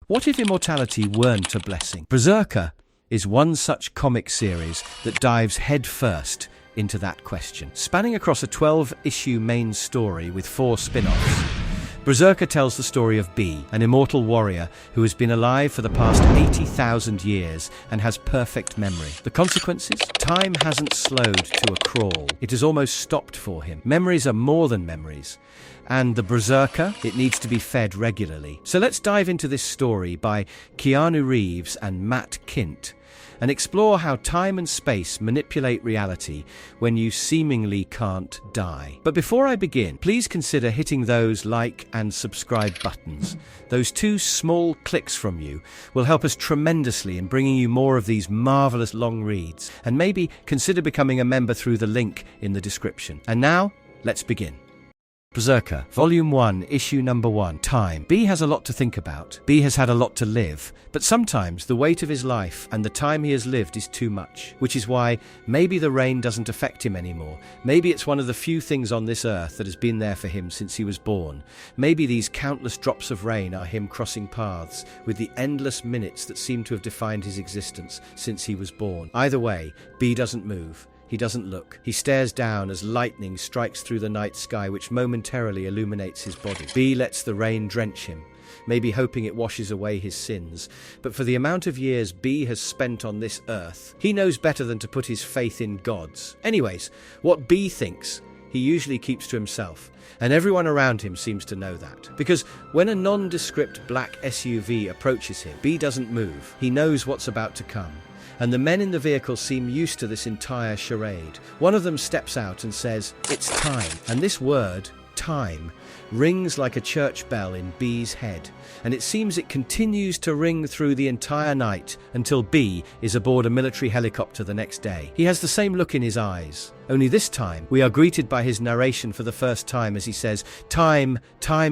What if immortality weren't a blessing? BRZRKR is one such comic series that dives headfirst into that question. Spanning across a 12-issue main story with 4 spin-offs, BRZRKR tells the story of B, an immortal warrior who has been alive for the past 80,000 years and has perfect memory. The consequences? Time hasn't slowed to a crawl. It has almost stopped for him. Memories are more than memories. And the BRZRKR, it needs to be fed regularly. So let's dive into this story by Keanu Reeves and Matt Kint and explore how time and space manipulate reality when you seemingly can't die. But before I begin, please consider hitting those like and subscribe buttons. Those 2 small clicks from you will help us tremendously in bringing you more of these marvelous long reads. And maybe consider becoming a member through the link in the description. And now, let's begin. BRZRKR, Volume 1, Issue Number 1, Time. B has a lot to think about. B has had a lot to live, but sometimes the weight of his life and the time he has lived is too much, which is why maybe the rain doesn't affect him anymore. Maybe it's one of the few things on this earth that has been there for him since he was born. Maybe these countless drops of rain are him crossing paths with the endless minutes that seem to have defined his existence since he was born. Either way, B doesn't move. He doesn't look. He stares down as lightning strikes through the night sky, which momentarily illuminates his body. B lets the rain drench him, maybe hoping it washes away his sins. But for the amount of years B has spent on this earth, he knows better than to put his faith in gods. Anyways, what B thinks, he usually keeps to himself. And everyone around him seems to know that. Because when a nondescript black SUV approaches him, B doesn't move. He knows what's about to come. And the men in the vehicle seem used to this entire charade. One of them steps out and says, "It's time." And this word, time, rings like a church bell in B's head. And it seems it continues to ring through the entire night until B is aboard a military helicopter the next day. He has the same look in his eyes. Only this time, we are greeted by his narration for the first time as he says, time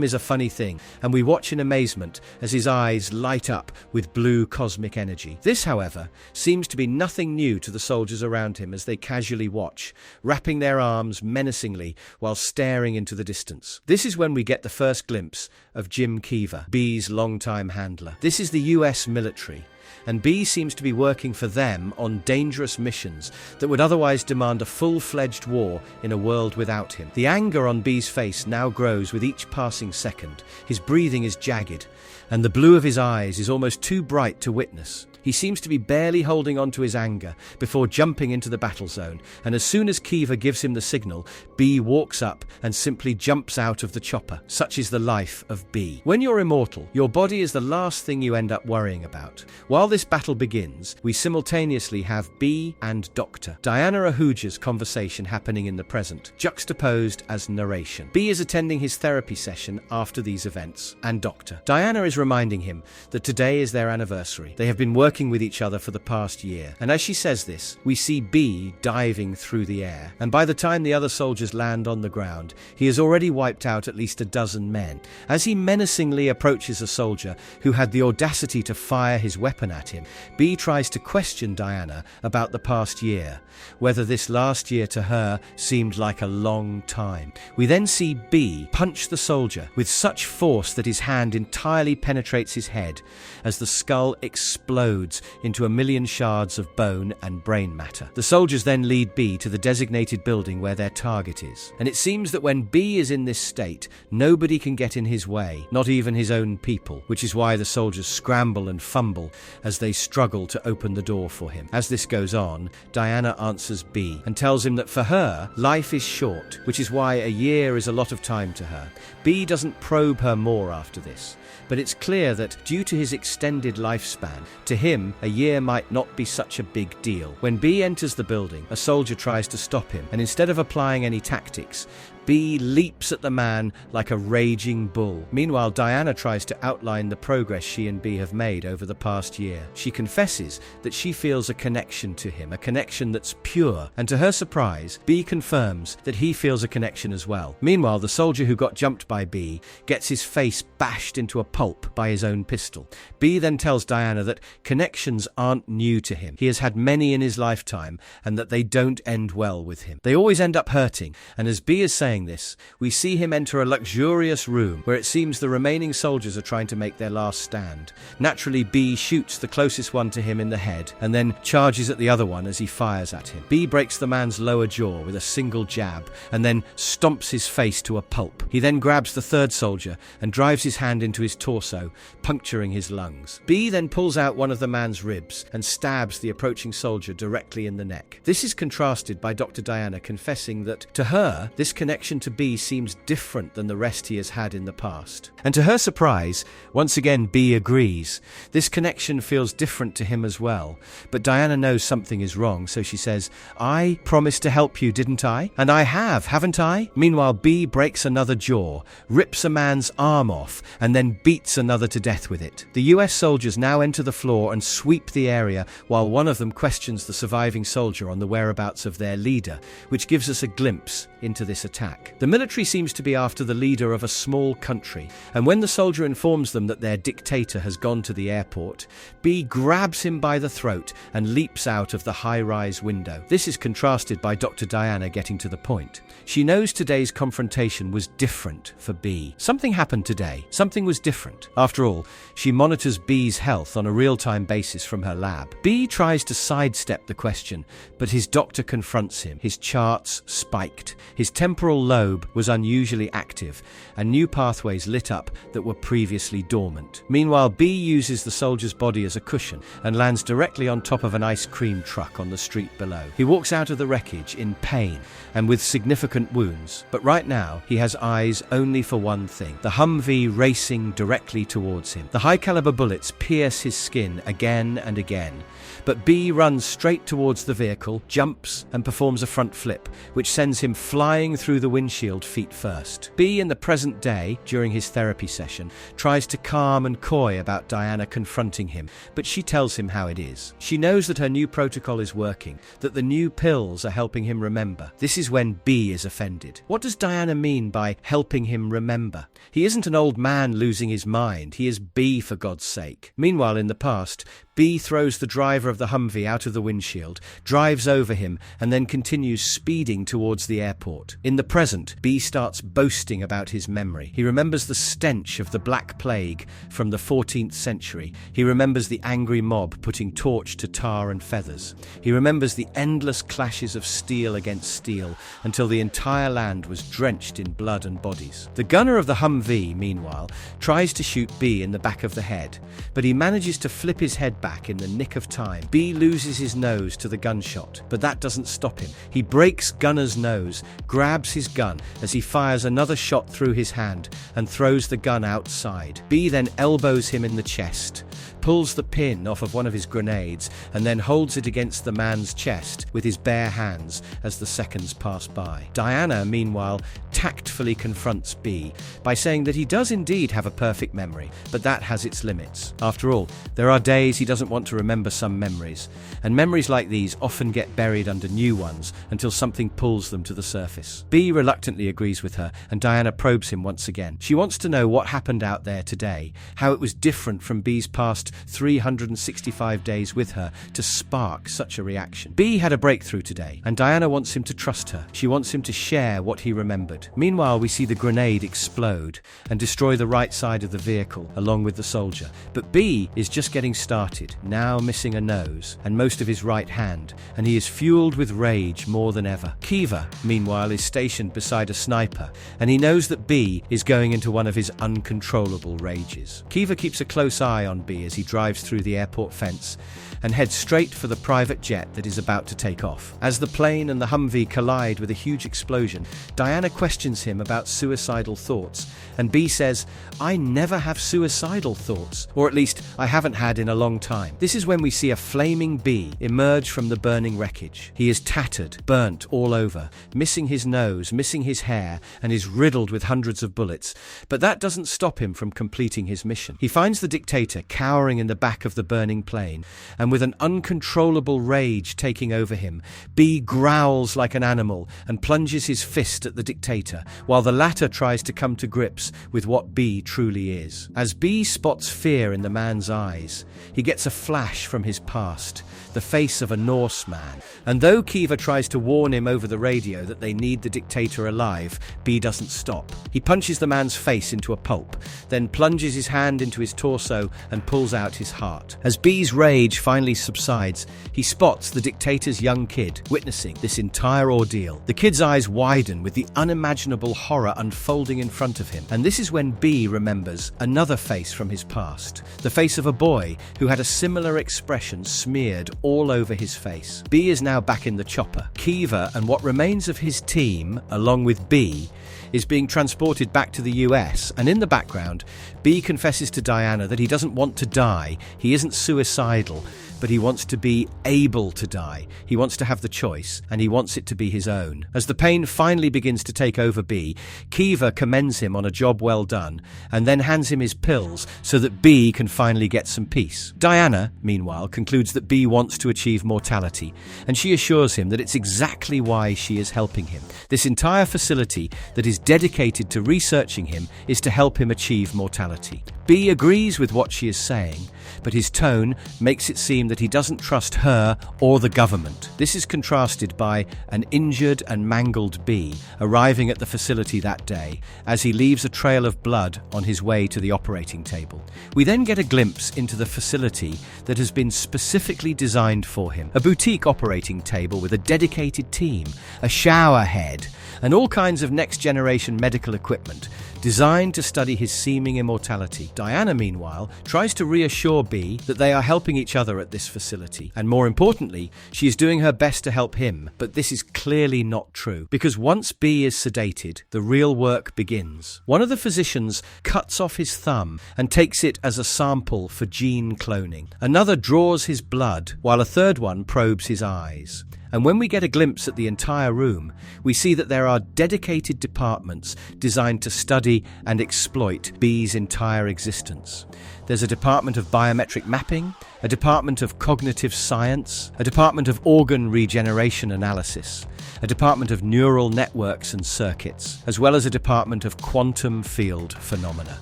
is a funny thing, and we watch in amazement as his eyes light up with blue cosmic energy. This, however, seems to be nothing new to the soldiers around him as they casually watch, wrapping their arms menacingly while staring into the distance. This is when we get the first glimpse of Jim Keever, B's longtime handler. This is the US military, and B seems to be working for them on dangerous missions that would otherwise demand a full-fledged war in a world without him. The anger on B's face now grows with each passing second. His breathing is jagged, and the blue of his eyes is almost too bright to witness. He seems to be barely holding on to his anger before jumping into the battle zone, and as soon as Keever gives him the signal, B walks up and simply jumps out of the chopper. Such is the life of B. When you're immortal, your body is the last thing you end up worrying about. While this battle begins, we simultaneously have B and Dr. Diana Ahuja's conversation happening in the present, juxtaposed as narration. B is attending his therapy session after these events, and Dr. Diana is reminding him that today is their anniversary. They have been working with each other for the past year. And as she says this, we see B diving through the air. And by the time the other soldiers land on the ground, he has already wiped out at least a dozen men. As he menacingly approaches a soldier who had the audacity to fire his weapon at him, B tries to question Diana about the past year, whether this last year to her seemed like a long time. We then see B punch the soldier with such force that his hand entirely penetrates his head as the skull explodes into a million shards of bone and brain matter. The soldiers then lead B to the designated building where their target is. And it seems that when B is in this state, nobody can get in his way, not even his own people, which is why the soldiers scramble and fumble as they struggle to open the door for him. As this goes on, Diana answers B and tells him that for her, life is short, which is why a year is a lot of time to her. B doesn't probe her more after this, but it's clear that due to his extended lifespan, to him, a year might not be such a big deal. When B enters the building, a soldier tries to stop him, and instead of applying any tactics, B leaps at the man like a raging bull. Meanwhile, Diana tries to outline the progress she and B have made over the past year. She confesses that she feels a connection to him, a connection that's pure, and to her surprise, B confirms that he feels a connection as well. Meanwhile, the soldier who got jumped by B gets his face bashed into a pulp by his own pistol. B then tells Diana that connections aren't new to him. He has had many in his lifetime, and that they don't end well with him. They always end up hurting, and as B is saying saying this, we see him enter a luxurious room where it seems the remaining soldiers are trying to make their last stand. Naturally, B shoots the closest one to him in the head and then charges at the other one as he fires at him. B breaks the man's lower jaw with a single jab and then stomps his face to a pulp. He then grabs the third soldier and drives his hand into his torso, puncturing his lungs. B then pulls out one of the man's ribs and stabs the approaching soldier directly in the neck. This is contrasted by Dr. Diana confessing that, to her, this connection to B seems different than the rest he has had in the past. And to her surprise, once again B agrees. This connection feels different to him as well. But Diana knows something is wrong, so she says, "I promised to help you, didn't I? And I have, haven't I?" Meanwhile, B breaks another jaw, rips a man's arm off, and then beats another to death with it. The US soldiers now enter the floor and sweep the area, while one of them questions the surviving soldier on the whereabouts of their leader, which gives us a glimpse into this attack. The military seems to be after the leader of a small country, and when the soldier informs them that their dictator has gone to the airport, B grabs him by the throat and leaps out of the high-rise window. This is contrasted by Dr. Diana getting to the point. She knows today's confrontation was different for B. Something happened today. Something was different. After all, she monitors B's health on a real-time basis from her lab. B tries to sidestep the question, but his doctor confronts him. His charts spiked. His temporal lobe was unusually active, and new pathways lit up that were previously dormant. Meanwhile, B uses the soldier's body as a cushion and lands directly on top of an ice cream truck on the street below. He walks out of the wreckage in pain and with significant wounds, but right now he has eyes only for one thing: the Humvee racing directly towards him. The high-caliber bullets pierce his skin again and again, but B runs straight towards the vehicle, jumps, and performs a front flip, which sends him flying through the windshield feet first. B, in the present day, during his therapy session, tries to calm and coy about Diana confronting him, but she tells him how it is. She knows that her new protocol is working, that the new pills are helping him remember. This is when B is offended. What does Diana mean by helping him remember? He isn't an old man losing his mind. He is B, for God's sake. Meanwhile, in the past, B throws the driver of the Humvee out of the windshield, drives over him, and then continues speeding towards the airport. In the present, B starts boasting about his memory. He remembers the stench of the Black Plague from the 14th century. He remembers the angry mob putting torch to tar and feathers. He remembers the endless clashes of steel against steel until the entire land was drenched in blood and bodies. The gunner of the Humvee, meanwhile, tries to shoot B in the back of the head, but he manages to flip his head back in the nick of time. B loses his nose to the gunshot, but that doesn't stop him. He breaks gunner's nose, grabs his gun as he fires another shot through his hand and throws the gun outside. B then elbows him in the chest, pulls the pin off of one of his grenades, and then holds it against the man's chest with his bare hands as the seconds pass by. Diana, meanwhile, tactfully confronts B by saying that he does indeed have a perfect memory, but that has its limits. After all, there are days he doesn't want to remember some memories, and memories like these often get buried under new ones until something pulls them to the surface. B reluctantly agrees with her, and Diana probes him once again. She wants to know what happened out there today, how it was different from B's past 365 days with her to spark such a reaction. B had a breakthrough today, and Diana wants him to trust her. She wants him to share what he remembered. Meanwhile, we see the grenade explode and destroy the right side of the vehicle along with the soldier. But B is just getting started, now missing a nose and most of his right hand, and he is fueled with rage more than ever. Kiva, meanwhile, is stationed beside a sniper, and he knows that B is going into one of his uncontrollable rages. Kiva keeps a close eye on B as he drives through the airport fence and heads straight for the private jet that is about to take off. As the plane and the Humvee collide with a huge explosion, Diana questions him about suicidal thoughts, and B says, "I never have suicidal thoughts, or at least I haven't had in a long time." This is when we see a flaming B emerge from the burning wreckage. He is tattered, burnt all over, missing his nose, missing his hair, and is riddled with hundreds of bullets, but that doesn't stop him from completing his mission. He finds the dictator cowering in the back of the burning plane, and with an uncontrollable rage taking over him, B growls like an animal and plunges his fist at the dictator, while the latter tries to come to grips with what B truly is. As B spots fear in the man's eyes, he gets a flash from his past, the face of a Norse man. And though Kiva tries to warn him over the radio that they need the dictator alive, B doesn't stop. He punches the man's face into a pulp, then plunges his hand into his torso and pulls out his heart. As B's rage finally subsides, he spots the dictator's young kid witnessing this entire ordeal. The kid's eyes widen with the unimaginable horror unfolding in front of him, and this is when B remembers another face from his past, the face of a boy who had a similar expression smeared all over his face. B is now back in the chopper. Kiva and what remains of his team, along with B, is being transported back to the US, and in the background, B confesses to Diana that he doesn't want to die. He isn't suicidal, but he wants to be able to die. He wants to have the choice, and he wants it to be his own. As the pain finally begins to take over B, Kiva commends him on a job well done, and then hands him his pills so that B can finally get some peace. Diana, meanwhile, concludes that B wants to achieve mortality, and she assures him that it's exactly why she is helping him. This entire facility that is dedicated to researching him is to help him achieve mortality. B agrees with what she is saying, but his tone makes it seem that he doesn't trust her or the government. This is contrasted by an injured and mangled B arriving at the facility that day as he leaves a trail of blood on his way to the operating table. We then get a glimpse into the facility that has been specifically designed for him. A boutique operating table with a dedicated team, a shower head, and all kinds of next-generation medical equipment designed to study his seeming immortality. Diana, meanwhile, tries to reassure B that they are helping each other at this facility, and more importantly, she is doing her best to help him, but this is clearly not true, because once B is sedated, the real work begins. One of the physicians cuts off his thumb and takes it as a sample for gene cloning. Another draws his blood, while a third one probes his eyes. And when we get a glimpse at the entire room, we see that there are dedicated departments designed to study and exploit B's entire existence. There's a department of biometric mapping, a department of cognitive science, a department of organ regeneration analysis, a department of neural networks and circuits, as well as a department of quantum field phenomena.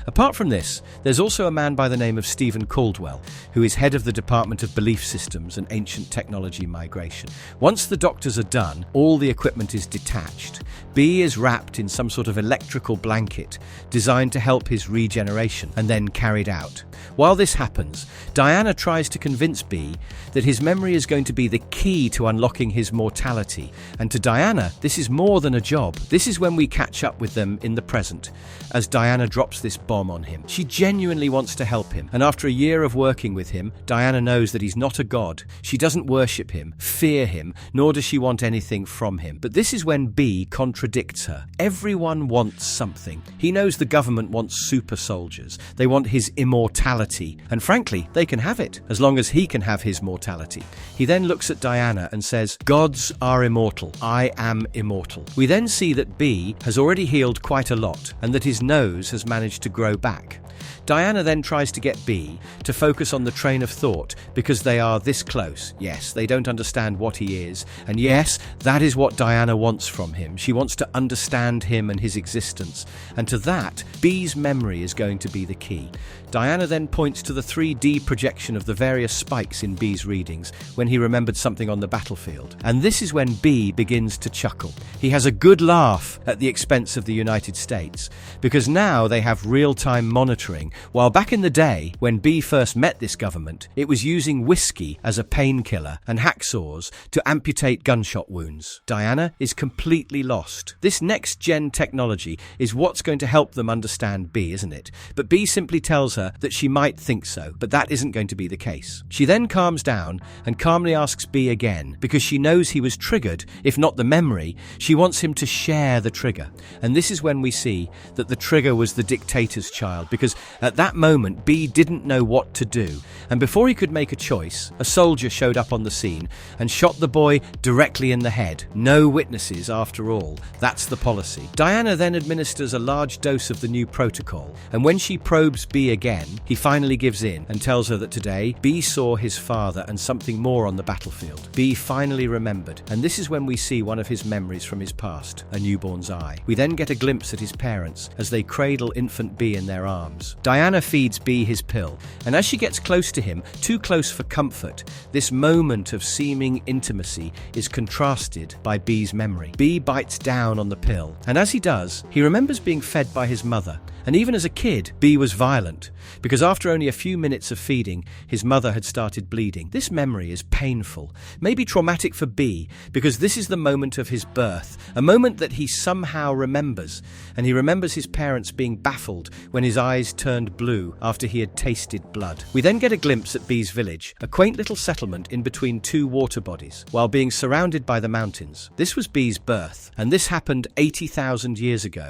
Apart from this, there's also a man by the name of Stephen Caldwell, who is head of the Department of Belief Systems and Ancient Technology Migration. Once the doctors are done, all the equipment is detached. B is wrapped in some sort of electrical blanket designed to help his regeneration and then carried out. While this happens, Diana tries to convince B that his memory is going to be the key to unlocking his mortality. And to Diana, this is more than a job. This is when we catch up with them in the present, as Diana drops this bomb on him. She genuinely wants to help him, and after a year of working with him, Diana knows that he's not a god. She doesn't worship him, fear him, nor does she want anything from him. But this is when B contradicts her. Everyone wants something. He knows the government wants super soldiers. They want his immortality, and frankly, they can have it, as long as he can have his mortality. He then looks at Diana and says, "Gods are immortal. I am immortal." We then see that B has already healed quite a lot, and that his nose has managed to grow back. Diana then tries to get B to focus on the train of thought because they are this close. Yes, they don't understand what he is, and yes, that is what Diana wants from him. She wants to understand him and his existence, and to that, B's memory is going to be the key. Diana then points to the 3D projection of the various spikes in B's readings when he remembered something on the battlefield. And this is when B begins to chuckle. He has a good laugh at the expense of the United States, because now they have real-time monitoring, while back in the day, when B first met this government, it was using whiskey as a painkiller and hacksaws to amputate gunshot wounds. Diana is completely lost. This next-gen technology is what's going to help them understand B, isn't it? But B simply tells her that she might think so, but that isn't going to be the case. She then calms down and calmly asks B again, because she knows he was triggered, if not the memory, she wants him to share the trigger. And this is when we see that the trigger was the dictator's child, because at At that moment, B didn't know what to do, and before he could make a choice, a soldier showed up on the scene and shot the boy directly in the head. No witnesses, after all. That's the policy. Diana then administers a large dose of the new protocol, and when she probes B again, he finally gives in and tells her that today, B saw his father and something more on the battlefield. B finally remembered, and this is when we see one of his memories from his past, a newborn's eye. We then get a glimpse at his parents as they cradle infant B in their arms. Diana feeds B his pill, and as she gets close to him, too close for comfort, this moment of seeming intimacy is contrasted by B's memory. B bites down on the pill, and as he does, he remembers being fed by his mother. And even as a kid, B was violent, because after only a few minutes of feeding, his mother had started bleeding. This memory is painful, maybe traumatic for B, because this is the moment of his birth, a moment that he somehow remembers, and he remembers his parents being baffled when his eyes turned blue after he had tasted blood. We then get a glimpse at B's village, a quaint little settlement in between two water bodies, while being surrounded by the mountains. This was B's birth, and this happened 80,000 years ago.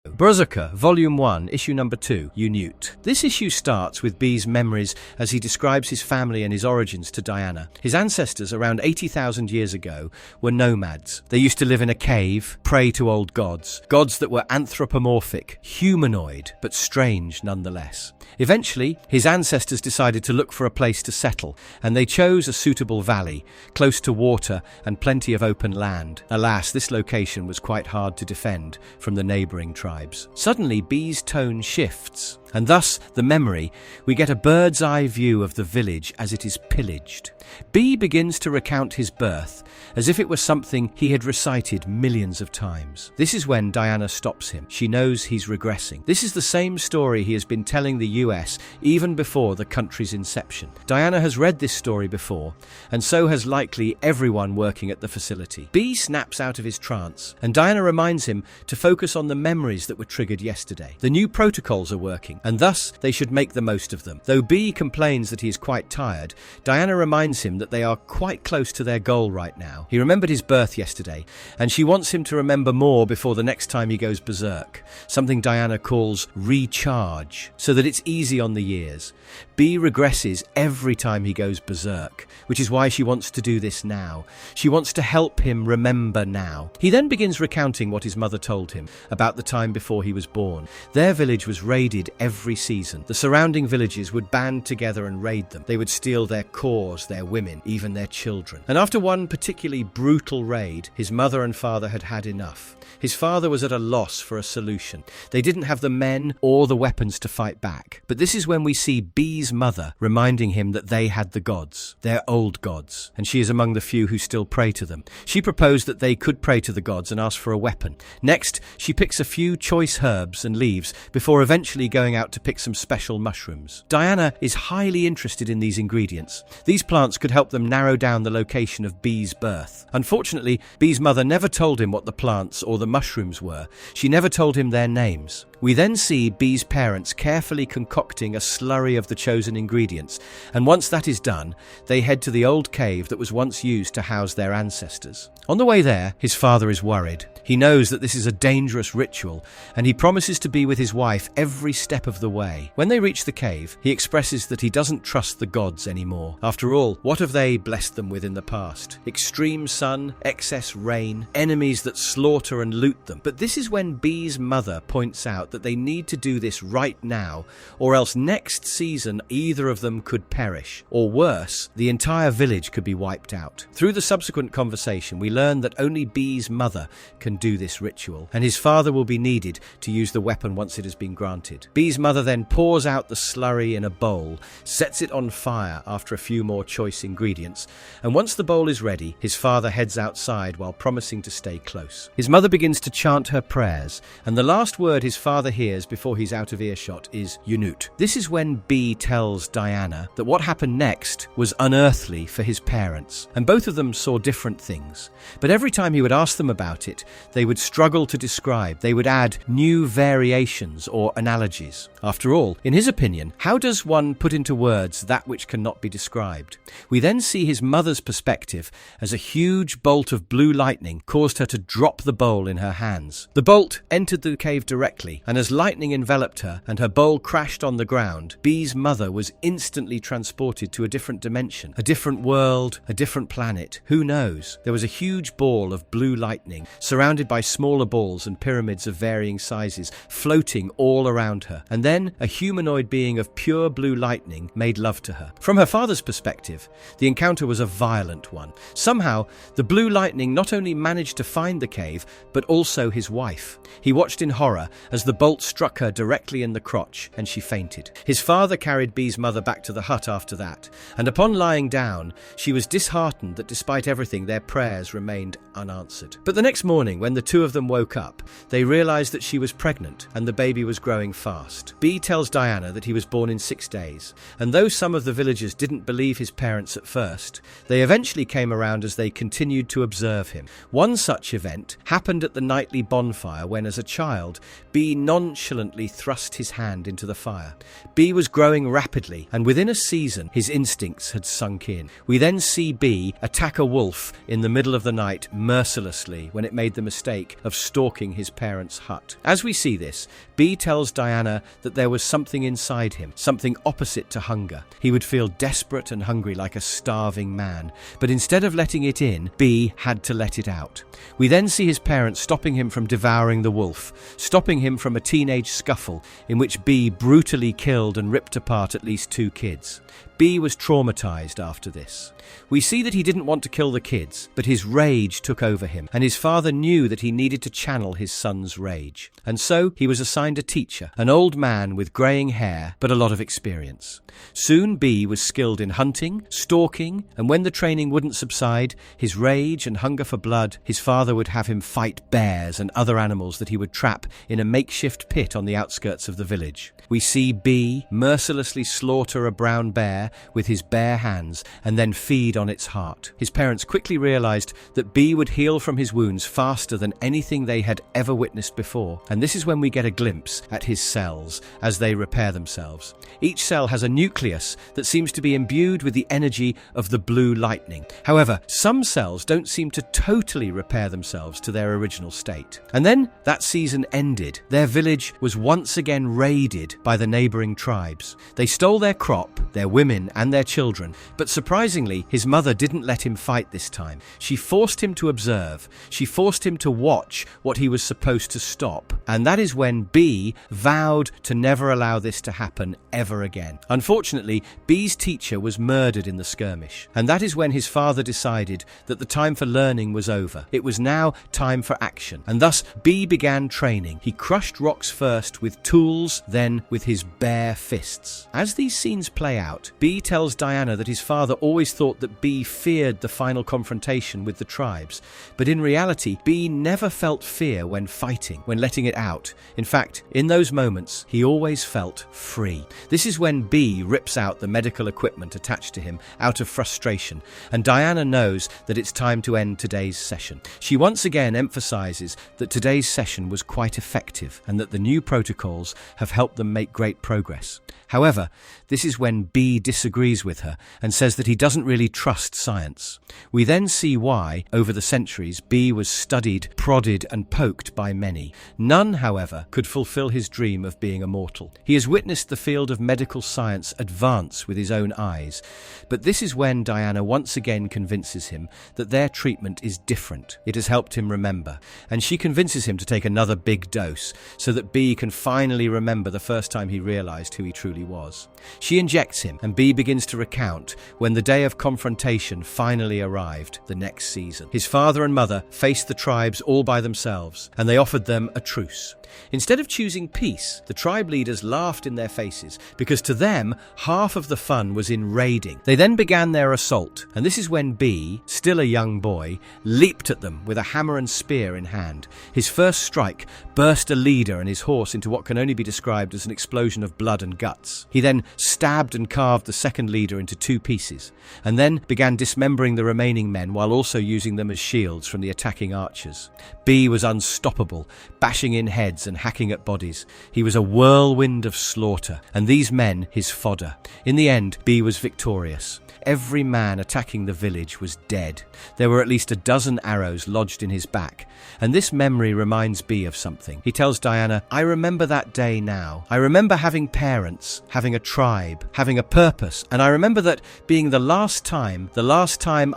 BRZRKR, Volume 1, Issue Number 2, Unute. This issue starts with B's memories as he describes his family and his origins to Diana. His ancestors around 80,000 years ago were nomads. They used to live in a cave, pray to old gods that were anthropomorphic, humanoid, but strange nonetheless. Eventually, his ancestors decided to look for a place to settle, and they chose a suitable valley, close to water and plenty of open land. Alas, this location was quite hard to defend from the neighbouring tribes. Suddenly, B's tone shifts, and thus the memory. We get a bird's eye view of the village as it is pillaged. B begins to recount his birth as if it was something he had recited millions of times. This is when Diana stops him. She knows he's regressing. This is the same story he has been telling the US even before the country's inception. Diana has read this story before, and so has likely everyone working at the facility. B snaps out of his trance, and Diana reminds him to focus on the memories that were triggered yesterday. The new protocols are working, and thus they should make the most of them. Though B complains that he is quite tired, Diana reminds him that they are quite close to their goal right now. He remembered his birth yesterday, and she wants him to remember more before the next time he goes berserk, something Diana calls recharge, so that it's easy on the years. B regresses every time he goes berserk, which is why she wants to do this now. She wants to help him remember now. He then begins recounting what his mother told him about the time before he was born. Their village was raided every season. The surrounding villages would band together and raid them. They would steal their cores, their women, even their children. And after one particularly brutal raid, his mother and father had had enough. His father was at a loss for a solution. They didn't have the men or the weapons to fight back. But this is when we see B's mother reminding him that they had the gods, their old gods, and she is among the few who still pray to them. She proposed that they could pray to the gods and ask for a weapon. Next, she picks a few choice herbs and leaves before eventually going out to pick some special mushrooms. Diana is highly interested in these ingredients. These plants could help them narrow down the location of B's birth. Unfortunately, B's mother never told him what the plants or the mushrooms were. She never told him their names. We then see B's parents carefully concocting a slurry of the chosen ingredients, and once that is done, they head to the old cave that was once used to house their ancestors. On the way there, his father is worried. He knows that this is a dangerous ritual, and he promises to be with his wife every step of the way. When they reach the cave, he expresses that he doesn't trust the gods anymore. After all, what have they blessed them with in the past? Extreme sun, excess rain, enemies that slaughter and loot them. But this is when B's mother points out that they need to do this right now, or else next season either of them could perish, or worse, the entire village could be wiped out. Through the subsequent conversation, we learn that only B's mother can do this ritual, and his father will be needed to use the weapon once it has been granted. B's mother then pours out the slurry in a bowl, sets it on fire after a few more choice ingredients, and once the bowl is ready, his father heads outside while promising to stay close. His mother begins to chant her prayers, and the last word his father hears before he's out of earshot is Unute. This is when B tells Diana that what happened next was unearthly for his parents, and both of them saw different things. But every time he would ask them about it, they would struggle to describe. They would add new variations or analogies. After all, in his opinion, how does one put into words that which cannot be described? We then see his mother's perspective as a huge bolt of blue lightning caused her to drop the bowl in her hands. The bolt entered the cave directly, and as lightning enveloped her and her bowl crashed on the ground, Bee's mother was instantly transported to a different dimension, a different world, a different planet. Who knows? There was a huge ball of blue lightning, surrounded by smaller balls and pyramids of varying sizes, floating all around her. And then a humanoid being of pure blue lightning made love to her. From her father's perspective, the encounter was a violent one. Somehow, the blue lightning not only managed to find the cave, but also his wife. He watched in horror as the bolt struck her directly in the crotch and she fainted. His father carried Bee's mother back to the hut after that, and upon lying down, she was disheartened that despite everything, their prayers remained unanswered. But the next morning, when the two of them woke up, they realized that she was pregnant and the baby was growing fast. Bee tells Diana that he was born in 6 days, and though some of the villagers didn't believe his parents at first, they eventually came around as they continued to observe him. One such event happened at the nightly bonfire when, as a child, Bee nonchalantly thrust his hand into the fire. Bee was growing rapidly, and within a season, his instincts had sunk in. We then see Bee attack a wolf in the middle of the night mercilessly when it made the mistake of stalking his parents' hut. As we see this, Bee tells Diana that there was something inside him, something opposite to hunger. He would feel desperate and hungry like a starving man, but instead of letting it in, Bee had to let it out. We then see his parents stopping him from devouring the wolf, stopping him from a teenage scuffle in which Bee brutally killed and ripped apart at least 2 kids. Bee was traumatized after this. We see that he didn't want to kill the kids, but his rage took over him, and his father knew that he needed to channel his son's rage. And so he was assigned a teacher, an old man with greying hair, but a lot of experience. Soon Bee was skilled in hunting, stalking, and when the training wouldn't subside, his rage and hunger for blood, his father would have him fight bears and other animals that he would trap in a makeshift pit on the outskirts of the village. We see Bee mercilessly slaughter a brown bear with his bare hands and then feed on its heart. His parents quickly realized that Bee would heal from his wounds faster than anything they had ever witnessed before. And this is when we get a glimpse at his cells as they repair themselves. Each cell has a nucleus that seems to be imbued with the energy of the blue lightning. However, some cells don't seem to totally repair themselves to their original state. And then that season ended. Their village was once again raided by the neighboring tribes. They stole their crop, their women and their children, but surprisingly, his mother didn't let him fight this time. She forced him to observe. She forced him to watch what he was supposed to stop. And that is when Bee vowed to never allow this to happen ever again. Unfortunately, Bee's teacher was murdered in the skirmish, and that is when his father decided that the time for learning was over. It was now time for action, and thus Bee began training. He crushed rocks first with tools, then with his bare fists. As these scenes play out, Bee tells Diana that his father always thought that Bee feared the final confrontation with the tribes, but in reality, Bee never felt fear when fighting, when letting it out. In fact, in those moments, he always felt free. This is when Bee rips out the medical equipment attached to him out of frustration, and Diana knows that it's time to end today's session. She once again emphasizes that today's session was quite effective and that the new protocols have helped them make great progress. However, this is when Bee disagrees with her and says that he doesn't really trust science. We then see why, over the centuries, Bee was studied, prodded and poked by many. None, however, could fulfill his dream of being immortal. He has witnessed the field of medical science advance with his own eyes, but this is when Diana once again convinces him that their treatment is different. It has helped him remember, and she convinces him to take another big dose so that Bee can finally remember the first time he realized who he truly was. She injects him, and Bee begins to recount when the day of confrontation finally arrived the next season. His father and mother faced the tribes all by themselves, and they offered them a truce. Instead of choosing peace, the tribe leaders laughed in their faces, because to them, half of the fun was in raiding. They then began their assault, and this is when Bee, still a young boy, leaped at them with a hammer and spear in hand. His first strike burst a leader and his horse into what can only be described as an explosion of blood and guts. He then stabbed and carved the second leader into 2 pieces, and then began dismembering the remaining men while also using them as shields from the attacking archers. Bee was unstoppable, bashing in heads and hacking at bodies. He was a whirlwind of slaughter, and these men his fodder. In the end, Bee was victorious. every man attacking the village was dead. There were at least a dozen arrows lodged in his back, and this memory reminds B of something. He tells Diana, "I remember that day now. I remember having parents, having a tribe, having a purpose, and I remember that being the last time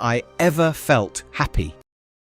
I ever felt happy."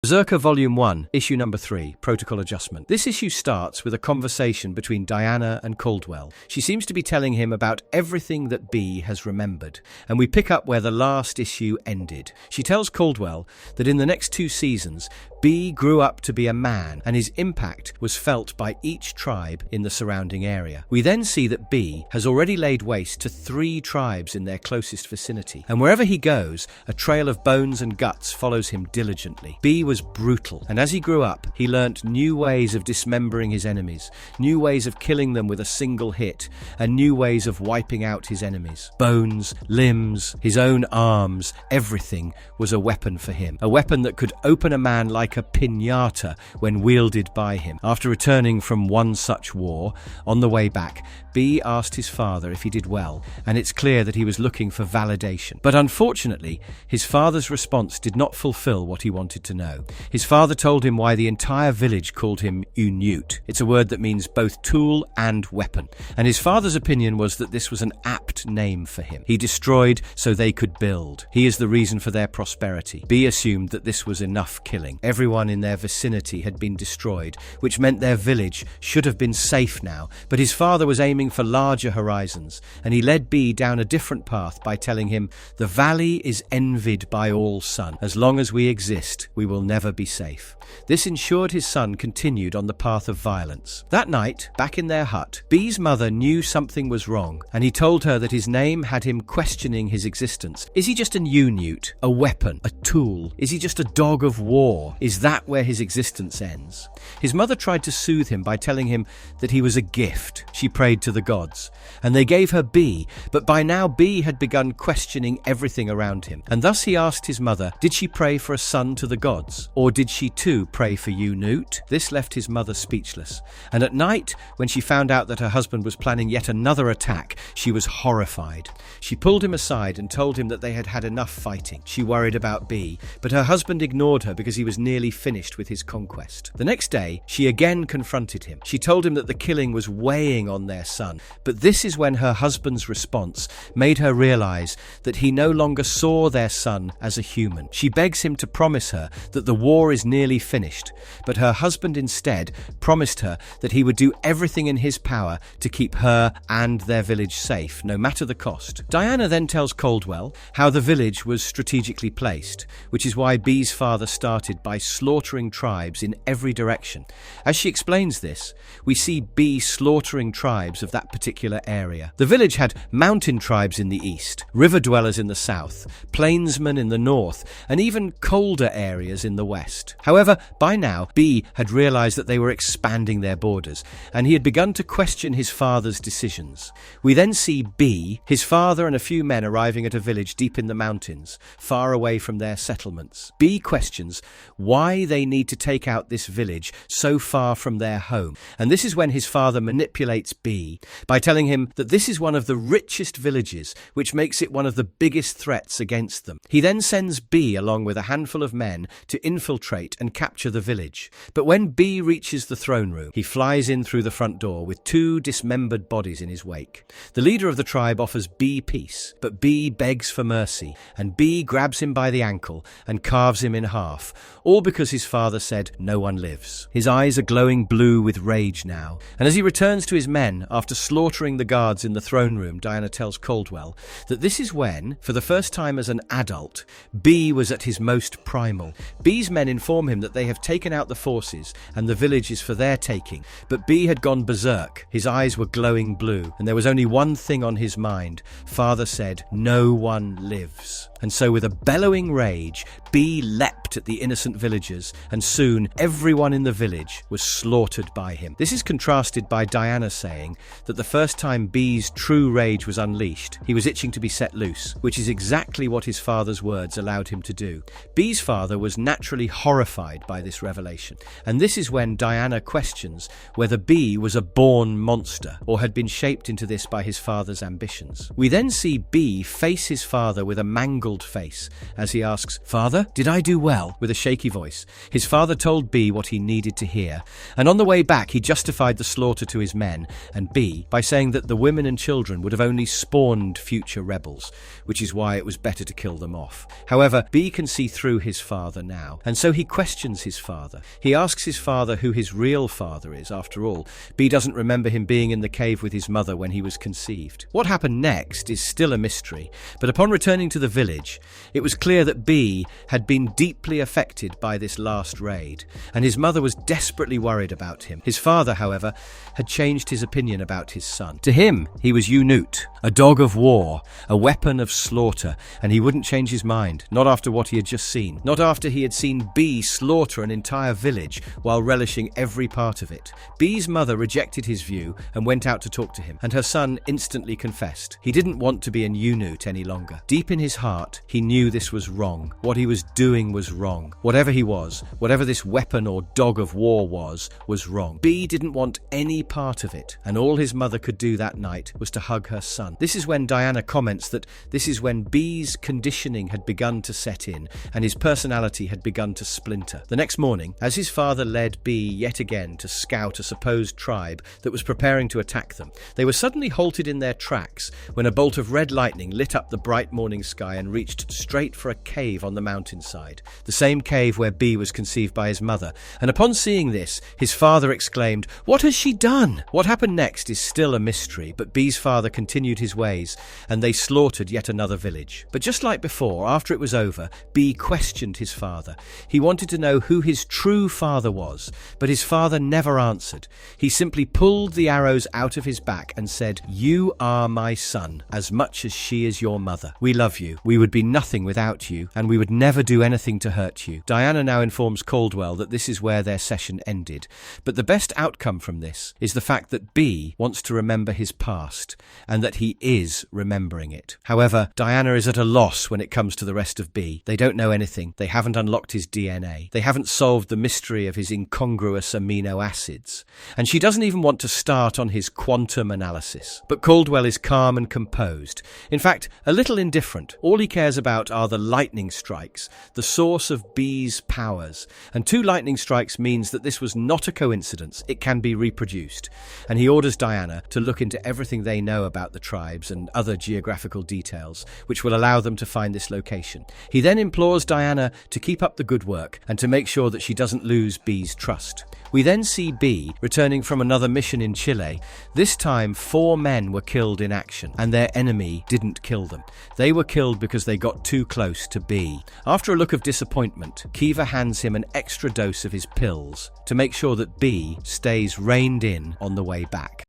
Berserker Volume 1, Issue Number 3, Protocol Adjustment. This issue starts with a conversation between Diana and Caldwell. She seems to be telling him about everything that B has remembered, and we pick up where the last issue ended. She tells Caldwell that in the next 2 seasons, B grew up to be a man, and his impact was felt by each tribe in the surrounding area. We then see that B has already laid waste to 3 tribes in their closest vicinity, and wherever he goes, a trail of bones and guts follows him diligently. B was brutal, and as he grew up, he learnt new ways of dismembering his enemies, new ways of killing them with a single hit, and new ways of wiping out his enemies. Bones, limbs, his own arms, everything was a weapon for him, a weapon that could open a man like a piñata when wielded by him. After returning from one such war, on the way back, B asked his father if he did well, and it's clear that he was looking for validation. But unfortunately, his father's response did not fulfill what he wanted to know. His father told him why the entire village called him Unute. It's a word that means both tool and weapon, and his father's opinion was that this was an apt name for him. He destroyed so they could build. He is the reason for their prosperity. B assumed that this was enough killing. Everyone in their vicinity had been destroyed, which meant their village should have been safe now, but his father was aiming for larger horizons, and he led B down a different path by telling him, "The valley is envied by all, son. As long as we exist, we will never be safe." This ensured his son continued on the path of violence. That night, back in their hut, B's mother knew something was wrong, and he told her that his name had him questioning his existence. Is he just an Unute, a weapon, a tool? Is he just a dog of war? Is that where his existence ends? His mother tried to soothe him by telling him that he was a gift. She prayed to the gods, and they gave her B, but by now B had begun questioning everything around him, and thus he asked his mother, did she pray for a son to the gods, or did she too pray for Unute? This left his mother speechless, and at night, when she found out that her husband was planning yet another attack, she was horrified. She pulled him aside and told him that they had had enough fighting. She worried about B, but her husband ignored her because he was nearly finished with his conquest. The next day, she again confronted him. She told him that the killing was weighing on their son, but this is when her husband's response made her realize that he no longer saw their son as a human. She begs him to promise her that the war is nearly finished, but her husband instead promised her that he would do everything in his power to keep her and their village safe, no matter the cost. Diana then tells Caldwell how the village was strategically placed, which is why B's father started by slaughtering tribes in every direction. As she explains this, we see B slaughtering tribes of that particular area. The village had mountain tribes in the east, river dwellers in the south, plainsmen in the north, and even colder areas in the west. However, by now, B had realized that they were expanding their borders, and he had begun to question his father's decisions. We then see B, his father and a few men arriving at a village deep in the mountains, far away from their settlements. B questions why they need to take out this village so far from their home, and this is when his father manipulates B by telling him that this is one of the richest villages, which makes it one of the biggest threats against them. He then sends B along with a handful of men to infiltrate and capture the village. But when B reaches the throne room, he flies in through the front door with 2 dismembered bodies in his wake. The leader of the tribe offers B peace, but B begs for mercy, and B grabs him by the ankle and carves him in half, all because his father said no one lives. His eyes are glowing blue with rage now, and as he returns to his men after slaughtering the guards in the throne room, Diana tells Caldwell that this is when, for the first time as an adult, B was at his most primal. B's men inform him that they have taken out the forces and the village is for their taking, but B had gone berserk. His eyes were glowing blue, and there was only one thing on his mind. Father said, no one lives. And so with a bellowing rage, B leapt at the innocent villagers, and soon everyone in the village was slaughtered by him. This is contrasted by Diana saying that the first time B's true rage was unleashed, he was itching to be set loose, which is exactly what his father's words allowed him to do. B's father was naturally horrified by this revelation, and this is when Diana questions whether B was a born monster or had been shaped into this by his father's ambitions. We then see B face his father with a mangled face as he asks, "Father, did I do well?" with a shaky voice. His father told B what he needed to hear, and on the way back he justified the slaughter to his men and B by saying that the women and children would have only spawned future rebels, which is why it was better to kill them off. However, B can see through his father now, and so he questions his father. He asks his father who his real father is. After all, B doesn't remember him being in the cave with his mother when he was conceived. What happened next is still a mystery, but upon returning to the village, it was clear that B had been deeply affected by this last raid, and his mother was desperately worried about him. His father, however, had changed his opinion about his son. To him, he was Unut, a dog of war, a weapon of slaughter, and he wouldn't change his mind, not after what he had just seen, not after he had seen B slaughter an entire village while relishing every part of it. B's mother rejected his view and went out to talk to him, and her son instantly confessed. He didn't want to be an Unut any longer. Deep in his heart, he knew this was wrong. What he was doing was wrong. Whatever he was, whatever this weapon or dog of war was wrong. B didn't want any part of it, and all his mother could do that night was to hug her son. This is when Diana comments that this is when B's conditioning had begun to set in, and his personality had begun to splinter. The next morning, as his father led B yet again to scout a supposed tribe that was preparing to attack them, they were suddenly halted in their tracks when a bolt of red lightning lit up the bright morning sky and reached straight for a cave on the mountainside, the same cave where B was conceived by his mother. And upon seeing this, his father exclaimed, "What has she done?" What happened next is still a mystery, but B's father continued his ways, and they slaughtered yet another village. But just like before, after it was over, B questioned his father. He wanted to know who his true father was, but his father never answered. He simply pulled the arrows out of his back and said, "You are my son, as much as she is your mother. We love you. We would be nothing without you, and we would never do anything to hurt you." Diana now informs Caldwell that this is where their session ended, but the best outcome from this is the fact that B wants to remember his past, and that he is remembering it. However, Diana is at a loss when it comes to the rest of B. They don't know anything. They haven't unlocked his DNA. They haven't solved the mystery of his incongruous amino acids. And she doesn't even want to start on his quantum analysis. But Caldwell is calm and composed. In fact, a little indifferent. All he cares about are the lightning strikes, the source of B's powers. And 2 lightning strikes means that this was not a coincidence. It can be reproduced. And he orders Diana to look into everything they know about the tribes and other geographical details, which will allow them to find this location. He then implores Diana to keep up the good work and to make sure that she doesn't lose B's trust. We then see B returning from another mission in Chile. This time 4 men were killed in action, and their enemy didn't kill them. They were killed because they got too close to B. After a look of disappointment, Kiva hands him an extra dose of his pills to make sure that B stays reined in on the way back.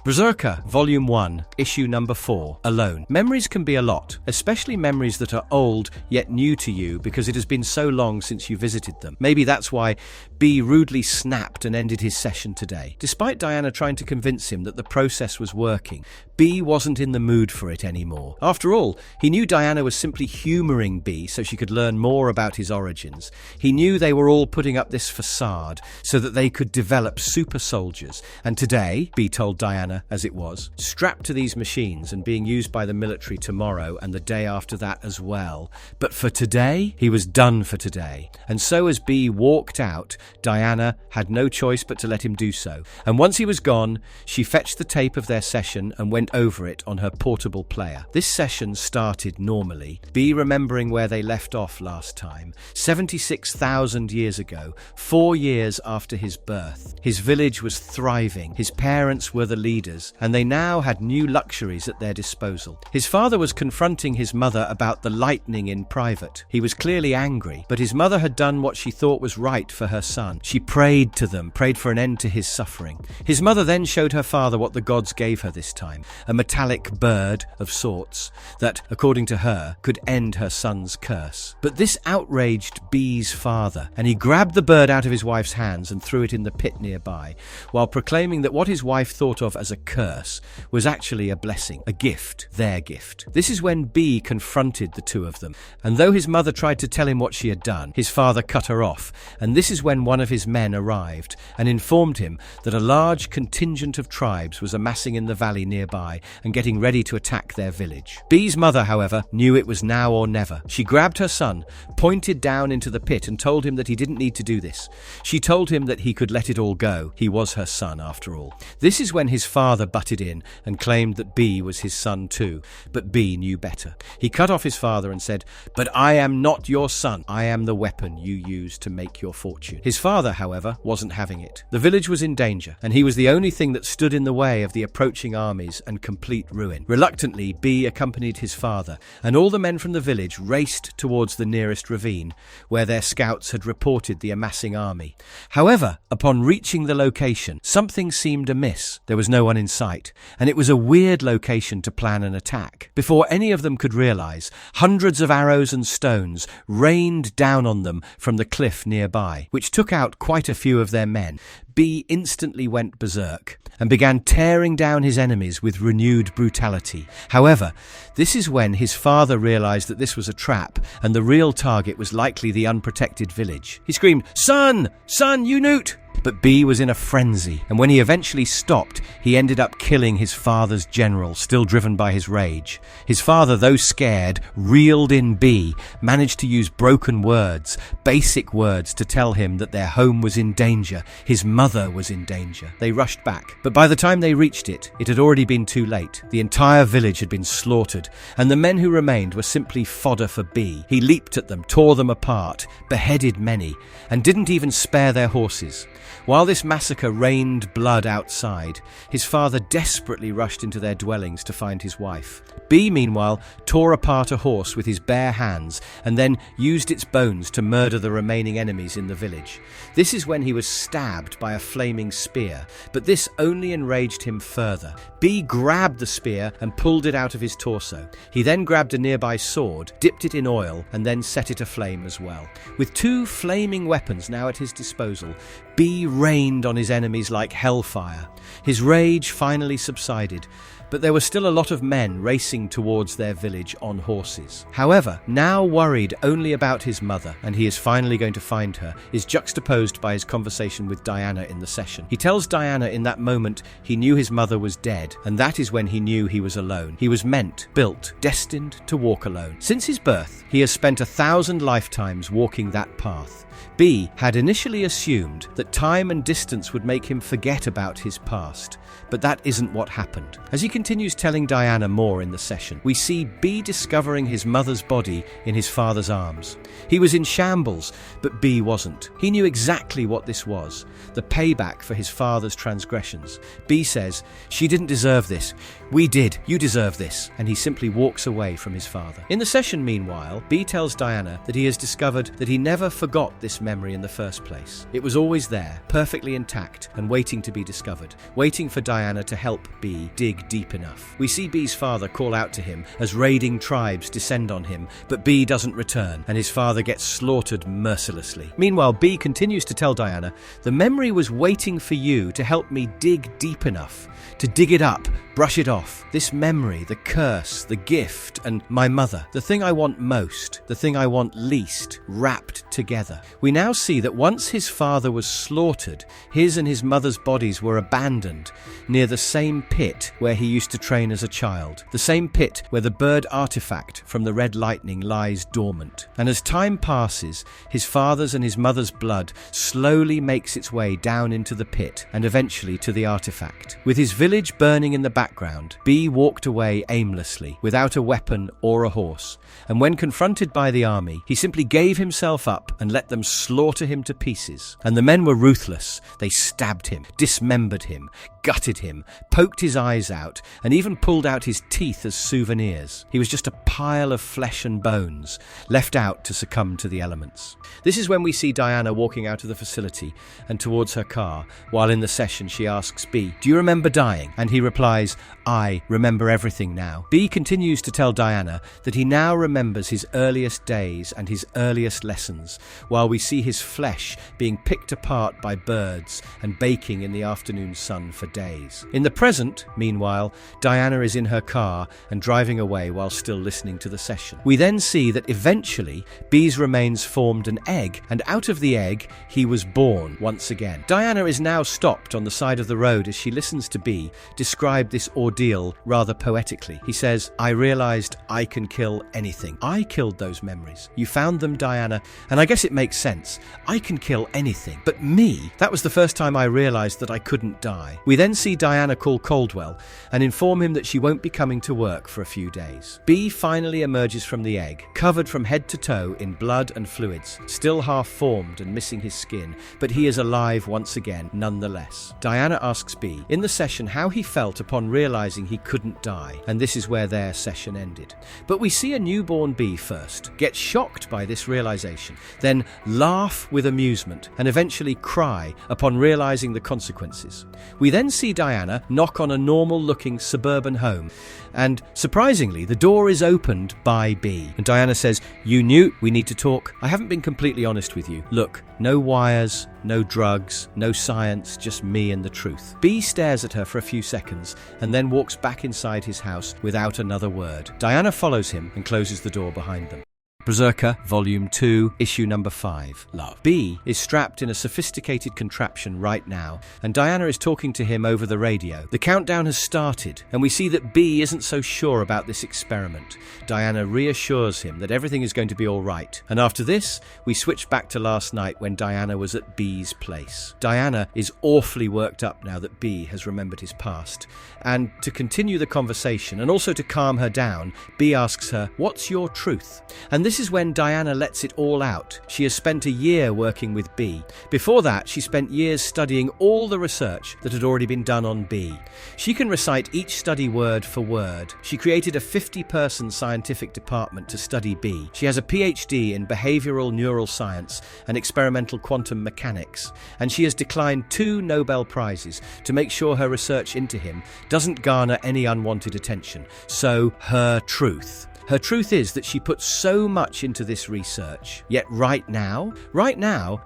BRZRKR, Volume 1, Issue number 4, Alone. Memories can be a lot, especially memories that are old yet new to you because it has been so long since you visited them. Maybe that's why B rudely snapped and ended his session today. Despite Diana trying to convince him that the process was working, B wasn't in the mood for it anymore. After all, he knew Diana was simply humouring B so she could learn more about his origins. He knew they were all putting up this facade so that they could develop super soldiers. And today, B told Diana, as it was, strapped to these machines and being used by the military tomorrow and the day after that as well. But for today, he was done for today. And so as B walked out, Diana had no choice but to let him do so. And once he was gone, she fetched the tape of their session and went over it on her portable player. This session started normally, B remembering where they left off last time, 76,000 years ago, 4 years after his birth. His village was thriving, his parents were the leaders, leaders, and they now had new luxuries at their disposal. His father was confronting his mother about the lightning in private. He was clearly angry, but his mother had done what she thought was right for her son. She prayed to them, prayed for an end to his suffering. His mother then showed her father what the gods gave her this time, a metallic bird of sorts that, according to her, could end her son's curse. But this outraged B's father, and he grabbed the bird out of his wife's hands and threw it in the pit nearby, while proclaiming that what his wife thought of as a curse was actually a blessing, a gift, their gift. This is when B confronted the two of them, and though his mother tried to tell him what she had done, his father cut her off, and this is when one of his men arrived and informed him that a large contingent of tribes was amassing in the valley nearby and getting ready to attack their village. B's mother, however, knew it was now or never. She grabbed her son, pointed down into the pit and told him that he didn't need to do this. She told him that he could let it all go. He was her son, after all. This is when his father butted in and claimed that B was his son too, but B knew better. He cut off his father and said, "But I am not your son. I am the weapon you use to make your fortune." His father, however, wasn't having it. The village was in danger, and he was the only thing that stood in the way of the approaching armies and complete ruin. Reluctantly, B accompanied his father, and all the men from the village raced towards the nearest ravine, where their scouts had reported the amassing army. However, upon reaching the location, something seemed amiss. There was no one in sight, and it was a weird location to plan an attack. Before any of them could realize, hundreds of arrows and stones rained down on them from the cliff nearby, which took out quite a few of their men. B instantly went berserk and began tearing down his enemies with renewed brutality. However, this is when his father realized that this was a trap and the real target was likely the unprotected village. He screamed, "Son! Son, you newt!" But B was in a frenzy, and when he eventually stopped, he ended up killing his father's general, still driven by his rage. His father, though scared, reeled in B, managed to use broken words, basic words, to tell him that their home was in danger, his mother was in danger. They rushed back, but by the time they reached it, it had already been too late. The entire village had been slaughtered, and the men who remained were simply fodder for B. He leaped at them, tore them apart, beheaded many, and didn't even spare their horses. While this massacre rained blood outside, his father desperately rushed into their dwellings to find his wife. B, meanwhile, tore apart a horse with his bare hands and then used its bones to murder the remaining enemies in the village. This is when he was stabbed by a flaming spear, but this only enraged him further. B grabbed the spear and pulled it out of his torso. He then grabbed a nearby sword, dipped it in oil, and then set it aflame as well. With two flaming weapons now at his disposal, B rained on his enemies like hellfire. His rage finally subsided, but there were still a lot of men racing towards their village on horses. However, now worried only about his mother, and he is finally going to find her, is juxtaposed by his conversation with Diana in the session. He tells Diana in that moment he knew his mother was dead, and that is when he knew he was alone. He was meant, built, destined to walk alone. Since his birth, he has spent 1,000 lifetimes walking that path. B had initially assumed that time and distance would make him forget about his past, but that isn't what happened. As he continues telling Diana more in the session, we see B discovering his mother's body in his father's arms. He was in shambles, but B wasn't. He knew exactly what this was, the payback for his father's transgressions. B says, "She didn't deserve this. We did. You deserve this." And he simply walks away from his father. In the session, meanwhile, B tells Diana that he has discovered that he never forgot this memory in the first place. It was always there, perfectly intact and waiting to be discovered, waiting for Diana to help B dig deep enough. We see B's father call out to him as raiding tribes descend on him, but B doesn't return and his father gets slaughtered mercilessly. Meanwhile, B continues to tell Diana, "The memory was waiting for you to help me dig deep enough, to dig it up, brush it off. This memory, the curse, the gift, and my mother, the thing I want most, the thing I want least, wrapped together." We now see that once his father was slaughtered, his and his mother's bodies were abandoned near the same pit where he used to train as a child, the same pit where the bird artifact from the Red Lightning lies dormant. And as time passes, his father's and his mother's blood slowly makes its way down into the pit and eventually to the artifact. With his village burning in the background, B walked away aimlessly, without a weapon or a horse, and when confronted by the army, he simply gave himself up and let them slaughter him to pieces. And the men were ruthless. They stabbed him, dismembered him, gutted him, poked his eyes out, and even pulled out his teeth as souvenirs. He was just a pile of flesh and bones, left out to succumb to the elements. This is when we see Diana walking out of the facility and towards her car, while in the session she asks B, "Do you remember dying?" And he replies, "I remember everything now." B continues to tell Diana that he now remembers his earliest days and his earliest lessons, while we see his flesh being picked apart by birds and baking in the afternoon sun for days. In the present, meanwhile, Diana is in her car and driving away while still listening to the session. We then see that eventually B's remains formed an egg, and out of the egg he was born once again. Diana is now stopped on the side of the road as she listens to B describe this ordeal rather poetically. He says, "I realized I can kill anything. I killed those memories. You found them, Diana, and I guess it makes sense. I can kill anything. But me, that was the first time I realized that I couldn't die." We then see Diana call Caldwell and inform him that she won't be coming to work for a few days. B finally emerges from the egg, covered from head to toe in blood and fluids, still half-formed and missing his skin, but he is alive once again, nonetheless. Diana asks B in the session how he felt upon realizing he couldn't die, and this is where their session ended. But we see a newborn B first get shocked by this realization, then laugh with amusement, and eventually cry upon realizing the consequences. We then see Diana knock on a normal-looking suburban home, and surprisingly, the door is opened by B. And Diana says, "You knew we need to talk. I haven't been completely honest with you. Look, no wires, no drugs, no science, just me and the truth." B stares at her for a few seconds and then walks back inside his house without another word. Diana follows him and closes the door behind them. Berserker, Volume 2, Issue number 5, Love. B is strapped in a sophisticated contraption right now, and Diana is talking to him over the radio. The countdown has started, and we see that B isn't so sure about this experiment. Diana reassures him that everything is going to be all right, and after this, we switch back to last night when Diana was at B's place. Diana is awfully worked up now that B has remembered his past, and to continue the conversation, and also to calm her down, B asks her, "What's your truth?" And this is when Diana lets it all out. She has spent a year working with B. Before that, she spent years studying all the research that had already been done on B. She can recite each study word for word. She created a 50-person scientific department to study B. She has a PhD in behavioral neural science and experimental quantum mechanics, and she has declined 2 Nobel Prizes to make sure her research into him doesn't garner any unwanted attention. So, her truth. Her truth is that she put so much into this research. Yet right now,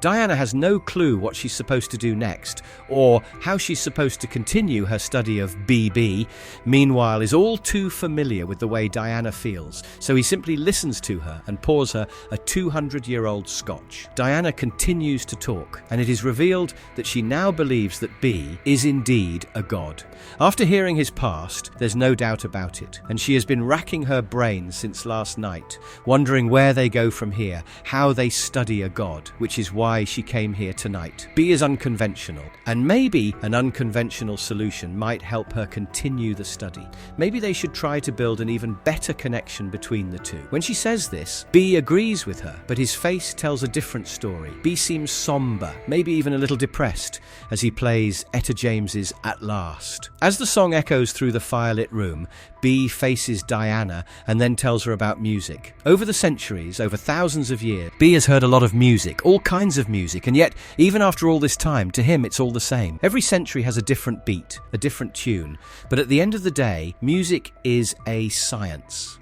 Diana has no clue what she's supposed to do next, or how she's supposed to continue her study of BB. Meanwhile, is all too familiar with the way Diana feels, so he simply listens to her and pours her a 200-year-old scotch. Diana continues to talk, and it is revealed that she now believes that B is indeed a god. After hearing his past, there's no doubt about it, and she has been racking her brains since last night, wondering where they go from here, how they study a god, which is why she came here tonight. B is unconventional, and maybe an unconventional solution might help her continue the study. Maybe they should try to build an even better connection between the two. When she says this, B agrees with her, but his face tells a different story. B seems somber, maybe even a little depressed, as he plays Etta James's At Last. As the song echoes through the firelit room, B faces Diana and then tells her about music. Over the centuries, over thousands of years, B has heard a lot of music, all kinds of music, and yet, even after all this time, to him it's all the same. Every century has a different beat, a different tune, but at the end of the day, music is a science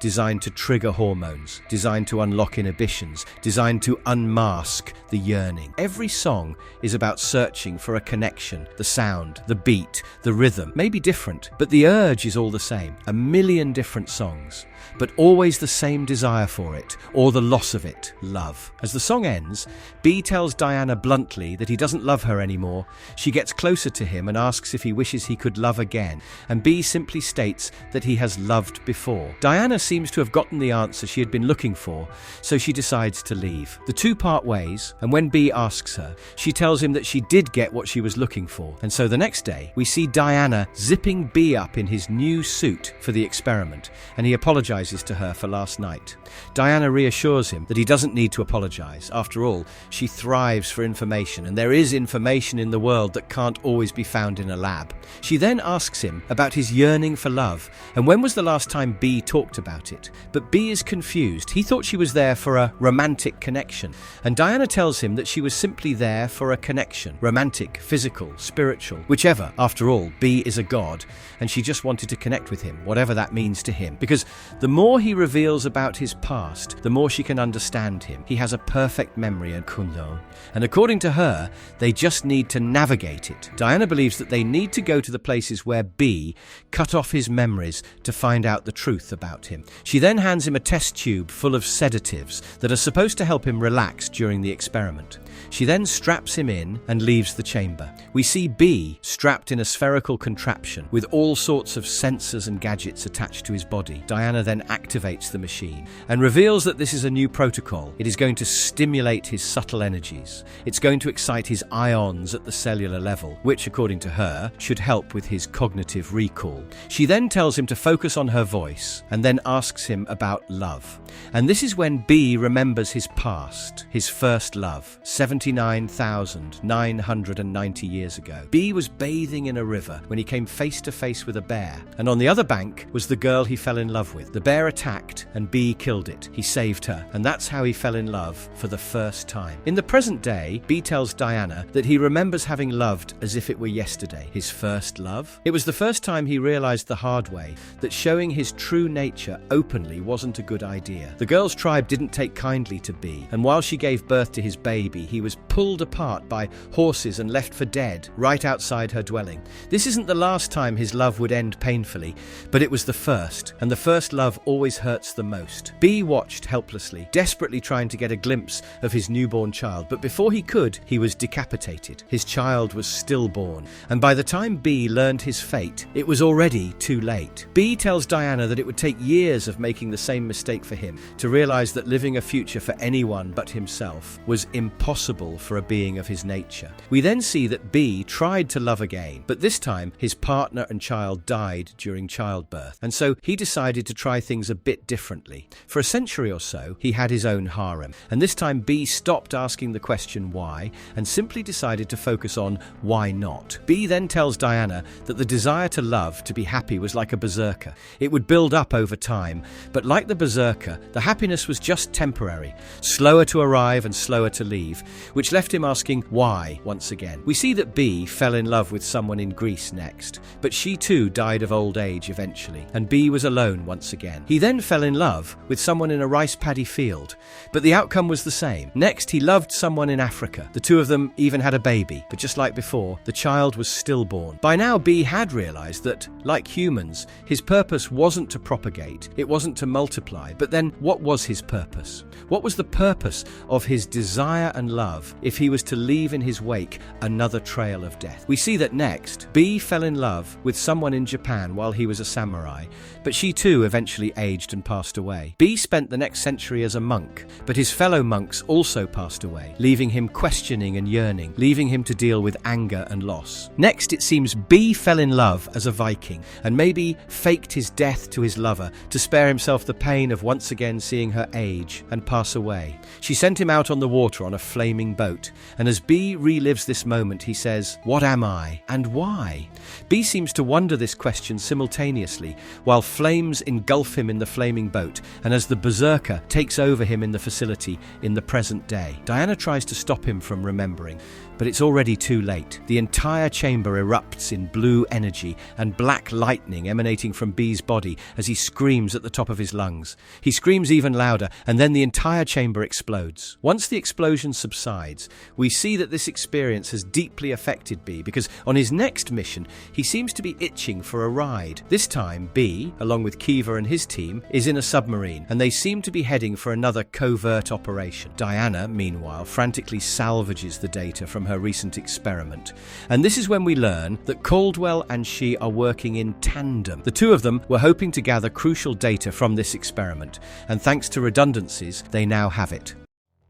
designed to trigger hormones, designed to unlock inhibitions, designed to unmask the yearning. Every song is about searching for a connection, the sound, the beat, the rhythm, may be different, but the urge is all the same. A million different songs, but always the same desire for it, or the loss of it, love. As the song ends, B tells Diana bluntly that he doesn't love her anymore. She gets closer to him and asks if he wishes he could love again, and B simply states that he has loved before. Diana seems to have gotten the answer she had been looking for, so she decides to leave. The two part ways, and when B asks her, she tells him that she did get what she was looking for, and so the next day, we see Diana zipping B up in his new suit for the experiment, and he apologizes apologizes to her for last night. Diana reassures him that he doesn't need to apologize. After all, she thrives for information, and there is information in the world that can't always be found in a lab. She then asks him about his yearning for love, and when was the last time B talked about it. But B is confused. He thought she was there for a romantic connection, and Diana tells him that she was simply there for a connection. Romantic, physical, spiritual, whichever. After all, B is a god, and she just wanted to connect with him, whatever that means to him. Because the more he reveals about his past, the more she can understand him. He has a perfect memory and kunlo, and according to her, they just need to navigate it. Diana believes that they need to go to the places where B cut off his memories to find out the truth about him. She then hands him a test tube full of sedatives that are supposed to help him relax during the experiment. She then straps him in and leaves the chamber. We see B strapped in a spherical contraption with all sorts of sensors and gadgets attached to his body. Diana then activates the machine and reveals that this is a new protocol. It is going to stimulate his subtle energies. It's going to excite his ions at the cellular level, which, according to her, should help with his cognitive recall. She then tells him to focus on her voice and then asks him about love. And this is when B remembers his past, his first love, 79,990 years ago. B was bathing in a river when he came face to face with a bear, and on the other bank was the girl he fell in love with. The bear attacked and B killed it. He saved her, and that's how he fell in love for the first time. In the present day, B tells Diana that he remembers having loved as if it were yesterday. His first love? It was the first time he realized the hard way that showing his true nature openly wasn't a good idea. The girl's tribe didn't take kindly to B, and while she gave birth to his baby, he was pulled apart by horses and left for dead right outside her dwelling. This isn't the last time his love would end painfully, but it was the first, and the first love always hurts the most. B watched helplessly, desperately trying to get a glimpse of his newborn child, but before he could, he was decapitated. His child was stillborn, and by the time B learned his fate, it was already too late. B tells Diana that it would take years of making the same mistake for him to realize that living a future for anyone but himself was impossible for a being of his nature. We then see that B tried to love again, but this time his partner and child died during childbirth, and so he decided to try things a bit differently. For a century or so, he had his own harem, and this time B stopped asking the question why and simply decided to focus on why not. B then tells Diana that the desire to love, to be happy, was like a berserker. It would build up over time, but like the berserker, the happiness was just temporary, slower to arrive and slower to leave, which left him asking why once again. We see that B fell in love with someone in Greece next, but she too died of old age eventually, and B was alone once again. He then fell in love with someone in a rice paddy field, but the outcome was the same. Next, he loved someone in Africa. The two of them even had a baby, but just like before, the child was stillborn. By now, B had realized that, like humans, his purpose wasn't to propagate, it wasn't to multiply, but then what was his purpose? What was the purpose of his desire and love if he was to leave in his wake another trail of death? We see that next, B fell in love with someone in Japan while he was a samurai, but she too eventually aged and passed away. B spent the next century as a monk, but his fellow monks also passed away, leaving him questioning and yearning, leaving him to deal with anger and loss. Next, it seems B fell in love as a Viking, and maybe faked his death to his lover to spare himself the pain of once again seeing her age and pass away. She sent him out on the water on a flaming boat, and as B relives this moment, he says, "What am I, and why?" B seems to wonder this question simultaneously, while flames engulf him in the flaming boat, and as the berserker takes over him in the facility in the present day. Diana tries to stop him from remembering, but it's already too late. The entire chamber erupts in blue energy and black lightning emanating from B's body as he screams at the top of his lungs. He screams even louder, and then the entire chamber explodes. Once the explosion subsides, we see that this experience has deeply affected B, because on his next mission, he seems to be itching for a ride. This time, B, along with Kiva and his team, is in a submarine, and they seem to be heading for another covert operation. Diana, meanwhile, frantically salvages the data from her recent experiment. And this is when we learn that Caldwell and she are working in tandem. The two of them were hoping to gather crucial data from this experiment, and thanks to redundancies, they now have it.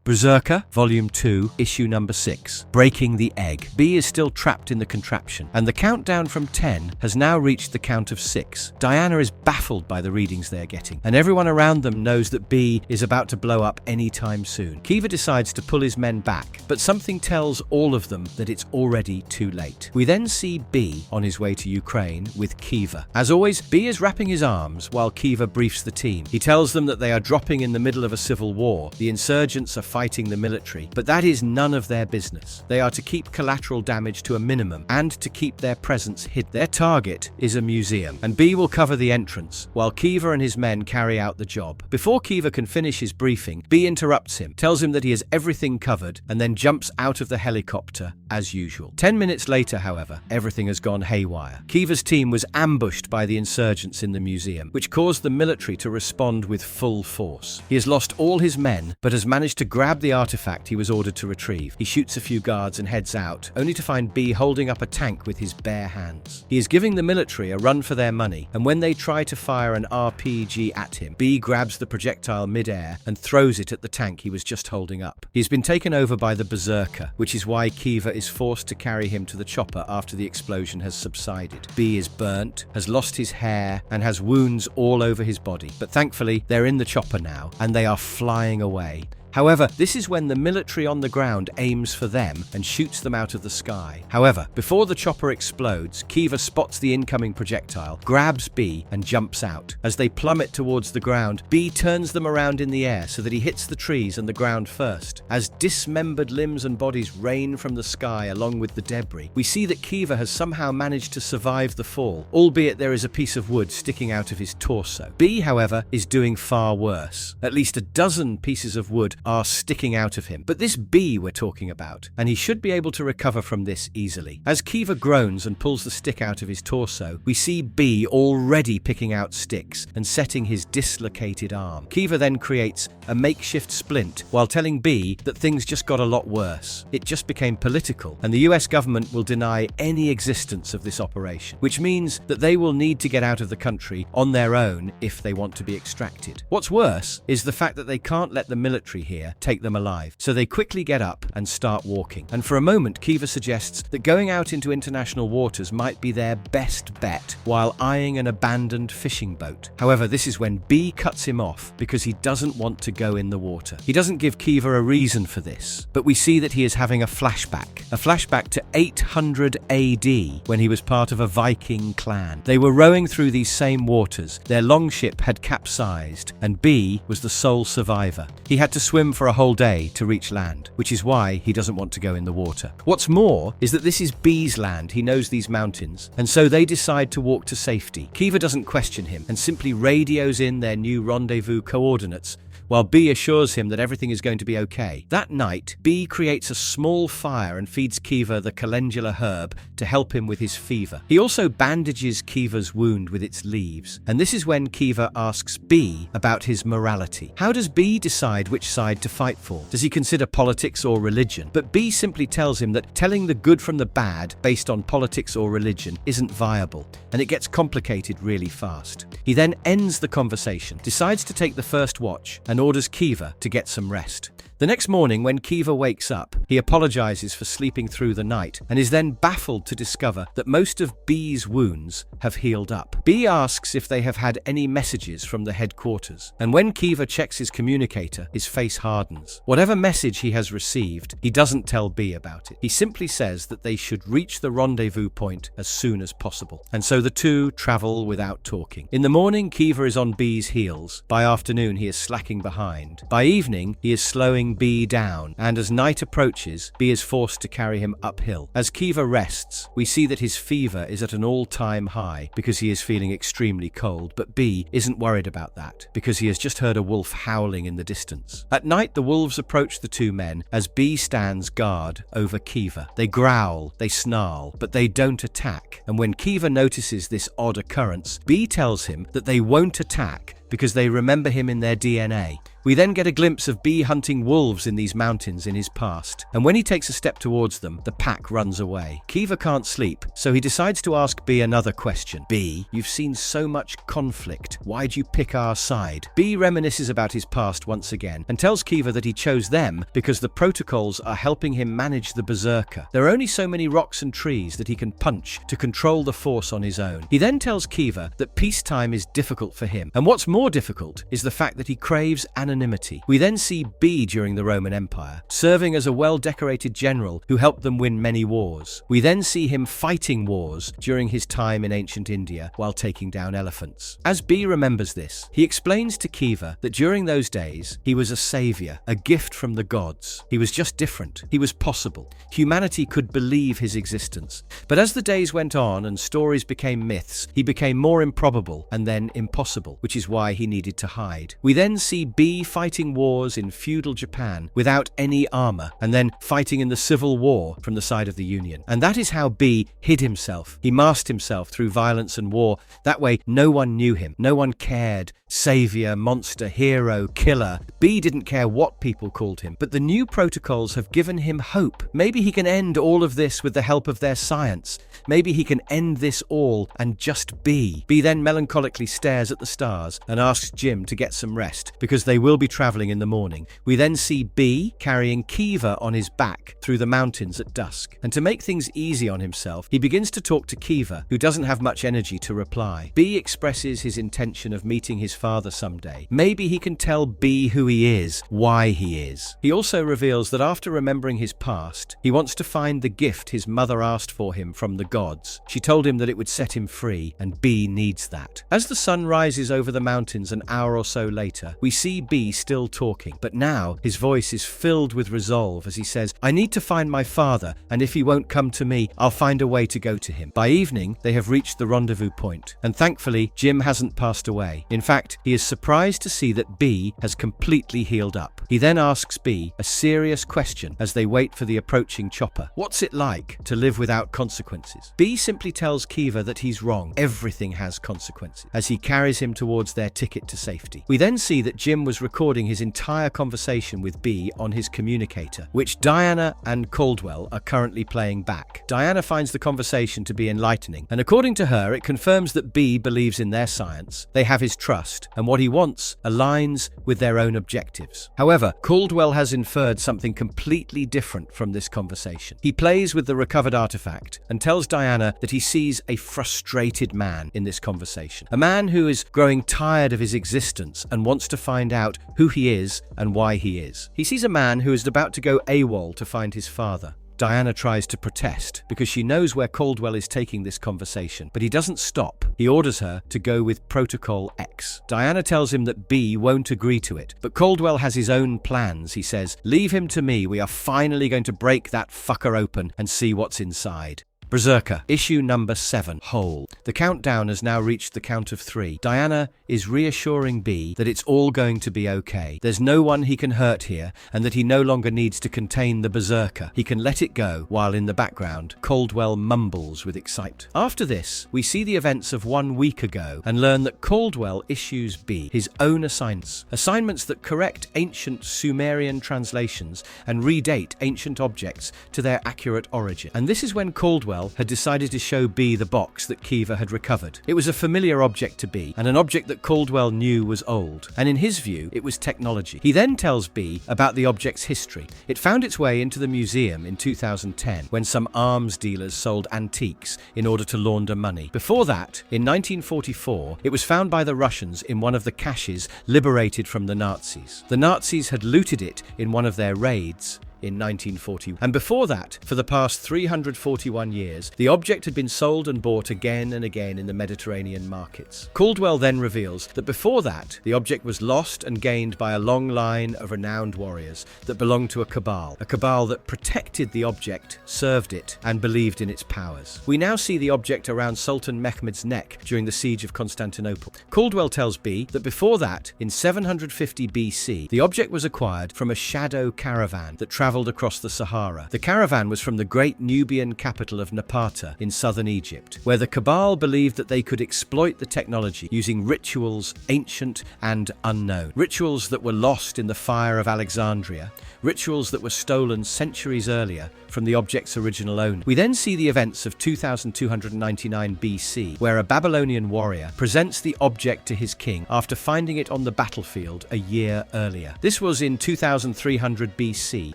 BRZRKR, Volume 2, Issue Number 6. Breaking the Egg. B is still trapped in the contraption, and the countdown from 10 has now reached the count of 6. Diana is baffled by the readings they are getting, and everyone around them knows that B is about to blow up anytime soon. Kiva decides to pull his men back, but something tells all of them that it's already too late. We then see B on his way to Ukraine with Kiva. As always, B is wrapping his arms while Kiva briefs the team. He tells them that they are dropping in the middle of a civil war. The insurgents are fighting the military, but that is none of their business. They are to keep collateral damage to a minimum and to keep their presence hidden. Their target is a museum, and B will cover the entrance while Kiva and his men carry out the job. Before Kiva can finish his briefing, B interrupts him, tells him that he has everything covered, and then jumps out of the helicopter as usual. 10 minutes later, however, everything has gone haywire. Kiva's team was ambushed by the insurgents in the museum, which caused the military to respond with full force. He has lost all his men, but has managed to grab the artifact he was ordered to retrieve. He shoots a few guards and heads out, only to find B holding up a tank with his bare hands. He is giving the military a run for their money, and when they try to fire an RPG at him, B grabs the projectile mid-air and throws it at the tank he was just holding up. He has been taken over by the BRZRKR, which is why Kiva is forced to carry him to the chopper after the explosion has subsided. B is burnt, has lost his hair, and has wounds all over his body. But thankfully, they're in the chopper now, and they are flying away. However, this is when the military on the ground aims for them and shoots them out of the sky. However, before the chopper explodes, Kiva spots the incoming projectile, grabs B, and jumps out. As they plummet towards the ground, B turns them around in the air so that he hits the trees and the ground first. As dismembered limbs and bodies rain from the sky along with the debris, we see that Kiva has somehow managed to survive the fall, albeit there is a piece of wood sticking out of his torso. B, however, is doing far worse. At least a dozen pieces of wood are sticking out of him. But this B we're talking about, and he should be able to recover from this easily. As Kiva groans and pulls the stick out of his torso, we see B already picking out sticks and setting his dislocated arm. Kiva then creates a makeshift splint while telling B that things just got a lot worse. It just became political, and the US government will deny any existence of this operation, which means that they will need to get out of the country on their own if they want to be extracted. What's worse is the fact that they can't let the military here take them alive, so they quickly get up and start walking. And for a moment, Kiva suggests that going out into international waters might be their best bet while eyeing an abandoned fishing boat. However, this is when B cuts him off because he doesn't want to go in the water. He doesn't give Kiva a reason for this, but we see that he is having a flashback to 800 AD when he was part of a Viking clan. They were rowing through these same waters. Their longship had capsized, and B was the sole survivor. He had to swim for a whole day to reach land, which is why he doesn't want to go in the water. What's more is that this is B's land. He knows these mountains, and so they decide to walk to safety. Kiva doesn't question him and simply radios in their new rendezvous coordinates, while B assures him that everything is going to be okay. That night, B creates a small fire and feeds Kiva the calendula herb to help him with his fever. He also bandages Kiva's wound with its leaves, and this is when Kiva asks B about his morality. How does B decide which side to fight for? Does he consider politics or religion? But B simply tells him that telling the good from the bad based on politics or religion isn't viable, and it gets complicated really fast. He then ends the conversation, decides to take the first watch, and orders Kiva to get some rest. The next morning, when Kiva wakes up, he apologizes for sleeping through the night and is then baffled to discover that most of B's wounds have healed up. B asks if they have had any messages from the headquarters, and when Kiva checks his communicator, his face hardens. Whatever message he has received, he doesn't tell B about it. He simply says that they should reach the rendezvous point as soon as possible, and so the two travel without talking. In the morning, Kiva is on B's heels. By afternoon, he is slacking behind. By evening, he is slowing B down, and as night approaches, B is forced to carry him uphill. As Kiva rests, we see that his fever is at an all-time high because he is feeling extremely cold, but B isn't worried about that because he has just heard a wolf howling in the distance. At night, the wolves approach the two men as B stands guard over Kiva. They growl, they snarl, but they don't attack, and when Kiva notices this odd occurrence, B tells him that they won't attack because they remember him in their DNA. We then get a glimpse of B hunting wolves in these mountains in his past, and when he takes a step towards them, the pack runs away. Kiva can't sleep, so he decides to ask B another question. B, you've seen so much conflict. Why'd you pick our side? B reminisces about his past once again and tells Kiva that he chose them because the protocols are helping him manage the Berserker. There are only so many rocks and trees that he can punch to control the force on his own. He then tells Kiva that peacetime is difficult for him, and what's more difficult is the fact that he craves anonymity. We then see B during the Roman Empire, serving as a well-decorated general who helped them win many wars. We then see him fighting wars during his time in ancient India while taking down elephants. As B remembers this, he explains to Kiva that during those days, he was a savior, a gift from the gods. He was just different. He was possible. Humanity could believe his existence. But as the days went on and stories became myths, he became more improbable and then impossible, which is why he needed to hide. We then see B fighting wars in feudal Japan without any armor, and then fighting in the Civil War from the side of the Union. And that is how B hid himself. He masked himself through violence and war. That way, no one knew him. No one cared. Savior, monster, hero, killer. B didn't care what people called him, but the new protocols have given him hope. Maybe he can end all of this with the help of their science. Maybe he can end this all and just be. B then melancholically stares at the stars and asks Jim to get some rest because they will be traveling in the morning. We then see B carrying Kiva on his back through the mountains at dusk. And to make things easy on himself, he begins to talk to Kiva, who doesn't have much energy to reply. B expresses his intention of meeting his father someday. Maybe he can tell B who he is, why he is. He also reveals that after remembering his past, he wants to find the gift his mother asked for him from the gods. She told him that it would set him free, and B needs that. As the sun rises over the mountains an hour or so later, we see B still talking, but now his voice is filled with resolve as he says, I need to find my father, and if he won't come to me, I'll find a way to go to him. By evening, they have reached the rendezvous point, and thankfully, Jim hasn't passed away. In fact, he is surprised to see that B has completely healed up. He then asks B a serious question as they wait for the approaching chopper. What's it like to live without consequences? B simply tells Kiva that he's wrong. Everything has consequences, as he carries him towards their ticket to safety. We then see that Jim was recording his entire conversation with B on his communicator, which Diana and Caldwell are currently playing back. Diana finds the conversation to be enlightening, and according to her, it confirms that B believes in their science, they have his trust, and what he wants aligns with their own objectives. However, Caldwell has inferred something completely different from this conversation. He plays with the recovered artifact and tells Diana that he sees a frustrated man in this conversation. A man who is growing tired of his existence and wants to find out who he is and why he is. He sees a man who is about to go AWOL to find his father. Diana tries to protest because she knows where Caldwell is taking this conversation, but he doesn't stop. He orders her to go with Protocol X. Diana tells him that B won't agree to it, but Caldwell has his own plans. He says, leave him to me. We are finally going to break that fucker open and see what's inside. BRZRKR, issue number 7, Whole. The countdown has now reached the count of 3. Diana is reassuring B that it's all going to be okay. There's no one he can hurt here, and that he no longer needs to contain the BRZRKR. He can let it go, while in the background, Caldwell mumbles with excitement. After this, we see the events of 1 week ago and learn that Caldwell issues B his own assignments that correct ancient Sumerian translations and redate ancient objects to their accurate origin. And this is when Caldwell had decided to show B the box that Kiva had recovered. It was a familiar object to B, and an object that Caldwell knew was old, and in his view, it was technology. He then tells B about the object's history. It found its way into the museum in 2010, when some arms dealers sold antiques in order to launder money. Before that, in 1944, it was found by the Russians in one of the caches liberated from the Nazis. The Nazis had looted it in one of their raids in 1940. And before that, for the past 341 years, the object had been sold and bought again and again in the Mediterranean markets. Caldwell then reveals that before that, the object was lost and gained by a long line of renowned warriors that belonged to a cabal that protected the object, served it, and believed in its powers. We now see the object around Sultan Mehmed's neck during the siege of Constantinople. Caldwell tells B that before that, in 750 BC, the object was acquired from a shadow caravan that traveled traveled across the Sahara. The caravan was from the great Nubian capital of Napata in southern Egypt, where the Cabal believed that they could exploit the technology using rituals ancient and unknown. Rituals that were lost in the fire of Alexandria, rituals that were stolen centuries earlier from the object's original owner. We then see the events of 2299 BC, where a Babylonian warrior presents the object to his king after finding it on the battlefield a year earlier. This was in 2300 BC,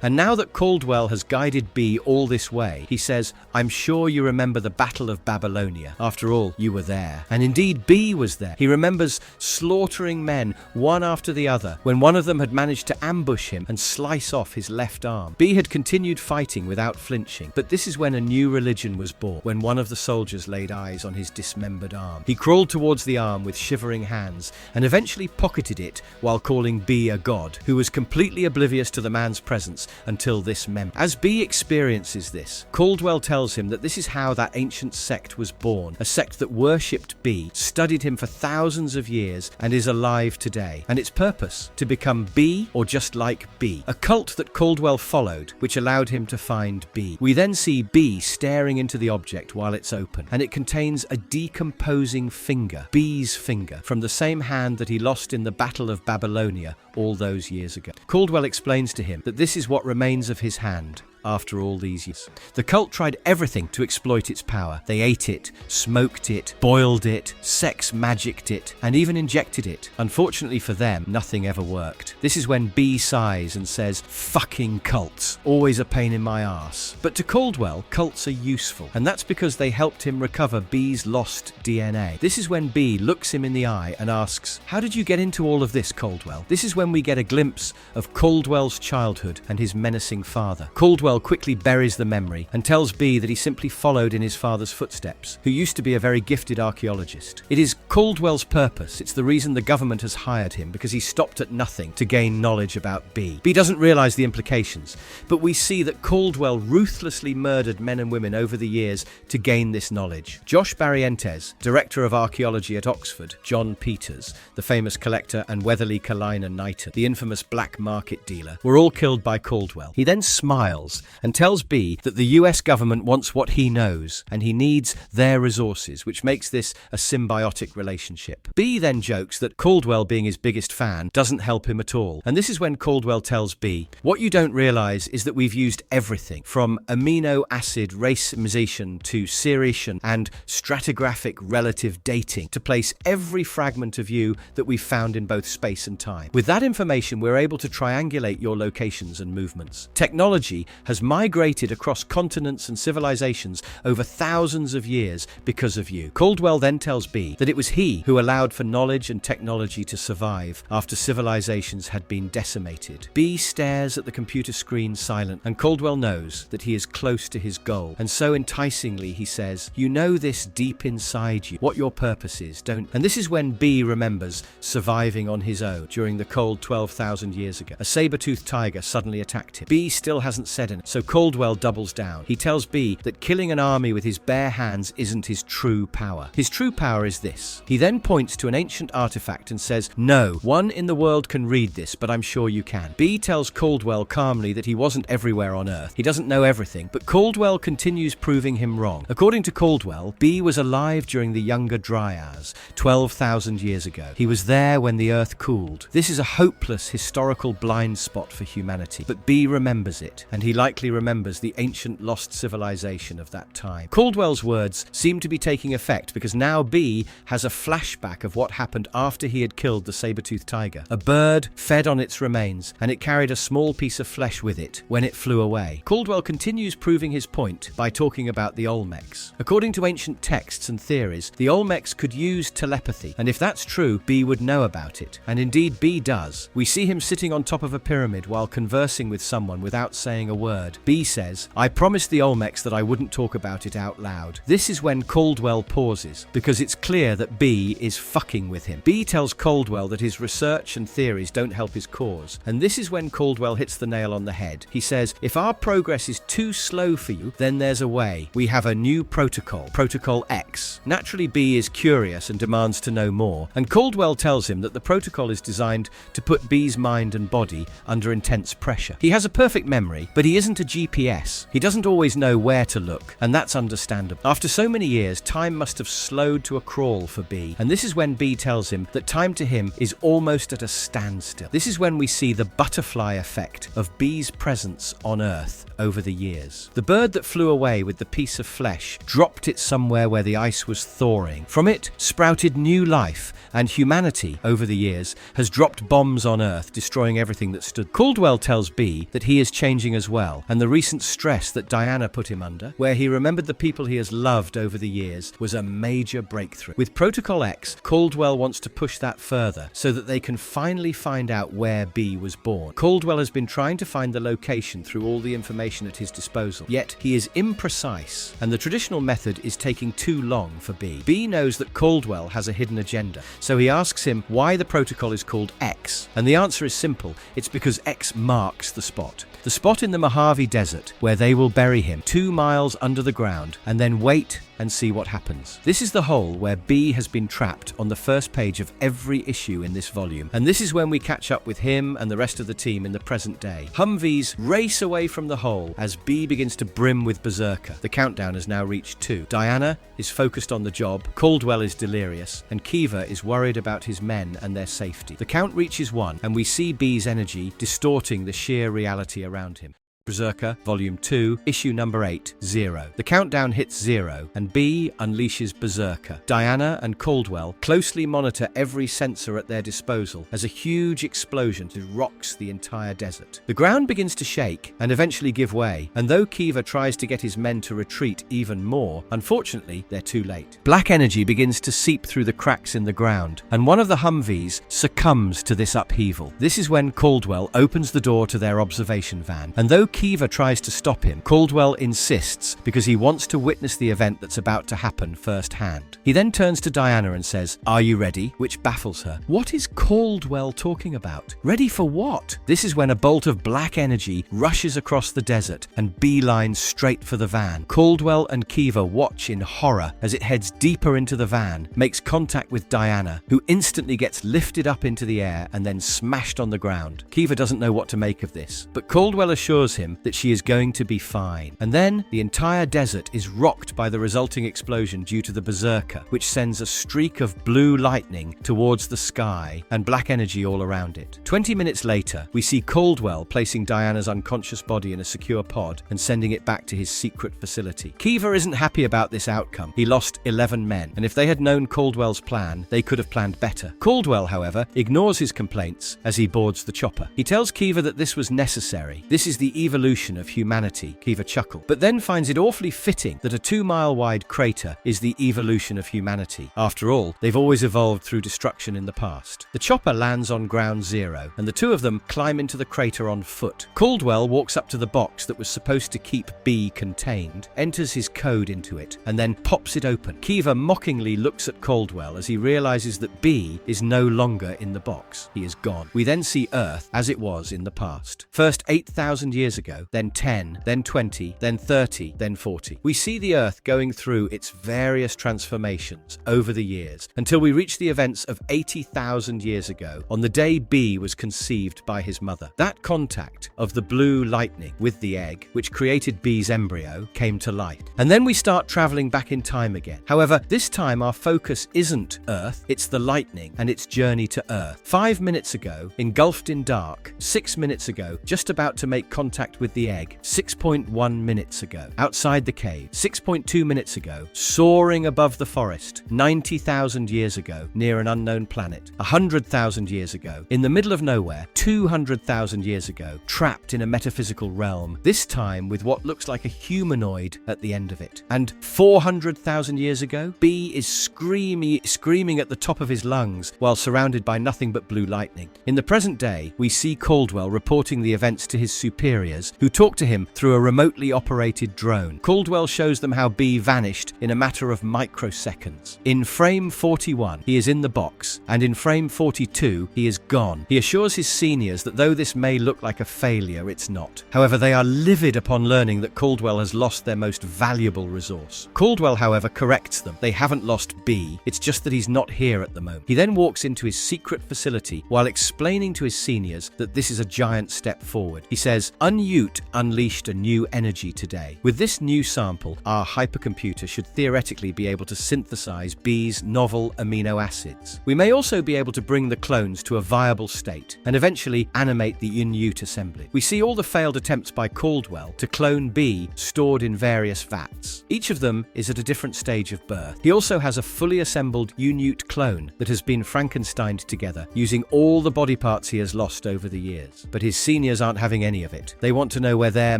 and now that Caldwell has guided B all this way, he says, "I'm sure you remember the Battle of Babylonia. After all, you were there." And indeed, B was there. He remembers slaughtering men one after the other when one of them had managed to ambush him and slice off his left arm. B had continued fighting without flinching, but this is when a new religion was born, when one of the soldiers laid eyes on his dismembered arm. He crawled towards the arm with shivering hands and eventually pocketed it while calling B a god, who was completely oblivious to the man's presence until this memory. As B experiences this, Caldwell tells him that this is how that ancient sect was born, a sect that worshipped B, studied him for thousands of years, and is alive today. And its purpose, to become B or just like B, a cult that Caldwell followed, which allowed him to find B. We then see B staring into the object while it's open, and it contains a decomposing finger, B's finger, from the same hand that he lost in the Battle of Babylonia all those years ago. Caldwell explains to him that this is what remains of his hand after all these years. The cult tried everything to exploit its power. They ate it, smoked it, boiled it, sex magicked it, and even injected it. Unfortunately for them, nothing ever worked. This is when B sighs and says, "Fucking cults, always a pain in my arse." But to Caldwell, cults are useful, and that's because they helped him recover B's lost DNA. This is when B looks him in the eye and asks, "How did you get into all of this, Caldwell?" This is when we get a glimpse of Caldwell's childhood and his menacing father. Caldwell quickly buries the memory and tells B that he simply followed in his father's footsteps, who used to be a very gifted archaeologist. It is Caldwell's purpose. It's the reason the government has hired him, because he stopped at nothing to gain knowledge about B. B doesn't realize the implications, but we see that Caldwell ruthlessly murdered men and women over the years to gain this knowledge. Josh Barrientes, director of archaeology at Oxford, John Peters, the famous collector, and Weatherly Kalina Knighton, the infamous black market dealer, were all killed by Caldwell. He then smiles and tells B that the US government wants what he knows, and he needs their resources, which makes this a symbiotic relationship. B then jokes that Caldwell, being his biggest fan, doesn't help him at all. And this is when Caldwell tells B, "What you don't realize is that we've used everything, from amino acid racemization to seriation and stratigraphic relative dating, to place every fragment of you that we've found in both space and time. With that information, we're able to triangulate your locations and movements. Technology has migrated across continents and civilizations over thousands of years because of you." Caldwell then tells B that it was he who allowed for knowledge and technology to survive after civilizations had been decimated. B stares at the computer screen silent, and Caldwell knows that he is close to his goal. And so enticingly he says, "You know this deep inside you, what your purpose is, don't?" And this is when B remembers surviving on his own during the cold 12,000 years ago. A saber-toothed tiger suddenly attacked him. B still hasn't said anything, so Caldwell doubles down. He tells B that killing an army with his bare hands isn't his true power. His true power is this. He then points to an ancient artifact and says, "No one in the world can read this, but I'm sure you can." B tells Caldwell calmly that he wasn't everywhere on Earth. He doesn't know everything, but Caldwell continues proving him wrong. According to Caldwell, B was alive during the Younger Dryas, 12,000 years ago. He was there when the Earth cooled. This is a hopeless historical blind spot for humanity, but B remembers it, and he likely remembers the ancient lost civilization of that time. Caldwell's words seem to be taking effect, because now B has a flashback of what happened after he had killed the saber-toothed tiger. A bird fed on its remains, and it carried a small piece of flesh with it when it flew away. Caldwell continues proving his point by talking about the Olmecs. According to ancient texts and theories, the Olmecs could use telepathy, and if that's true, B would know about it. And indeed B does. We see him sitting on top of a pyramid while conversing with someone without saying a word. bird. B says, "I promised the Olmecs that I wouldn't talk about it out loud." This is when Caldwell pauses, because it's clear that B is fucking with him. B tells Caldwell that his research and theories don't help his cause, and this is when Caldwell hits the nail on the head. He says, "If our progress is too slow for you, then there's a way. We have a new protocol, Protocol X." Naturally, B is curious and demands to know more, and Caldwell tells him that the protocol is designed to put B's mind and body under intense pressure. He has a perfect memory, but he isn't a GPS. He doesn't always know where to look, and that's understandable. After so many years, time must have slowed to a crawl for B, and this is when B tells him that time to him is almost at a standstill. This is when we see the butterfly effect of B's presence on Earth over the years. The bird that flew away with the piece of flesh dropped it somewhere where the ice was thawing. From it sprouted new life, and humanity, over the years, has dropped bombs on Earth, destroying everything that stood. Caldwell tells B that he is changing as well, and the recent stress that Diana put him under, where he remembered the people he has loved over the years, was a major breakthrough. With Protocol X, Caldwell wants to push that further so that they can finally find out where B was born. Caldwell has been trying to find the location through all the information at his disposal, yet he is imprecise, and the traditional method is taking too long for B. B knows that Caldwell has a hidden agenda, so he asks him why the protocol is called X, and the answer is simple: it's because X marks the spot. The spot in the Mojave Desert where they will bury him 2 miles under the ground and then wait and see what happens. This is the hole where B has been trapped on the first page of every issue in this volume, and this is when we catch up with him and the rest of the team in the present day. Humvees race away from the hole as B begins to brim with Berserker. The countdown has now reached 2. Diana is focused on the job, Caldwell is delirious, and Kiva is worried about his men and their safety. The count reaches 1, and we see B's energy distorting the sheer reality around him. Berserker, Volume 2, Issue number 8, 0. The countdown hits 0, and B unleashes Berserker. Diana and Caldwell closely monitor every sensor at their disposal as a huge explosion rocks the entire desert. The ground begins to shake and eventually give way, and though Kiva tries to get his men to retreat even more, unfortunately, they're too late. Black energy begins to seep through the cracks in the ground, and one of the Humvees succumbs to this upheaval. This is when Caldwell opens the door to their observation van, and though Kiva tries to stop him, Caldwell insists because he wants to witness the event that's about to happen firsthand. He then turns to Diana and says, "Are you ready?" which baffles her. What is Caldwell talking about? Ready for what? This is when a bolt of black energy rushes across the desert and beelines straight for the van. Caldwell and Kiva watch in horror as it heads deeper into the van, makes contact with Diana, who instantly gets lifted up into the air and then smashed on the ground. Kiva doesn't know what to make of this, but Caldwell assures him that she is going to be fine. And then the entire desert is rocked by the resulting explosion due to the Berserker, which sends a streak of blue lightning towards the sky and black energy all around it. 20 minutes later, we see Caldwell placing Diana's unconscious body in a secure pod and sending it back to his secret facility. Kiva isn't happy about this outcome. He lost 11 men, and if they had known Caldwell's plan, they could have planned better. Caldwell, however, ignores his complaints as he boards the chopper. He tells Kiva that this was necessary. This is the evolution of humanity. Kiva chuckled, but then finds it awfully fitting that a 2-mile-wide crater is the evolution of humanity. After all, they've always evolved through destruction in the past. The chopper lands on ground zero, and the two of them climb into the crater on foot. Caldwell walks up to the box that was supposed to keep B contained, enters his code into it, and then pops it open. Kiva mockingly looks at Caldwell as he realizes that B is no longer in the box. He is gone. We then see Earth as it was in the past. First 8,000 years ago, then 10, then 20, then 30, then 40. We see the Earth going through its various transformations over the years until we reach the events of 80,000 years ago, on the day B was conceived by his mother. That contact of the blue lightning with the egg, which created B's embryo, came to light. And then we start traveling back in time again. However, this time our focus isn't Earth, it's the lightning and its journey to Earth. 5 minutes ago, engulfed in dark. 6 minutes ago, just about to make contact with the egg. 6.1 minutes ago, outside the cave. 6.2 minutes ago, soaring above the forest. 90,000 years ago, near an unknown planet. 100,000 years ago, in the middle of nowhere. 200,000 years ago, trapped in a metaphysical realm, this time with what looks like a humanoid at the end of it. And 400,000 years ago, B is screaming at the top of his lungs while surrounded by nothing but blue lightning. In the present day, we see Caldwell reporting the events to his superiors seniors who talk to him through a remotely operated drone. Caldwell shows them how B vanished in a matter of microseconds. In frame 41, he is in the box, and in frame 42, he is gone. He assures his seniors that though this may look like a failure, it's not. However, they are livid upon learning that Caldwell has lost their most valuable resource. Caldwell, however, corrects them. They haven't lost B, it's just that he's not here at the moment. He then walks into his secret facility while explaining to his seniors that this is a giant step forward. He says, Unute unleashed a new energy today. With this new sample, our hypercomputer should theoretically be able to synthesize B's novel amino acids. We may also be able to bring the clones to a viable state and eventually animate the Unute assembly. We see all the failed attempts by Caldwell to clone B stored in various vats. Each of them is at a different stage of birth. He also has a fully assembled Unute clone that has been Frankensteined together using all the body parts he has lost over the years. But his seniors aren't having any of it. They want to know where their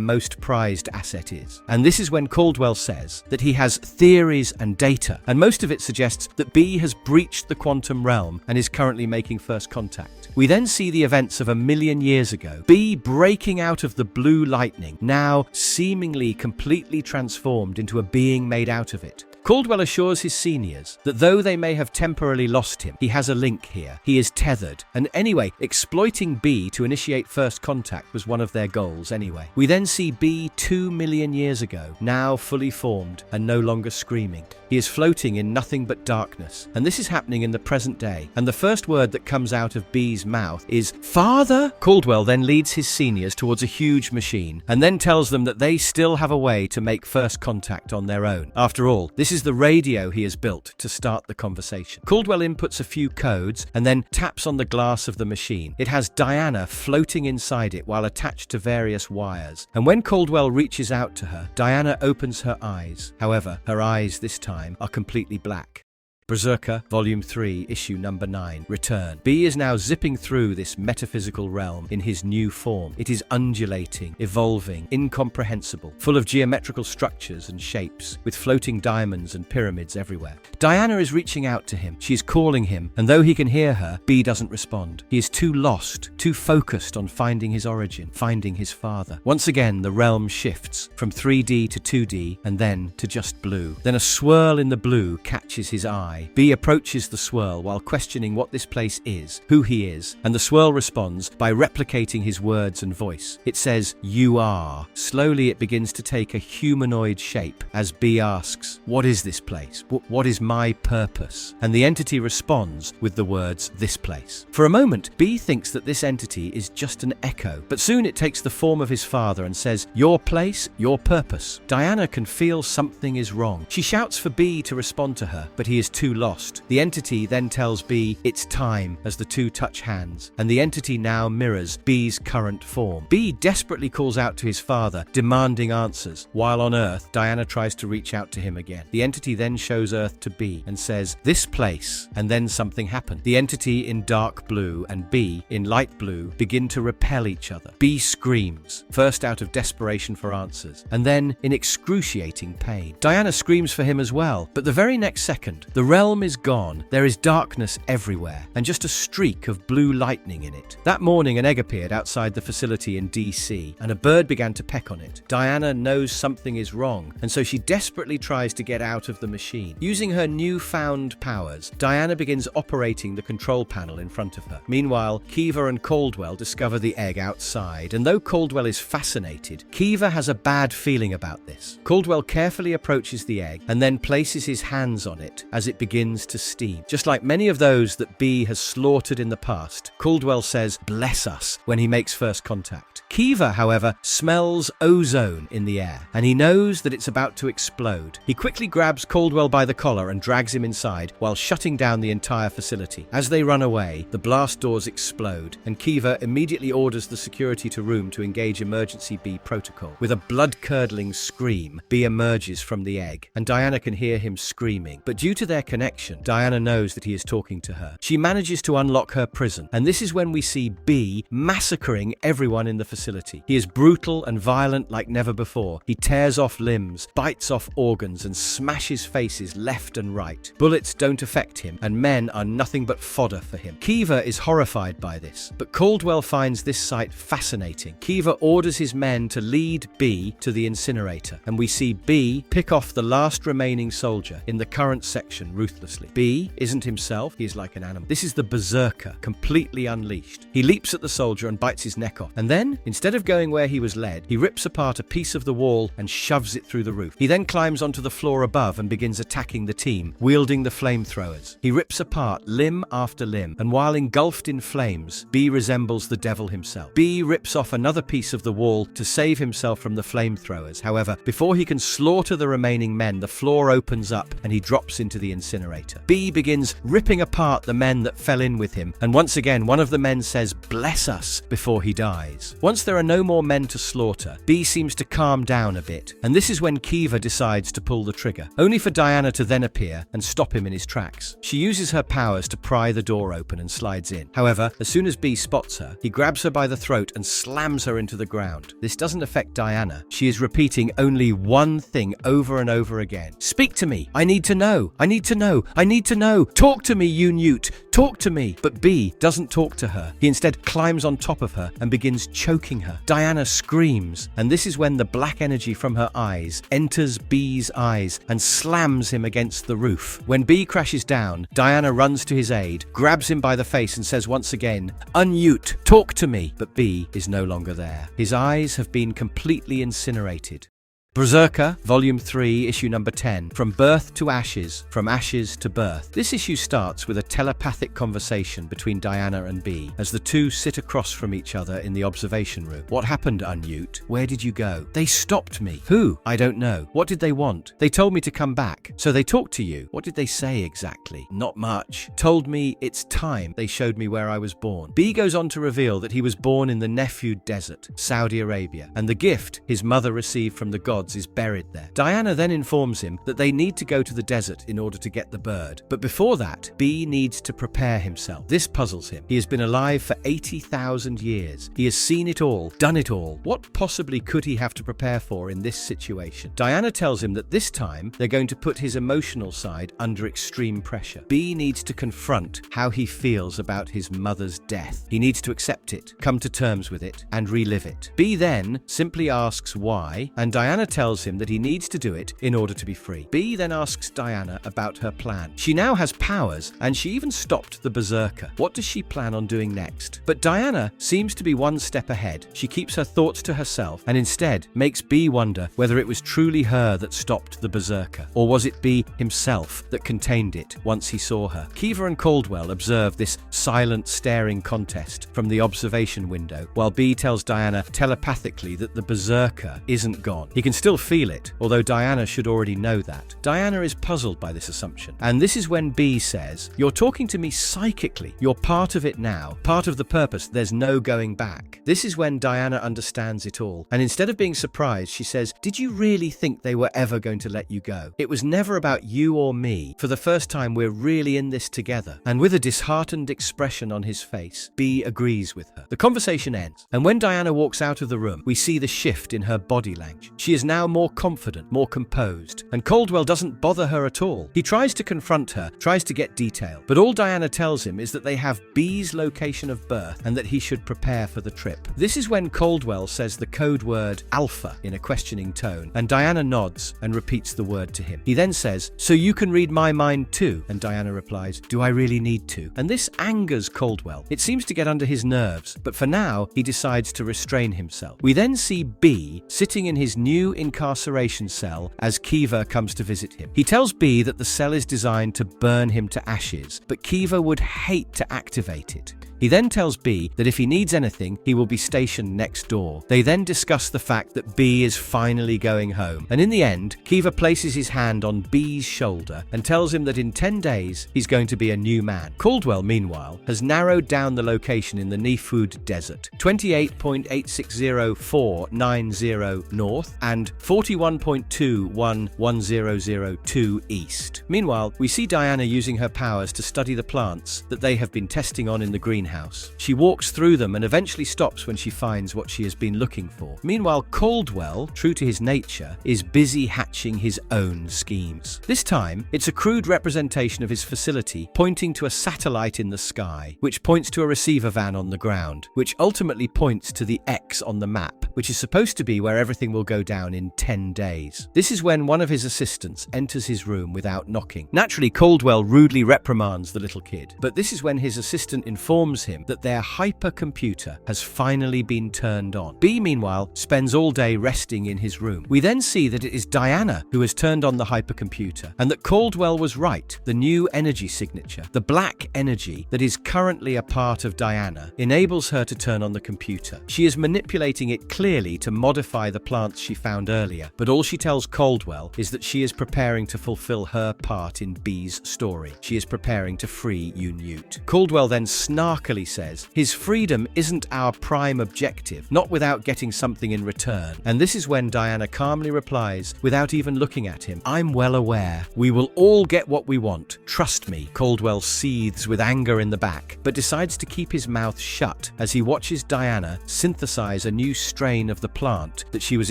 most prized asset is. And this is when Caldwell says that he has theories and data, and most of it suggests that B has breached the quantum realm and is currently making first contact. We then see the events of 1,000,000 years ago, B breaking out of the blue lightning, now seemingly completely transformed into a being made out of it. Caldwell assures his seniors that though they may have temporarily lost him, he has a link here. He is tethered. And anyway, exploiting B to initiate first contact was one of their goals anyway. We then see B 2,000,000 years ago, now fully formed and no longer screaming. He is floating in nothing but darkness. And this is happening in the present day. And the first word that comes out of B's mouth is, Father? Caldwell then leads his seniors towards a huge machine and then tells them that they still have a way to make first contact on their own. After all, this is the radio he has built to start the conversation. Caldwell inputs a few codes and then taps on the glass of the machine. It has Diana floating inside it while attached to various wires. And when Caldwell reaches out to her, Diana opens her eyes. However, her eyes this time are completely black. BRZRKR, Volume 3, Issue Number 9, Return. B is now zipping through this metaphysical realm in his new form. It is undulating, evolving, incomprehensible, full of geometrical structures and shapes, with floating diamonds and pyramids everywhere. Diana is reaching out to him. She is calling him, and though he can hear her, B doesn't respond. He is too lost, too focused on finding his origin, finding his father. Once again, the realm shifts from 3D to 2D, and then to just blue. Then a swirl in the blue catches his eye. B approaches the swirl while questioning what this place is, who he is, and the swirl responds by replicating his words and voice. It says, "You are." Slowly it begins to take a humanoid shape as B asks, "What is this place? What is my purpose?" And the entity responds with the words, "This place." For a moment, B thinks that this entity is just an echo, but soon it takes the form of his father and says, "Your place, your purpose." Diana can feel something is wrong. She shouts for B to respond to her, but he is too lost. The entity then tells B it's time as the two touch hands, and the entity now mirrors B's current form. B desperately calls out to his father, demanding answers. While on Earth, Diana tries to reach out to him again. The entity then shows Earth to B and says, "This place," and then something happened. The entity in dark blue and B in light blue begin to repel each other. B screams, first out of desperation for answers, and then in excruciating pain. Diana screams for him as well, but the very next second, the realm is gone, there is darkness everywhere, and just a streak of blue lightning in it. That morning an egg appeared outside the facility in DC, and a bird began to peck on it. Diana knows something is wrong, and so she desperately tries to get out of the machine. Using her newfound powers, Diana begins operating the control panel in front of her. Meanwhile, Kiva and Caldwell discover the egg outside, and though Caldwell is fascinated, Kiva has a bad feeling about this. Caldwell carefully approaches the egg and then places his hands on it as it begins to steam. Just like many of those that B has slaughtered in the past, Caldwell says, "Bless us," when he makes first contact. Kiva, however, smells ozone in the air, and he knows that it's about to explode. He quickly grabs Caldwell by the collar and drags him inside while shutting down the entire facility. As they run away, the blast doors explode, and Kiva immediately orders the security to room to engage emergency B protocol. With a blood-curdling scream, B emerges from the egg, and Diana can hear him screaming. But due to their connection, Diana knows that he is talking to her. She manages to unlock her prison, and this is when we see B massacring everyone in the facility. He is brutal and violent like never before. He tears off limbs, bites off organs, and smashes faces left and right. Bullets don't affect him, and men are nothing but fodder for him. Kiva is horrified by this, but Caldwell finds this sight fascinating. Kiva orders his men to lead B to the incinerator, and we see B pick off the last remaining soldier in the current section ruthlessly. B isn't himself, he is like an animal. This is the Berserker, completely unleashed. He leaps at the soldier and bites his neck off, and then, instead of going where he was led, he rips apart a piece of the wall and shoves it through the roof. He then climbs onto the floor above and begins attacking the team, wielding the flamethrowers. He rips apart limb after limb, and while engulfed in flames, B resembles the devil himself. B rips off another piece of the wall to save himself from the flamethrowers. However, before he can slaughter the remaining men, the floor opens up and he drops into the incinerator. B begins ripping apart the men that fell in with him, and once again one of the men says, "Bless us," before he dies. Once there are no more men to slaughter, B seems to calm down a bit, and this is when Kiva decides to pull the trigger, only for Diana to then appear and stop him in his tracks. She uses her powers to pry the door open and slides in. However, as soon as B spots her, he grabs her by the throat and slams her into the ground. This doesn't affect Diana. She is repeating only one thing over and over again. "Speak to me. I need to know. I need to know. I need to know. Talk to me, you newt. Talk to me." But B doesn't talk to her. He instead climbs on top of her and begins choking her. Diana screams, and this is when the black energy from her eyes enters B's eyes and slams him against the roof. When B crashes down, Diana runs to his aid, grabs him by the face and says once again, "Unmute, talk to me." But B is no longer there. His eyes have been completely incinerated. BRZRKR, Volume 3, Issue number 10, From Birth to Ashes, From Ashes to Birth. This issue starts with a telepathic conversation between Diana and B, as the two sit across from each other in the observation room. "What happened, Unmute? Where did you go?" "They stopped me." "Who?" "I don't know." "What did they want?" "They told me to come back." "So they talked to you?" "What did they say exactly?" "Not much. Told me it's time. They showed me where I was born." B goes on to reveal that he was born in the Nefud Desert, Saudi Arabia, and the gift his mother received from the gods is buried there. Diana then informs him that they need to go to the desert in order to get the bird. But before that, B needs to prepare himself. This puzzles him. He has been alive for 80,000 years. He has seen it all, done it all. What possibly could he have to prepare for in this situation? Diana tells him that this time they're going to put his emotional side under extreme pressure. B needs to confront how he feels about his mother's death. He needs to accept it, come to terms with it, and relive it. B then simply asks why, and Diana tells him that he needs to do it in order to be free. B then asks Diana about her plan. She now has powers, and she even stopped the Berserker. What does she plan on doing next? But Diana seems to be one step ahead. She keeps her thoughts to herself, and instead makes B wonder whether it was truly her that stopped the Berserker, or was it B himself that contained it once he saw her? Kiva and Caldwell observe this silent staring contest from the observation window, while B tells Diana telepathically that the Berserker isn't gone. He can still feel it, although Diana should already know that. Diana is puzzled by this assumption, and this is when B says, "You're talking to me psychically. You're part of it now, part of the purpose. There's no going back." This is when Diana understands it all, and instead of being surprised, she says, "Did you really think they were ever going to let you go? It was never about you or me. For the first time, we're really in this together." And with a disheartened expression on his face, B agrees with her. The conversation ends, and when Diana walks out of the room, we see the shift in her body language. She is now more confident, more composed, and Caldwell doesn't bother her at all. He tries to confront her, tries to get detail, but all Diana tells him is that they have B's location of birth and that he should prepare for the trip. This is when Caldwell says the code word Alpha in a questioning tone, and Diana nods and repeats the word to him. He then says, "So you can read my mind too?" And Diana replies, "Do I really need to?" And this angers Caldwell. It seems to get under his nerves, but for now, he decides to restrain himself. We then see B sitting in his new incarceration cell as Kiva comes to visit him. He tells B that the cell is designed to burn him to ashes, but Kiva would hate to activate it. He then tells B that if he needs anything, he will be stationed next door. They then discuss the fact that B is finally going home, and in the end, Kiva places his hand on B's shoulder and tells him that in 10 days, he's going to be a new man. Caldwell, meanwhile, has narrowed down the location in the Nefud Desert, 28.860490 north and 41.211002 east. Meanwhile, we see Diana using her powers to study the plants that they have been testing on in the greenhouse. She walks through them and eventually stops when she finds what she has been looking for. Meanwhile, Caldwell, true to his nature, is busy hatching his own schemes. This time, it's a crude representation of his facility pointing to a satellite in the sky, which points to a receiver van on the ground, which ultimately points to the X on the map, which is supposed to be where everything will go down in 10 days. This is when one of his assistants enters his room without knocking. Naturally, Caldwell rudely reprimands the little kid, but this is when his assistant informs him that their hypercomputer has finally been turned on. B, meanwhile, spends all day resting in his room. We then see that it is Diana who has turned on the hypercomputer, and that Caldwell was right. The new energy signature, the black energy that is currently a part of Diana, enables her to turn on the computer. She is manipulating it clearly to modify the plants she found earlier, but all she tells Caldwell is that she is preparing to fulfill her part in B's story. She is preparing to free Unute. Caldwell then snarkily says, his freedom isn't our prime objective, not without getting something in return. And this is when Diana calmly replies, without even looking at him, I'm well aware. We will all get what we want. Trust me. Caldwell seethes with anger in the back, but decides to keep his mouth shut as he watches Diana synthesize a new strain of the plant that she was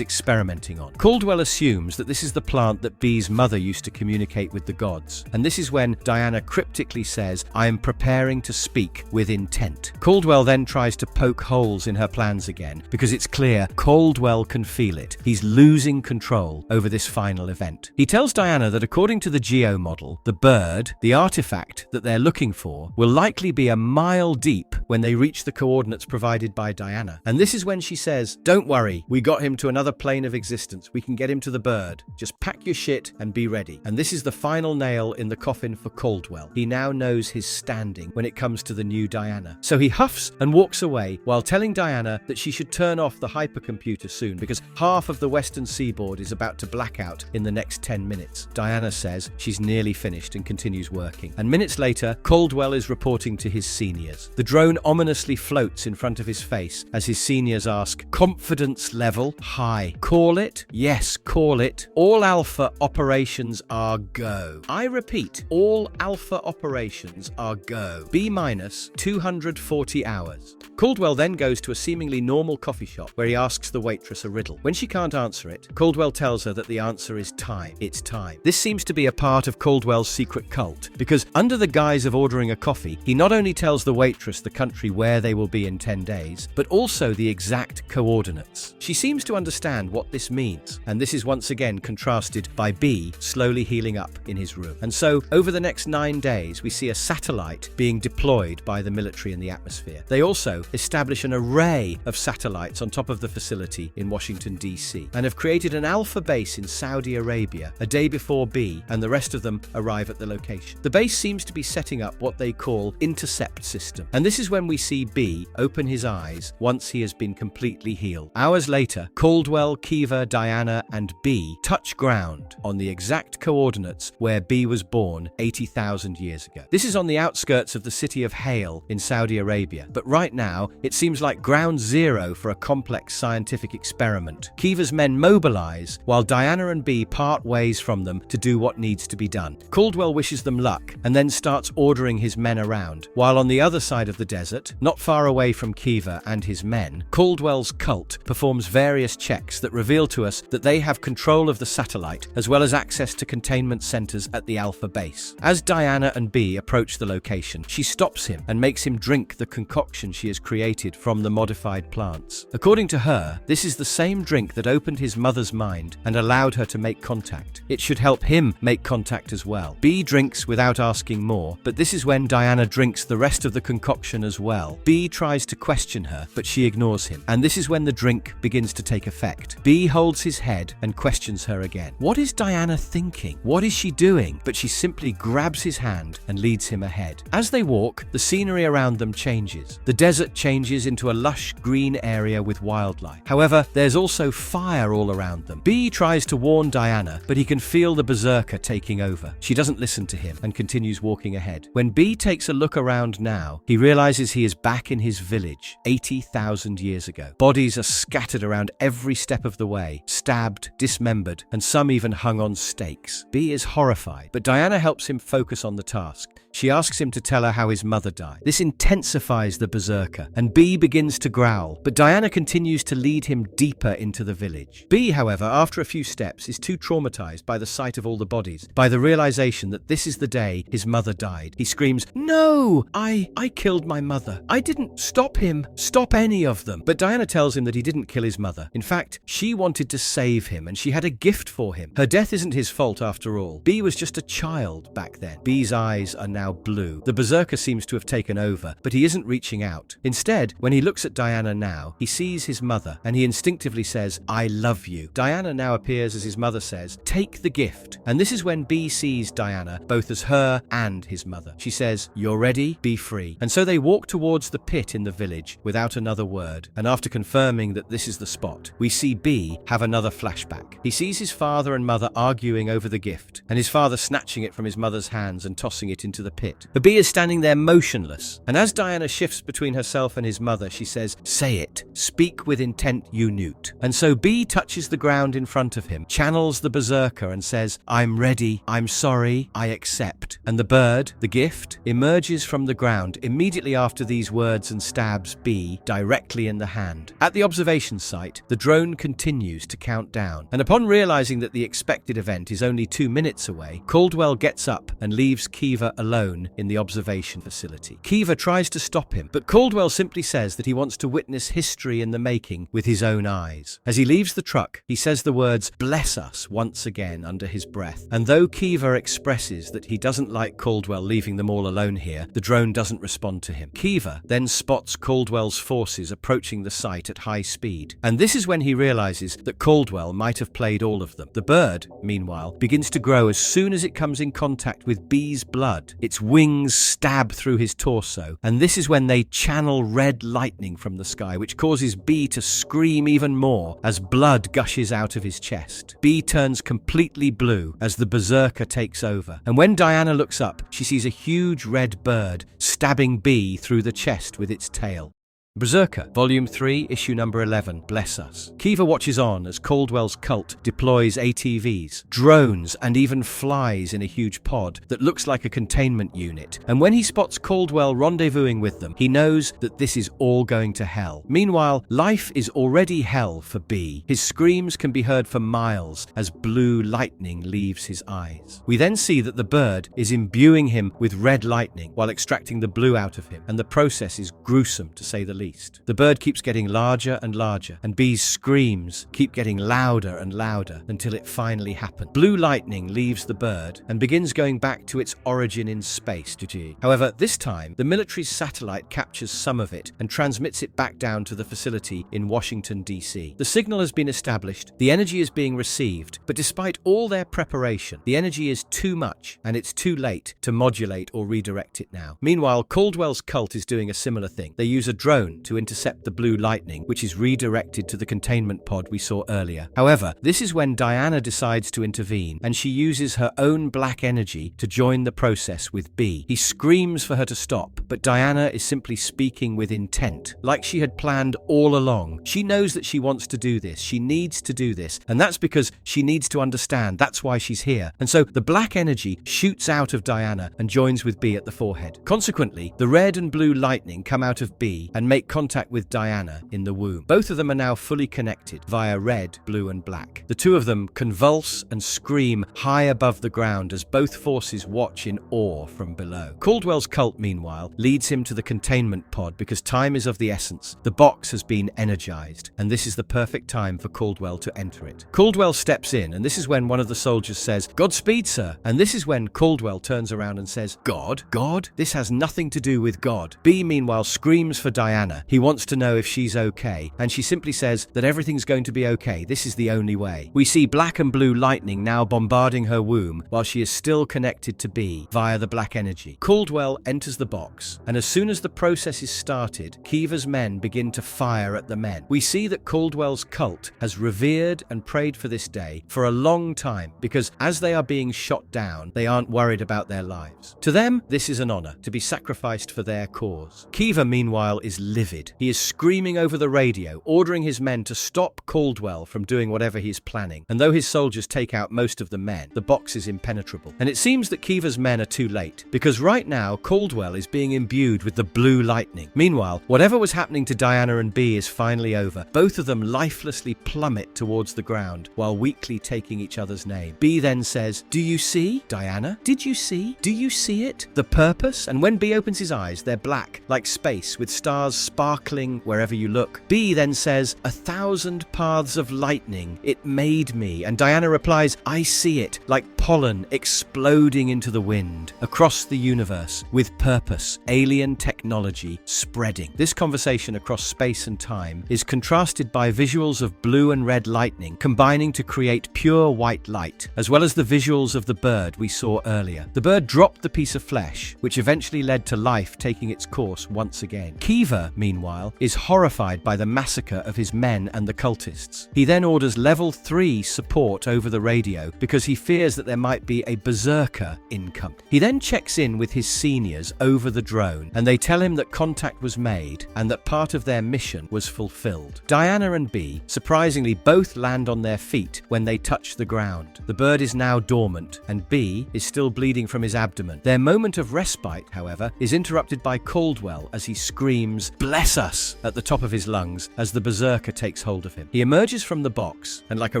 experimenting on. Caldwell assumes that this is the plant that B's mother used to communicate with the gods, and this is when Diana cryptically says, I am preparing to speak with intent. Caldwell then tries to poke holes in her plans again, because it's clear Caldwell can feel it. He's losing control over this final event. He tells Diana that according to the Geo model, the bird, the artifact that they're looking for, will likely be a mile deep when they reach the coordinates provided by Diana. And this is when she says, don't worry, we got him to another plane of existence. We can get him to the bird. Just pack your shit and be ready. And this is the final nail in the coffin for Caldwell. He now knows his standing when it comes to the new Diana. So he huffs and walks away while telling Diana that she should turn off the hypercomputer soon because half of the western seaboard is about to black out in the next 10 minutes. Diana says she's nearly finished and continues working. And minutes later, Caldwell is reporting to his seniors. The drone ominously floats in front of his face as his seniors ask, confidence level high. Call it? Yes, call it. All alpha operations are go. I repeat, all alpha operations are go. B-minus 240 hours. Caldwell then goes to a seemingly normal coffee shop where he asks the waitress a riddle. When she can't answer it, Caldwell tells her that the answer is time. It's time. This seems to be a part of Caldwell's secret cult, because under the guise of ordering a coffee, he not only tells the waitress the country where they will be in 10 days, but also the exact coordinates. She seems to understand what this means, and this is once again contrasted by B slowly healing up in his room. And so, over the next 9 days, we see a satellite being deployed by the military in the atmosphere. They also establish an array of satellites on top of the facility in Washington, D.C., and have created an alpha base in Saudi Arabia a day before B and the rest of them arrive at the location. The base seems to be setting up what they call intercept system, and this is when we see B open his eyes once he has been completely healed. Hours later, Caldwell, Kiva, Diana, and B touch ground on the exact coordinates where B was born 80,000 years ago. This is on the outskirts of the city of Hale in Saudi Arabia, but right now it seems like ground zero for a complex scientific experiment. Kiva's men mobilize while Diana and B part ways from them to do what needs to be done. Caldwell wishes them luck and then starts ordering his men around, while on the other side of the desert, not far away from Kiva and his men, Caldwell's cult performs various checks that reveal to us that they have control of the satellite as well as access to containment centers at the Alpha base. As Diana and B approach the location, she stops him and makes him drink the concoction she has created from the modified plants. According to her, this is the same drink that opened his mother's mind and allowed her to make contact. It should help him make contact as well. B drinks without asking more, but this is when Diana drinks the rest of the concoction as well. B tries to question her, but she ignores him. And this is when the drink begins to take effect. B holds his head and questions her again. What is Diana thinking? What is she doing? But she simply grabs his hand and leads him ahead. As they walk, the scenery around them changes. The desert changes into a lush green area with wildlife. However, there's also fire all around them. B tries to warn Diana, but he can feel the berserker taking over. She doesn't listen to him and continues walking ahead. When B takes a look around now, he realizes he is back in his village, 80,000 years ago. Bodies are scattered around every step of the way, stabbed, dismembered, and some even hung on stakes. B is horrified, but Diana helps him focus on the task. She asks him to tell her how his mother died. This intensifies the berserker, and B begins to growl, but Diana continues to lead him deeper into the village. B, however, after a few steps, is too traumatized by the sight of all the bodies, by the realization that this is the day his mother died. He screams, "No! I killed my mother. I didn't stop him. Stop any of them." But Diana tells him that he didn't kill his mother. In fact, she wanted to save him, and she had a gift for him. Her death isn't his fault after all. B was just a child back then. B's eyes are now blue. The berserker seems to have taken over, but he isn't reaching out. Instead, when he looks at Diana now, he sees his mother, and he instinctively says, "I love you." Diana now appears as his mother says, "Take the gift." And this is when B sees Diana both as her and his mother. She says, "You're ready? Be free." And so they walk towards the pit in the village without another word. And after confirming that this is the spot, we see B have another flashback. He sees his father and mother arguing over the gift, and his father snatching it from his mother's hands and tossing it into the pit. But B is standing there motionless. And as Diana shifts between herself and his mother, she says, "Say it. Speak with intent, you newt." And so B touches the ground in front of him, channels the berserker and says, "I'm ready. I'm sorry. I accept." And the bird, the gift, emerges from the ground immediately after these words and stabs B directly in the hand. At the observation site, the drone continues to count down. And upon realizing that the expected event is only 2 minutes away, Caldwell gets up and leaves Kiva alone in the observation facility. Kiva tries to stop him, but Caldwell simply says that he wants to witness history in the making with his own eyes. As he leaves the truck, he says the words, "Bless us," once again under his breath. And though Kiva expresses that he doesn't like Caldwell leaving them all alone here, the drone doesn't respond to him. Kiva then spots Caldwell's forces approaching the site at high speed. And this is when he realizes that Caldwell might have played all of them. The bird, meanwhile, begins to grow as soon as it comes in contact with B's blood. Its wings stab through his torso, and this is when they channel red lightning from the sky, which causes B to scream even more as blood gushes out of his chest. B turns completely blue as the berserker takes over, and when Diana looks up, she sees a huge red bird stabbing B through the chest with its tail. Berserker, Volume 3, Issue number 11, Bless Us. Kiva watches on as Caldwell's cult deploys ATVs, drones, and even flies in a huge pod that looks like a containment unit. And when he spots Caldwell rendezvousing with them, he knows that this is all going to hell. Meanwhile, life is already hell for B. His screams can be heard for miles as blue lightning leaves his eyes. We then see that the bird is imbuing him with red lightning while extracting the blue out of him, and the process is gruesome to say the least. The bird keeps getting larger and larger, and B's screams keep getting louder and louder until it finally happens. Blue lightning leaves the bird and begins going back to its origin in space. However, this time, the military's satellite captures some of it and transmits it back down to the facility in Washington, D.C. The signal has been established, the energy is being received, but despite all their preparation, the energy is too much, and it's too late to modulate or redirect it now. Meanwhile, Caldwell's cult is doing a similar thing. They use a drone to intercept the blue lightning, which is redirected to the containment pod we saw earlier. However, this is when Diana decides to intervene, and she uses her own black energy to join the process with B. He screams for her to stop, but Diana is simply speaking with intent, like she had planned all along. She knows that she wants to do this, she needs to do this, and that's because she needs to understand that's why she's here. And so the black energy shoots out of Diana and joins with B at the forehead. Consequently, the red and blue lightning come out of B and make contact with Diana in the womb. Both of them are now fully connected via red, blue, and black. The two of them convulse and scream high above the ground as both forces watch in awe from below. Caldwell's cult, meanwhile, leads him to the containment pod because time is of the essence. The box has been energized, and this is the perfect time for Caldwell to enter it. Caldwell steps in, and this is when one of the soldiers says, "Godspeed, sir." And this is when Caldwell turns around and says, "God? God? This has nothing to do with God." B, meanwhile, screams for Diana, Diana. He wants to know if she's okay, and she simply says that everything's going to be okay. This is the only way. We see black and blue lightning now bombarding her womb while she is still connected to B via the black energy. Caldwell enters the box, and as soon as the process is started, Kiva's men begin to fire at the men. We see that Caldwell's cult has revered and prayed for this day for a long time because as they are being shot down, they aren't worried about their lives. To them, this is an honor to be sacrificed for their cause. Kiva, meanwhile, is livid. He is screaming over the radio, ordering his men to stop Caldwell from doing whatever he's planning. And though his soldiers take out most of the men, the box is impenetrable. And it seems that Kiva's men are too late, because right now, Caldwell is being imbued with the blue lightning. Meanwhile, whatever was happening to Diana and B is finally over. Both of them lifelessly plummet towards the ground, while weakly taking each other's name. B then says, "Do you see? Diana, did you see? Do you see it? The purpose?" And when B opens his eyes, they're black, like space, with stars sparkling wherever you look. B then says, "1,000 paths of lightning, it made me." And Diana replies, "I see it, like pollen exploding into the wind, across the universe, with purpose, alien technology spreading." This conversation across space and time is contrasted by visuals of blue and red lightning combining to create pure white light, as well as the visuals of the bird we saw earlier. The bird dropped the piece of flesh, which eventually led to life taking its course once again. Kiva, meanwhile, is horrified by the massacre of his men and the cultists. He then orders level 3 support over the radio because he fears that there might be a BRZRKR incoming. He then checks in with his seniors over the drone, and they tell him that contact was made and that part of their mission was fulfilled. Diana and B, surprisingly, both land on their feet when they touch the ground. The bird is now dormant, and B is still bleeding from his abdomen. Their moment of respite, however, is interrupted by Caldwell as he screams, "Bless us!" at the top of his lungs as the BRZRKR takes hold of him. He emerges from the box, and like a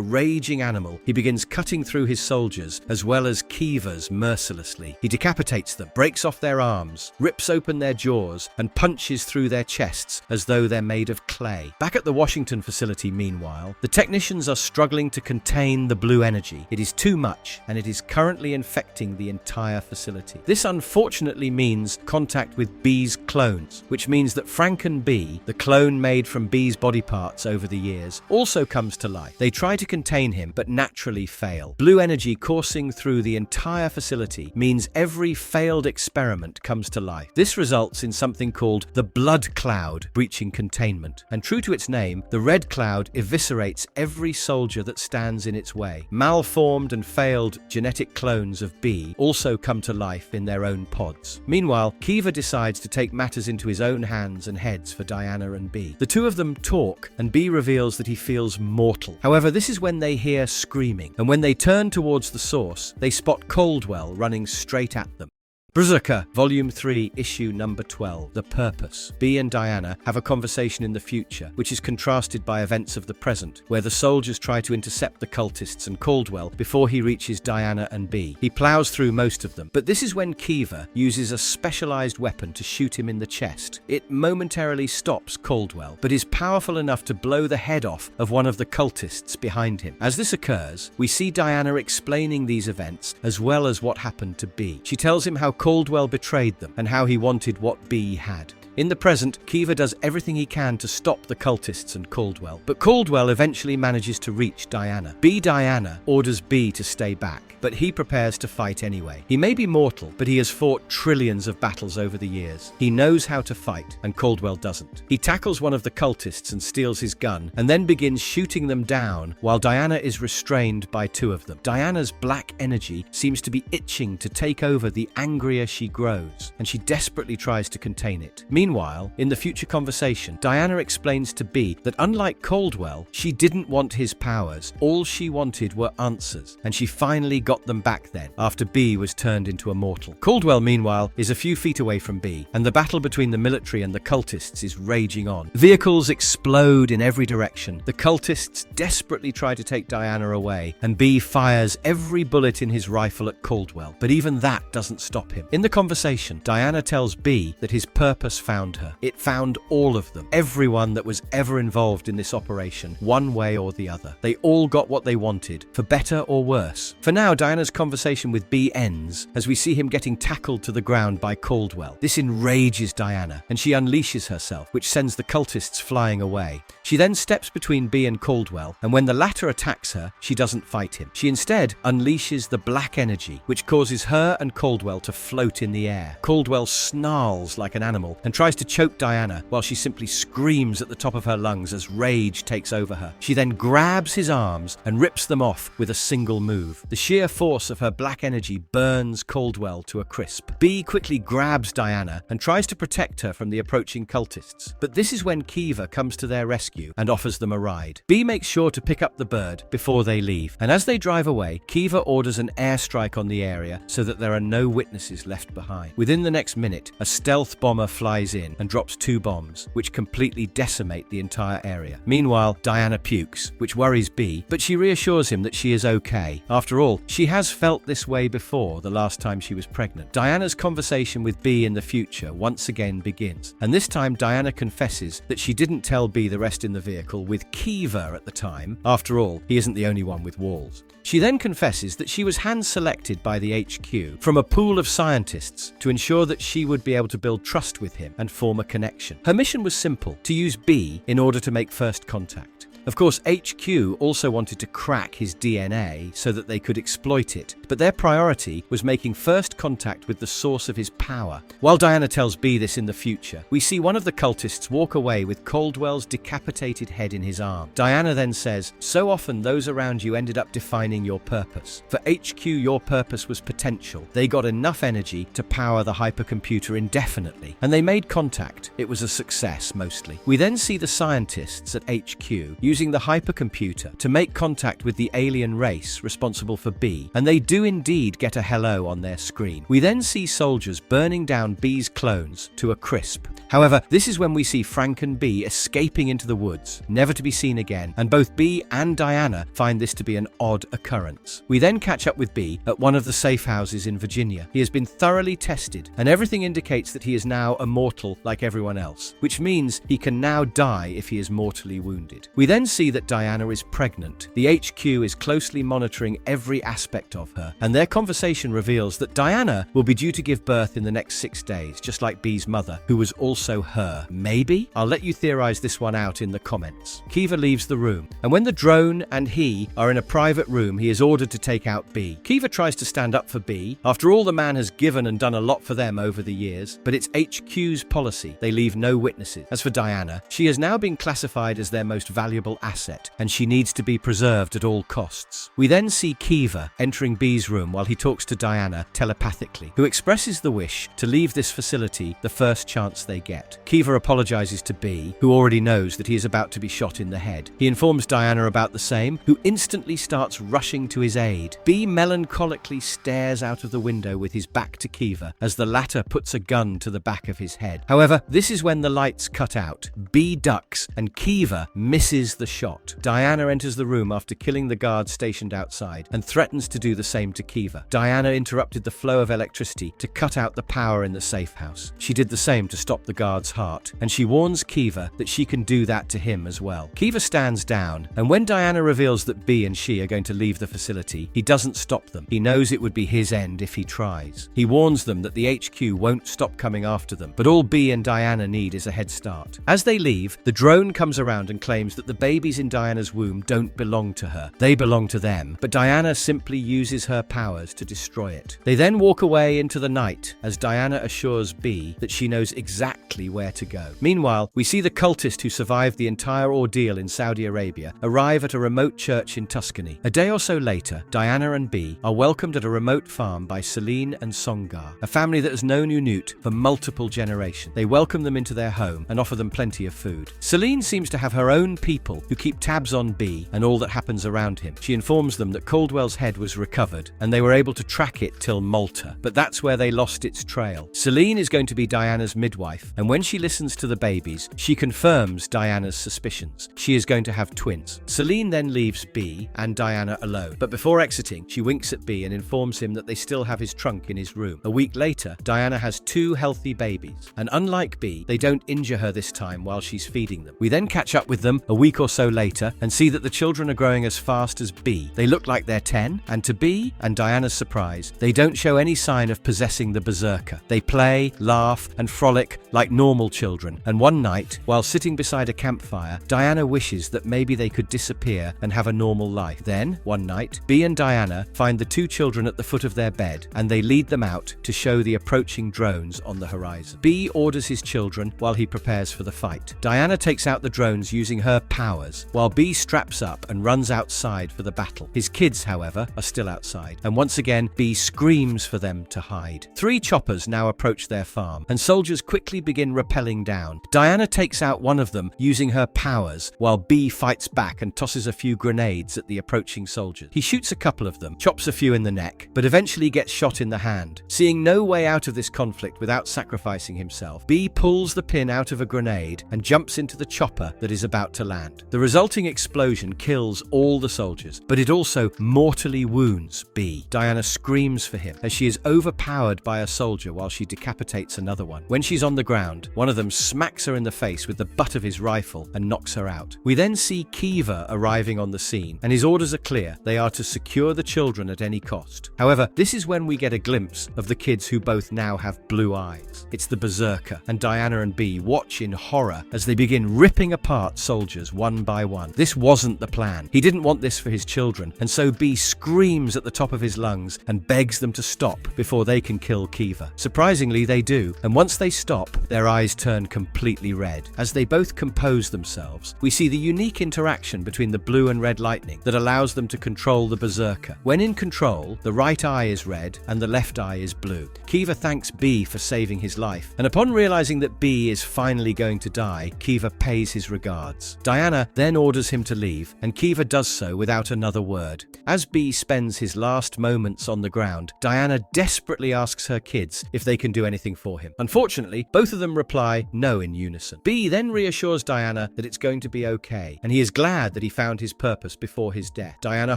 raging animal, he begins cutting through his soldiers as well as Kiva's mercilessly. He decapitates them, breaks off their arms, rips open their jaws, and punches through their chests as though they're made of clay. Back at the Washington facility, meanwhile, the technicians are struggling to contain the blue energy. It is too much, and it is currently infecting the entire facility. This unfortunately means contact with B's clones, which means that Franken B, the clone made from B's body parts over the years, also comes to life. They try to contain him, but naturally fail. Blue energy coursing through the entire facility means every failed experiment comes to life. This results in something called the blood cloud breaching containment. And true to its name, the red cloud eviscerates every soldier that stands in its way. Malformed and failed genetic clones of B also come to life in their own pods. Meanwhile, Kiva decides to take matters into his own hands and heads for Diana and B. The two of them talk, and B reveals that he feels mortal. However, this is when they hear screaming, and when they turn towards the source, they spot Caldwell running straight at them. BRZRKR, Volume 3, Issue Number 12, The Purpose. B and Diana have a conversation in the future, which is contrasted by events of the present, where the soldiers try to intercept the cultists and Caldwell before he reaches Diana and B. He plows through most of them, but this is when Kiva uses a specialized weapon to shoot him in the chest. It momentarily stops Caldwell, but is powerful enough to blow the head off of one of the cultists behind him. As this occurs, we see Diana explaining these events as well as what happened to B. She tells him how Caldwell betrayed them and how he wanted what B had. In the present, Kiva does everything he can to stop the cultists and Caldwell, but Caldwell eventually manages to reach Diana. Diana orders B to stay back, but he prepares to fight anyway. He may be mortal, but he has fought trillions of battles over the years. He knows how to fight, and Caldwell doesn't. He tackles one of the cultists and steals his gun, and then begins shooting them down while Diana is restrained by two of them. Diana's black energy seems to be itching to take over the angrier she grows, and she desperately tries to contain it. Meanwhile, in the future conversation, Diana explains to B that unlike Caldwell, she didn't want his powers. All she wanted were answers, and she finally got them back then, after B was turned into a mortal. Caldwell, meanwhile, is a few feet away from B, and the battle between the military and the cultists is raging on. Vehicles explode in every direction. The cultists desperately try to take Diana away, and B fires every bullet in his rifle at Caldwell, but even that doesn't stop him. In the conversation, Diana tells B that his purpose found her. It found all of them, everyone that was ever involved in this operation, one way or the other. They all got what they wanted, for better or worse. For now, Diana's conversation with B ends as we see him getting tackled to the ground by Caldwell. This enrages Diana, and she unleashes herself, which sends the cultists flying away. She then steps between B and Caldwell, and when the latter attacks her, she doesn't fight him. She instead unleashes the black energy, which causes her and Caldwell to float in the air. Caldwell snarls like an animal and tries to choke Diana, while she simply screams at the top of her lungs as rage takes over her. She then grabs his arms and rips them off with a single move. The sheer force of her black energy burns Caldwell to a crisp. B quickly grabs Diana and tries to protect her from the approaching cultists, but this is when Kiva comes to their rescue and offers them a ride. B makes sure to pick up the bird before they leave, and as they drive away, Kiva orders an airstrike on the area so that there are no witnesses left behind. Within the next minute, a stealth bomber flies in and drops 2 bombs, which completely decimate the entire area. Meanwhile, Diana pukes, which worries B, but she reassures him that she is okay. After all, she has felt this way before the last time she was pregnant. Diana's conversation with B in the future once again begins, and this time Diana confesses that she didn't tell B the rest in the vehicle with Kiva at the time. After all, he isn't the only one with walls. She then confesses that she was hand-selected by the HQ from a pool of scientists to ensure that she would be able to build trust with him and form a connection. Her mission was simple: to use B in order to make first contact. Of course, HQ also wanted to crack his DNA so that they could exploit it, but their priority was making first contact with the source of his power. While Diana tells B this in the future, we see one of the cultists walk away with Caldwell's decapitated head in his arm. Diana then says, "So often those around you ended up defining your purpose. For HQ, your purpose was potential. They got enough energy to power the hypercomputer indefinitely, and they made contact. It was a success, mostly." We then see the scientists at HQ using the hypercomputer to make contact with the alien race responsible for B, and they do indeed get a hello on their screen. We then see soldiers burning down B's clones to a crisp. However, this is when we see Frank and B escaping into the woods, never to be seen again, and both B and Diana find this to be an odd occurrence. We then catch up with B at one of the safe houses in Virginia. He has been thoroughly tested, and everything indicates that he is now immortal like everyone else, which means he can now die if he is mortally wounded. We then see that Diana is pregnant. The HQ is closely monitoring every aspect of her, and their conversation reveals that Diana will be due to give birth in the next 6 days, just like B's mother, who was also her. Maybe? I'll let you theorize this one out in the comments. Kiva leaves the room, and when the drone and he are in a private room, he is ordered to take out B. Kiva tries to stand up for B. After all, the man has given and done a lot for them over the years, but it's HQ's policy. They leave no witnesses. As for Diana, she has now been classified as their most valuable asset, and she needs to be preserved at all costs. We then see Kiva entering B's room while he talks to Diana telepathically, who expresses the wish to leave this facility the first chance they get. Kiva apologizes to B, who already knows that he is about to be shot in the head. He informs Diana about the same, who instantly starts rushing to his aid. B melancholically stares out of the window with his back to Kiva as the latter puts a gun to the back of his head. However, this is when the lights cut out. B ducks and Kiva misses the shot. Diana enters the room after killing the guard stationed outside and threatens to do the same to Kiva. Diana interrupted the flow of electricity to cut out the power in the safe house. She did the same to stop the guard's heart, and she warns Kiva that she can do that to him as well. Kiva stands down, and when Diana reveals that B and she are going to leave the facility, he doesn't stop them. He knows it would be his end if he tries. He warns them that the HQ won't stop coming after them, but all B and Diana need is a head start. As they leave, the drone comes around and claims that the babies in Diana's womb don't belong to her. They belong to them, but Diana simply uses her powers to destroy it. They then walk away into the night as Diana assures B that she knows exactly where to go. Meanwhile, we see the cultist who survived the entire ordeal in Saudi Arabia arrive at a remote church in Tuscany. A day or so later, Diana and B are welcomed at a remote farm by Celine and Songar, a family that has known Unut for multiple generations. They welcome them into their home and offer them plenty of food. Celine seems to have her own people people who keep tabs on B and all that happens around him. She informs them that Caldwell's head was recovered and they were able to track it till Malta, but that's where they lost its trail. Celine is going to be Diana's midwife, and when she listens to the babies, she confirms Diana's suspicions. She is going to have twins. Celine then leaves B and Diana alone, but before exiting, she winks at B and informs him that they still have his trunk in his room. A week later, Diana has 2 healthy babies, and unlike B, they don't injure her this time while she's feeding them. We then catch up with them a week or so later and see that the children are growing as fast as B. They look like they're 10, and to B and Diana's surprise, they don't show any sign of possessing the berserker. They play, laugh, and frolic like normal children, and one night, while sitting beside a campfire, Diana wishes that maybe they could disappear and have a normal life. Then, one night, B and Diana find the 2 children at the foot of their bed, and they lead them out to show the approaching drones on the horizon. B orders his children while he prepares for the fight. Diana takes out the drones using her powers, while B straps up and runs outside for the battle. His kids, however, are still outside, and once again, B screams for them to hide. 3 choppers now approach their farm, and soldiers quickly begin rappelling down. Diana takes out one of them using her powers, while B fights back and tosses a few grenades at the approaching soldiers. He shoots a couple of them, chops a few in the neck, but eventually gets shot in the hand. Seeing no way out of this conflict without sacrificing himself, B pulls the pin out of a grenade and jumps into the chopper that is about to land. The resulting explosion kills all the soldiers, but it also mortally wounds B. Diana screams for him as she is overpowered by a soldier while she decapitates another one. When she's on the ground, one of them smacks her in the face with the butt of his rifle and knocks her out. We then see Kiva arriving on the scene, and his orders are clear. They are to secure the children at any cost. However, this is when we get a glimpse of the kids who both now have blue eyes. It's the berserker, and Diana and B watch in horror as they begin ripping apart soldiers one by one. This wasn't the plan. He didn't want this for his children, and so B screams at the top of his lungs and begs them to stop before they can kill Kiva. Surprisingly, they do, and once they stop, their eyes turn completely red. As they both compose themselves, we see the unique interaction between the blue and red lightning that allows them to control the berserker. When in control, the right eye is red and the left eye is blue. Kiva thanks B for saving his life, and upon realizing that B is finally going to die, Kiva pays his regards. Diana then orders him to leave, and Kiva does so without another word. As B spends his last moments on the ground, Diana desperately asks her kids if they can do anything for him. Unfortunately, both of them reply no in unison. B then reassures Diana that it's going to be okay, and he is glad that he found his purpose before his death. Diana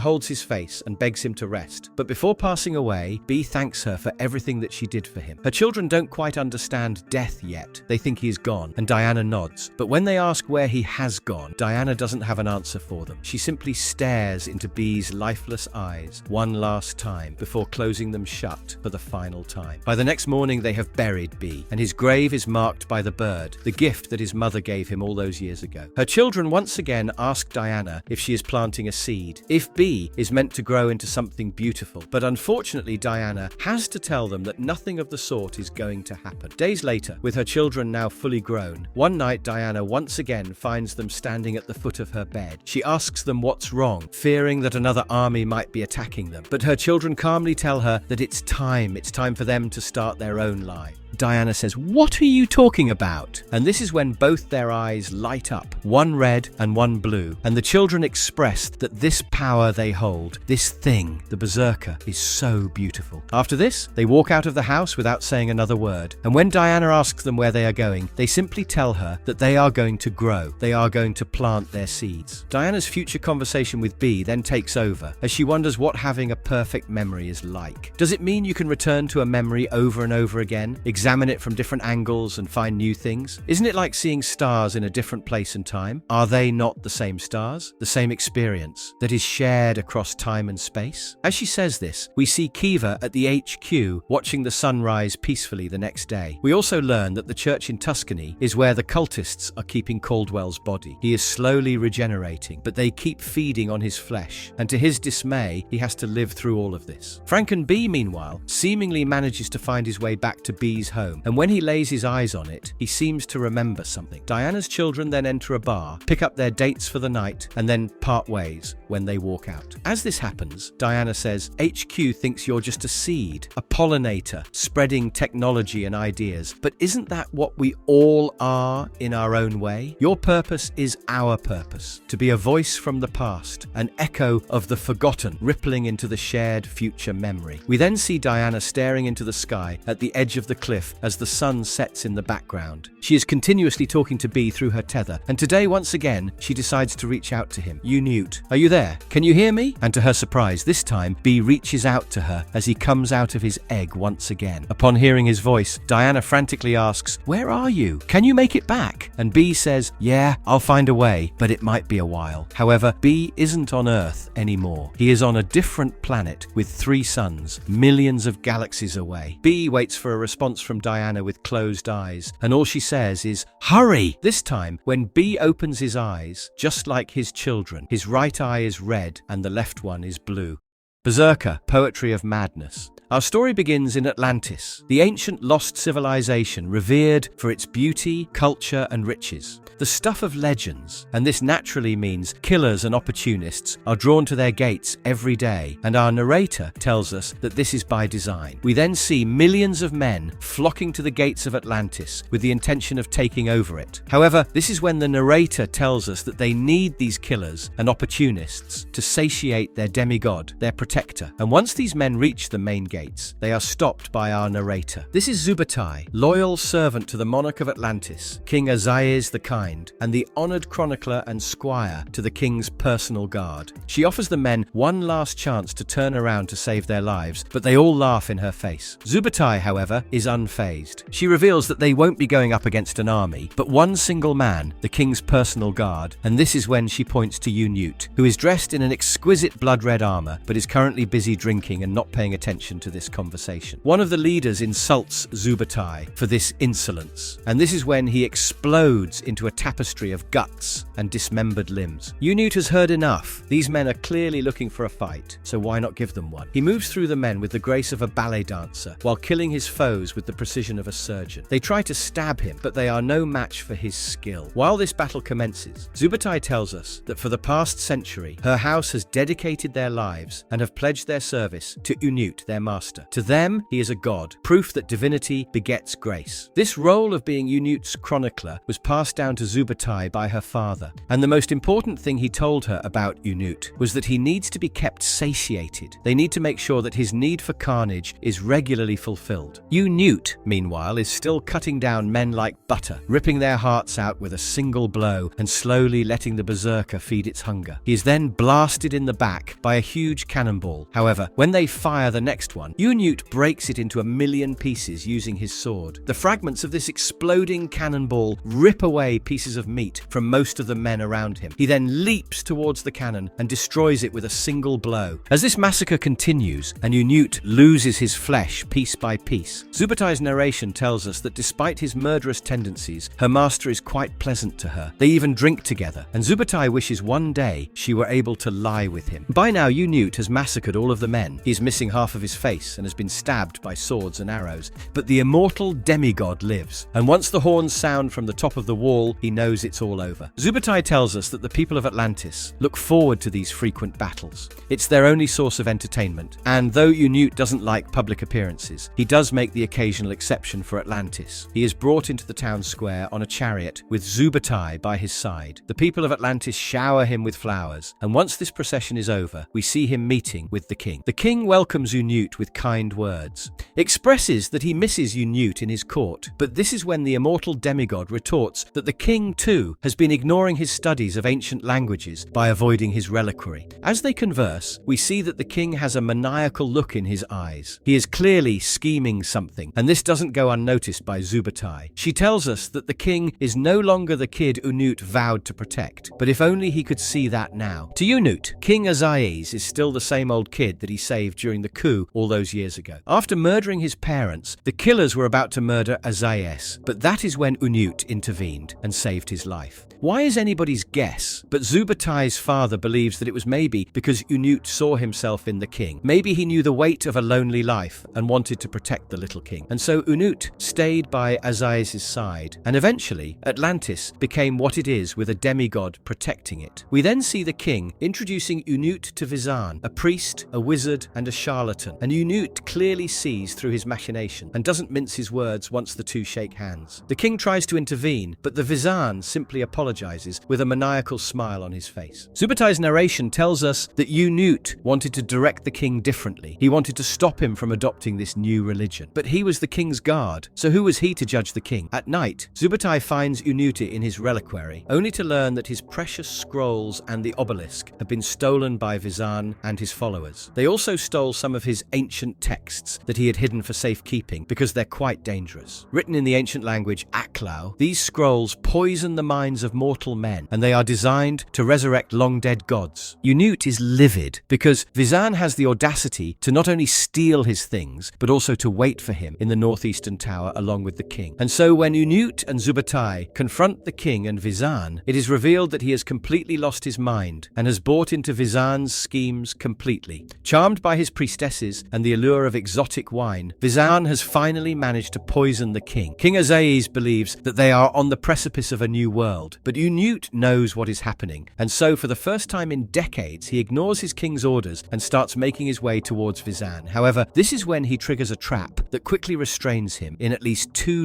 holds his face and begs him to rest, but before passing away, B thanks her for everything that she did for him. Her children don't quite understand death yet. They think he is gone, and Diana nods. But when they ask where he has gone, Diana doesn't have an answer for them. She simply stares into B's lifeless eyes one last time before closing them shut for the final time. By the next morning, they have buried B, and his grave is marked by the bird, the gift that his mother gave him all those years ago. Her children once again ask Diana if she is planting a seed, if B is meant to grow into something beautiful, but unfortunately Diana has to tell them that nothing of the sort is going to happen. Days later, with her children now fully grown, one night Diana once again finds them standing at the foot of her bed. She asks them what's wrong, fearing that another army might be attacking them, but her children calmly tell her that it's time for them to start their own lives. Diana says, "What are you talking about?" And this is when both their eyes light up, one red and one blue, and the children expressed that this power they hold, this thing, the berserker, is so beautiful. After this, they walk out of the house without saying another word, and when Diana asks them where they are going, they simply tell her that they are going to grow, they are going to plant their seeds. Diana's future conversation with B then takes over, as she wonders what having a perfect memory is like. Does it mean you can return to a memory over and over again, examine it from different angles and find new things? Isn't it like seeing stars in a different place and time? Are they not the same stars? The same experience that is shared across time and space? As she says this, we see Kiva at the HQ watching the sun rise peacefully the next day. We also learn that the church in Tuscany is where the cultists are keeping Caldwell's body. He is slowly regenerating, but they keep feeding on his flesh, and to his dismay, he has to live through all of this. Frank and B, meanwhile, seemingly manages to find his way back to B's home, and when he lays his eyes on it, he seems to remember something. Diana's children then enter a bar, pick up their dates for the night, and then part ways when they walk out. As this happens, Diana says, "HQ thinks you're just a seed, a pollinator, spreading technology and ideas, but isn't that what we all are in our own way? Your purpose is our our purpose, to be a voice from the past, an echo of the forgotten, rippling into the shared future memory. We then see Diana staring into the sky at the edge of the cliff as the sun sets in the background. She is continuously talking to B through her tether, and today, once again, she decides to reach out to him. "Unute, are you there? Can you hear me?" And to her surprise, this time, B reaches out to her as he comes out of his egg once again. Upon hearing his voice, Diana frantically asks, "Where are you? Can you make it back?" And B says, "Yeah, I'll find a way, but it might be a while." However, B isn't on Earth anymore. He is on a different planet with 3 suns, millions of galaxies away. B waits for a response from Diana with closed eyes, and all she says is, "Hurry!" This time, when B opens his eyes, just like his children, his right eye is red and the left one is blue. Berserker, Poetry of Madness. Our story begins in Atlantis, the ancient lost civilization revered for its beauty, culture, and riches. The stuff of legends, and this naturally means killers and opportunists are drawn to their gates every day, and our narrator tells us that this is by design. We then see millions of men flocking to the gates of Atlantis with the intention of taking over it. However, this is when the narrator tells us that they need these killers and opportunists to satiate their demigod, their protector. And once these men reach the main gates, they are stopped by our narrator. This is Zubutai, loyal servant to the monarch of Atlantis, King Azayes the Kind, and the honored chronicler and squire to the king's personal guard. She offers the men one last chance to turn around to save their lives, but they all laugh in her face. Zubutai, however, is unfazed. She reveals that they won't be going up against an army, but one single man, the king's personal guard, and this is when she points to Unute, who is dressed in an exquisite blood-red armor, but is currently busy drinking and not paying attention to this conversation. One of the leaders insults Zubutai for this insolence, and this is when he explodes into a tapestry of guts and dismembered limbs. Unute has heard enough. These men are clearly looking for a fight, so why not give them one? He moves through the men with the grace of a ballet dancer, while killing his foes with the precision of a surgeon. They try to stab him, but they are no match for his skill. While this battle commences, Zubutai tells us that for the past century, her house has dedicated their lives and have pledged their service to Unute, their master. To them, he is a god, proof that divinity begets grace. This role of being Unute's chronicler was passed down to Zubutai by her father, and the most important thing he told her about Unute was that he needs to be kept satiated. They need to make sure that his need for carnage is regularly fulfilled. Unute, meanwhile, is still cutting down men like butter, ripping their hearts out with a single blow and slowly letting the berserker feed its hunger. He is then blasted in the back by a huge cannonball. However, when they fire the next one, Unute breaks it into a million pieces using his sword. The fragments of this exploding cannonball rip away pieces of meat from most of the men around him. He then leaps towards the cannon and destroys it with a single blow. As this massacre continues and Unute loses his flesh piece by piece, Zubutai's narration tells us that despite his murderous tendencies, her master is quite pleasant to her. They even drink together, and Zubutai wishes one day she were able to lie with him. By now, Unute has massacred all of the men. He is missing half of his face and has been stabbed by swords and arrows. But the immortal demigod lives, and once the horns sound from the top of the wall, he knows it's all over. Zubutai tells us that the people of Atlantis look forward to these frequent battles. It's their only source of entertainment, and though Unute doesn't like public appearances, he does make the occasional exception for Atlantis. He is brought into the town square on a chariot with Zubutai by his side. The people of Atlantis shower him with flowers, and once this procession is over, we see him meeting with the king. The king welcomes Unute with kind words, expresses that he misses Unute in his court, but this is when the immortal demigod retorts that the king, too, has been ignoring his studies of ancient languages by avoiding his reliquary. As they converse, we see that the king has a maniacal look in his eyes. He is clearly scheming something, and this doesn't go unnoticed by Zubutai. She tells us that the king is no longer the kid Unute vowed to protect, but if only he could see that now. To Unute, King Azayes is still the same old kid that he saved during the coup all those years ago. After murdering his parents, the killers were about to murder Azayes, but that is when Unute intervened and saved his life. Why is anybody's guess, but Zubutai's father believes that it was maybe because Unute saw himself in the king. Maybe he knew the weight of a lonely life and wanted to protect the little king. And so Unute stayed by Azayes' side, and eventually Atlantis became what it is with a demigod protecting it. We then see the king introducing Unute to Vizan, a priest priest, a wizard, and a charlatan, and Unut clearly sees through his machination and doesn't mince his words once the two shake hands. The king tries to intervene, but the Vizan simply apologizes with a maniacal smile on his face. Zubatai's narration tells us that Unut wanted to direct the king differently. He wanted to stop him from adopting this new religion. But he was the king's guard, so who was he to judge the king? At night, Zubatai finds Unut in his reliquary, only to learn that his precious scrolls and the obelisk have been stolen by Vizan and his followers. They also stole some of his ancient texts that he had hidden for safekeeping because they're quite dangerous. Written in the ancient language Aklau, these scrolls poison the minds of mortal men, and they are designed to resurrect long-dead gods. Unut is livid because Vizan has the audacity to not only steal his things, but also to wait for him in the northeastern tower along with the king. And so when Unut and Zubatai confront the king and Vizan, it is revealed that he has completely lost his mind and has bought into Vizan's schemes completely. Charmed by his priestesses and the allure of exotic wine, Vizan has finally managed to poison the king. King Azaiz believes that they are on the precipice of a new world, but Unut knows what is happening, and so for the first time in decades he ignores his king's orders and starts making his way towards Vizan. However, this is when he triggers a trap that quickly restrains him in at least 24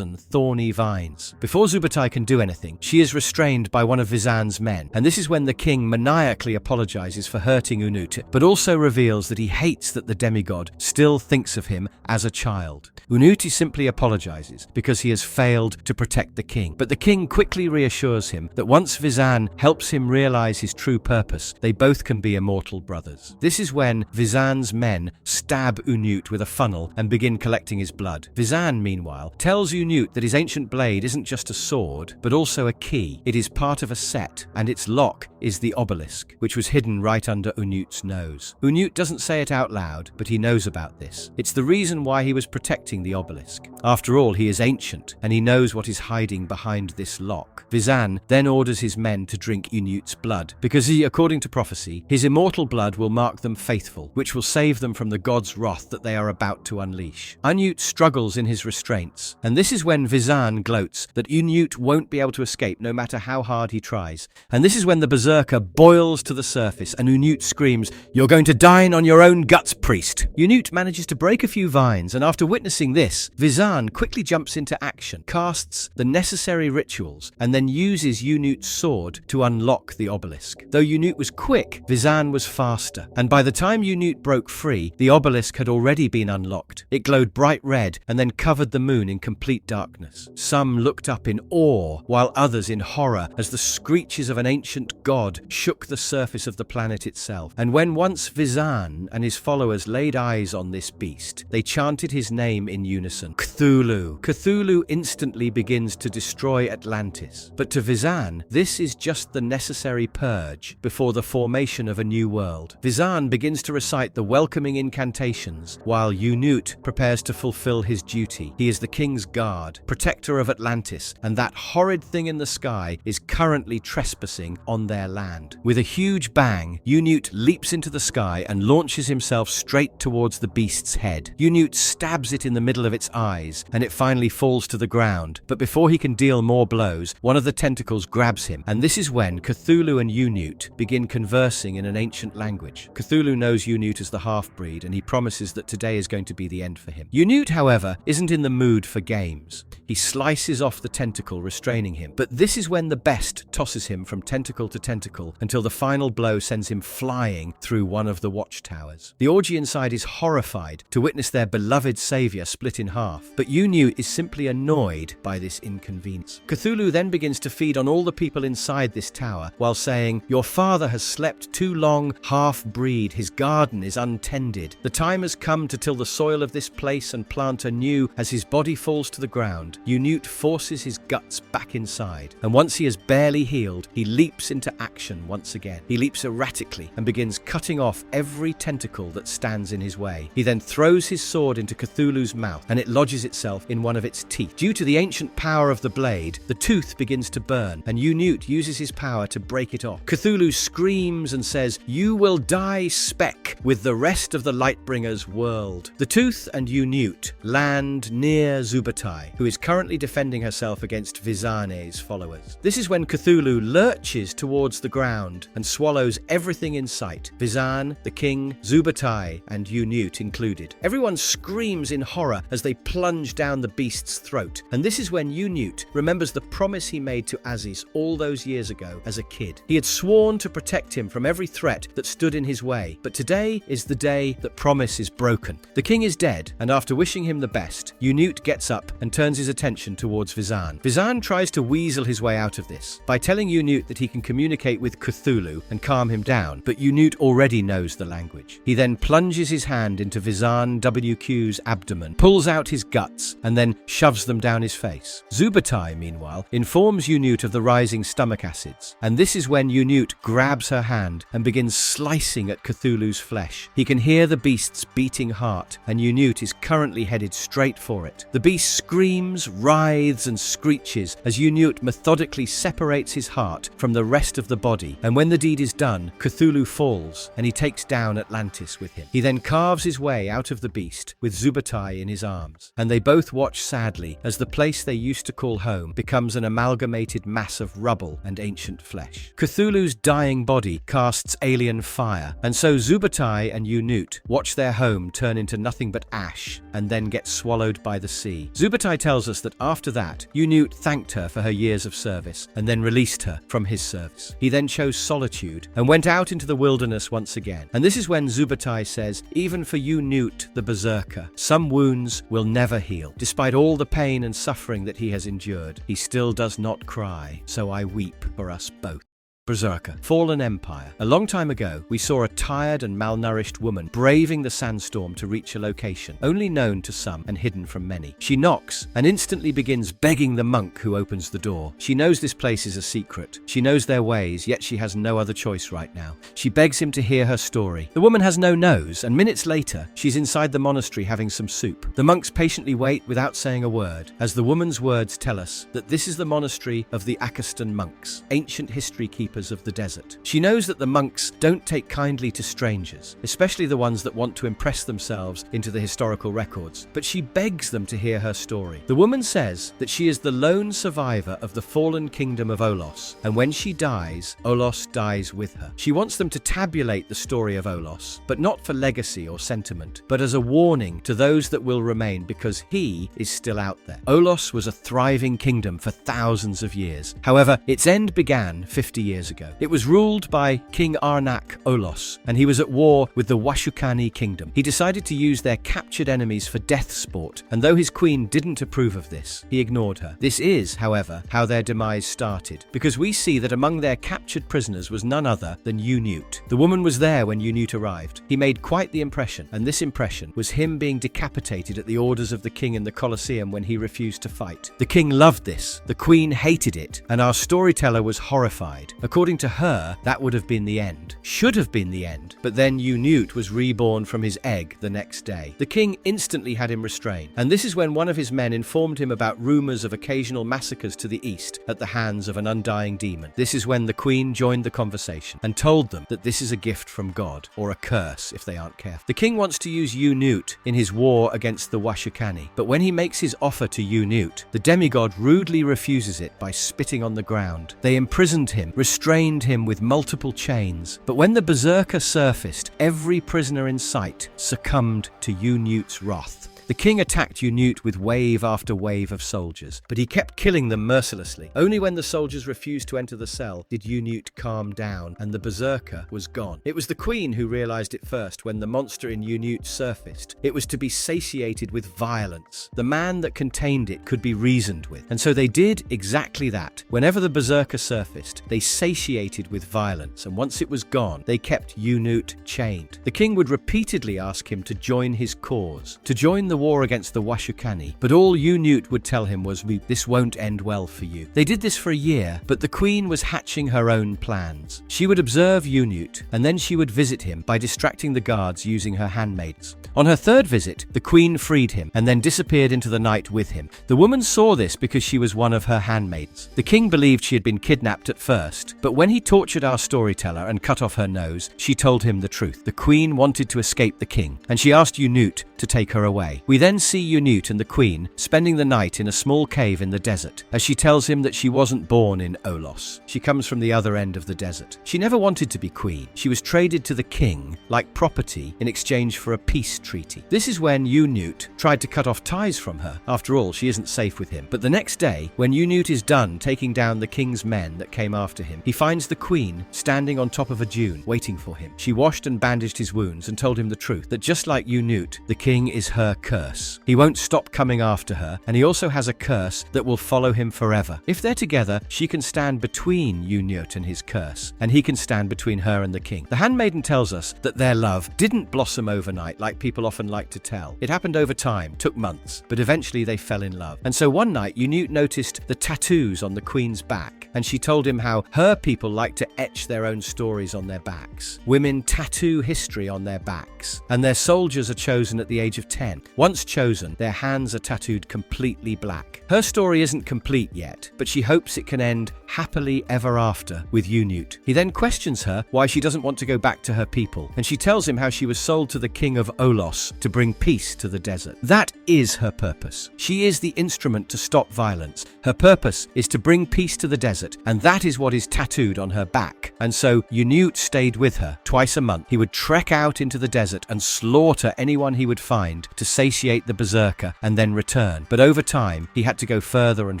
thorny vines. Before Zubatai can do anything, she is restrained by one of Vizan's men, and this is when the king maniacally apologizes for hurting Unut, but also reveals that he hates that the demigod still thinks of him as a child. Unut simply apologizes because he has failed to protect the king, but the king quickly reassures him that once Vizan helps him realize his true purpose, they both can be immortal brothers. This is when Vizan's men stab Unut with a funnel and begin collecting his blood. Vizan, meanwhile, tells Unut that his ancient blade isn't just a sword, but also a key. It is part of a set, and its lock is the obelisk, which was hidden right under Unut's nose. Unut doesn't say it out loud, but he knows about this. It's the reason why he was protecting the obelisk. After all, he is ancient, and he knows what is hiding behind this lock. Vizan then orders his men to drink Unut's blood, because according to prophecy, his immortal blood will mark them faithful, which will save them from the god's wrath that they are about to unleash. Unut struggles in his restraints, and this is when Vizan gloats that Unut won't be able to escape no matter how hard he tries. And this is when the berserker boils to the surface, and Unut screams, "You're going to dine on your own guts, priest!" Unut manages to break a few vines, and after witnessing this, Vizan quickly jumps into action, casts the necessary rituals, and then uses Unut's sword to unlock the obelisk. Though Unut was quick, Vizan was faster, and by the time Unut broke free, the obelisk had already been unlocked. It glowed bright red and then covered the moon in complete darkness. Some looked up in awe, while others in horror, as the screeches of an ancient god shook the surface of the planet itself. And when once Vizan and his followers laid eyes on this beast, they chanted his name in unison, Cthulhu. Cthulhu instantly begins to destroy Atlantis. But to Vizan, this is just the necessary purge before the formation of a new world. Vizan begins to recite the welcoming incantations, while Unut prepares to fulfill his duty. He is the king's guard, protector of Atlantis, and that horrid thing in the sky is currently trespassing on their land. With a huge bang, Unut leaps into the sky and launches himself straight towards the beast's head. Unut stabs it in the middle of its eyes, and it finally falls to the ground. But before he can deal more blows, one of the tentacles grabs him, and this is when Cthulhu and Unut begin conversing in an ancient language. Cthulhu knows Unut as the half-breed, and he promises that today is going to be the end for him. Unut, however, isn't in the mood for games. He slices off the tentacle restraining him, but this is when the best tosses him from tentacle to tentacle until the final blow sends him flying through one of the watchtowers. The orgy inside is horrified to witness their beloved savior split in half, but Unut is simply annoyed by this inconvenience. Cthulhu then begins to feed on all the people inside this tower while saying, "Your father has slept too long, half-breed. His garden is untended. The time has come to till the soil of this place and plant anew." As his body falls to the ground, Unut forces his guts back inside, and once he has barely healed, he leaps into action once again. He leaps erratically and begins cutting off every tentacle that stands in his way. He then throws his sword into Cthulhu's mouth, and it lodges itself in one of its teeth. Due to the ancient power of the blade, the tooth begins to burn, and Unut uses his power to break it off. Cthulhu screams and says, "You will die, Spec, with the rest of the Lightbringer's world." The tooth and Unut land near Zubatai, who is currently defending herself against Vizane's followers. This is when Cthulhu lurches towards the ground and swallows everything in sight. Vizan Vizan, the king, Zubatai, and Unut included. Everyone screams in horror as they plunge down the beast's throat, and this is when Unut remembers the promise he made to Aziz all those years ago as a kid. He had sworn to protect him from every threat that stood in his way, but today is the day that promise is broken. The king is dead, and after wishing him the best, Unut gets up and turns his attention towards Vizan. Vizan tries to weasel his way out of this by telling Unut that he can communicate with Cthulhu and calm him down, but Unut already knows the language. He then plunges his hand into Vizan WQ's abdomen, pulls out his guts, and then shoves them down his face. Zubatai, meanwhile, informs Unut of the rising stomach acids, and this is when Unut grabs her hand and begins slicing at Cthulhu's flesh. He can hear the beast's beating heart, and Unut is currently headed straight for it. The beast screams, writhes, and screeches as Unut methodically separates his heart from the rest of the body, and when the deed is done, Cthulhu falls, and he takes down Atlantis with him. He then carves his way out of the beast with Zubatai in his arms, and they both watch sadly as the place they used to call home becomes an amalgamated mass of rubble and ancient flesh. Cthulhu's dying body casts alien fire, and so Zubatai and Unut watch their home turn into nothing but ash and then get swallowed by the sea. Zubatai tells us that after that, Unut thanked her for her years of service and then released her from his service. He then chose solitude and went out into the wilderness once again. And this is when Zubatai says, even for Unut the Berserker, some wounds will never heal. Despite all the pain and suffering that he has endured, he still does not cry, so I weep for us both. Berserker, Fallen Empire. A long time ago, we saw a tired and malnourished woman braving the sandstorm to reach a location, only known to some and hidden from many. She knocks and instantly begins begging the monk who opens the door. She knows this place is a secret. She knows their ways, yet she has no other choice right now. She begs him to hear her story. The woman has no nose, and minutes later, she's inside the monastery having some soup. The monks patiently wait without saying a word, as the woman's words tell us that this is the monastery of the Akastan monks, ancient history keepers of the desert. She knows that the monks don't take kindly to strangers, especially the ones that want to impress themselves into the historical records, but she begs them to hear her story. The woman says that she is the lone survivor of the fallen kingdom of Olos, and when she dies, Olos dies with her. She wants them to tabulate the story of Olos, but not for legacy or sentiment, but as a warning to those that will remain because he is still out there. Olos was a thriving kingdom for thousands of years. However, its end began 50 years ago. It was ruled by King Arnak Olos, and he was at war with the Washukani kingdom. He decided to use their captured enemies for death sport, and though his queen didn't approve of this, he ignored her. This is, however, how their demise started, because we see that among their captured prisoners was none other than Unut. The woman was there when Unut arrived. He made quite the impression, and this impression was him being decapitated at the orders of the king in the Colosseum when he refused to fight. The king loved this, the queen hated it, and our storyteller was horrified. According to her, that would have been the end. Should have been the end. But then Unut was reborn from his egg the next day. The king instantly had him restrained, and this is when one of his men informed him about rumors of occasional massacres to the east at the hands of an undying demon. This is when the queen joined the conversation and told them that this is a gift from God, or a curse if they aren't careful. The king wants to use Unut in his war against the Washukani, but when he makes his offer to Unut, the demigod rudely refuses it by spitting on the ground. They imprisoned him, restrained him with multiple chains, but when the Berserker surfaced, every prisoner in sight succumbed to Unut's wrath. The king attacked Unut with wave after wave of soldiers, but he kept killing them mercilessly. Only when the soldiers refused to enter the cell did Unut calm down, and the Berserker was gone. It was the queen who realized it first when the monster in Unut surfaced. It was to be satiated with violence. The man that contained it could be reasoned with, and so they did exactly that. Whenever the Berserker surfaced, they satiated with violence, and once it was gone, they kept Unut chained. The king would repeatedly ask him to join his cause, to join the war against the Washukani, but all Unut would tell him was, "This won't end well for you." They did this for a year, but the queen was hatching her own plans. She would observe Unut, and then she would visit him by distracting the guards using her handmaids. On her third visit, the queen freed him and then disappeared into the night with him. The woman saw this because she was one of her handmaids. The king believed she had been kidnapped at first, but when he tortured our storyteller and cut off her nose, she told him the truth. The queen wanted to escape the king, and she asked Unut to take her away. We then see Unut and the queen spending the night in a small cave in the desert, as she tells him that she wasn't born in Olos. She comes from the other end of the desert. She never wanted to be queen. She was traded to the king like property in exchange for a peace treaty. This is when Unut tried to cut off ties from her. After all, she isn't safe with him. But the next day, when Unut is done taking down the king's men that came after him, he finds the queen standing on top of a dune waiting for him. She washed and bandaged his wounds and told him the truth, that just like Unut, the king is her curse. He won't stop coming after her, and he also has a curse that will follow him forever. If they're together, she can stand between Unut and his curse, and he can stand between her and the king. The handmaiden tells us that their love didn't blossom overnight like people often like to tell. It happened over time, took months, but eventually they fell in love. And so one night, Unut noticed the tattoos on the queen's back, and she told him how her people like to etch their own stories on their backs. Women tattoo history on their backs, and their soldiers are chosen at the age of 10. Once chosen, their hands are tattooed completely black. Her story isn't complete yet, but she hopes it can end happily ever after with Unut. He then questions her why she doesn't want to go back to her people, and she tells him how she was sold to the king of Olos to bring peace to the desert. That is her purpose. She is the instrument to stop violence. Her purpose is to bring peace to the desert, and that is what is tattooed on her back. And so Unut stayed with her. Twice a month, he would trek out into the desert and slaughter anyone he would find to satiate the berserker and then return. But over time, he had to go further and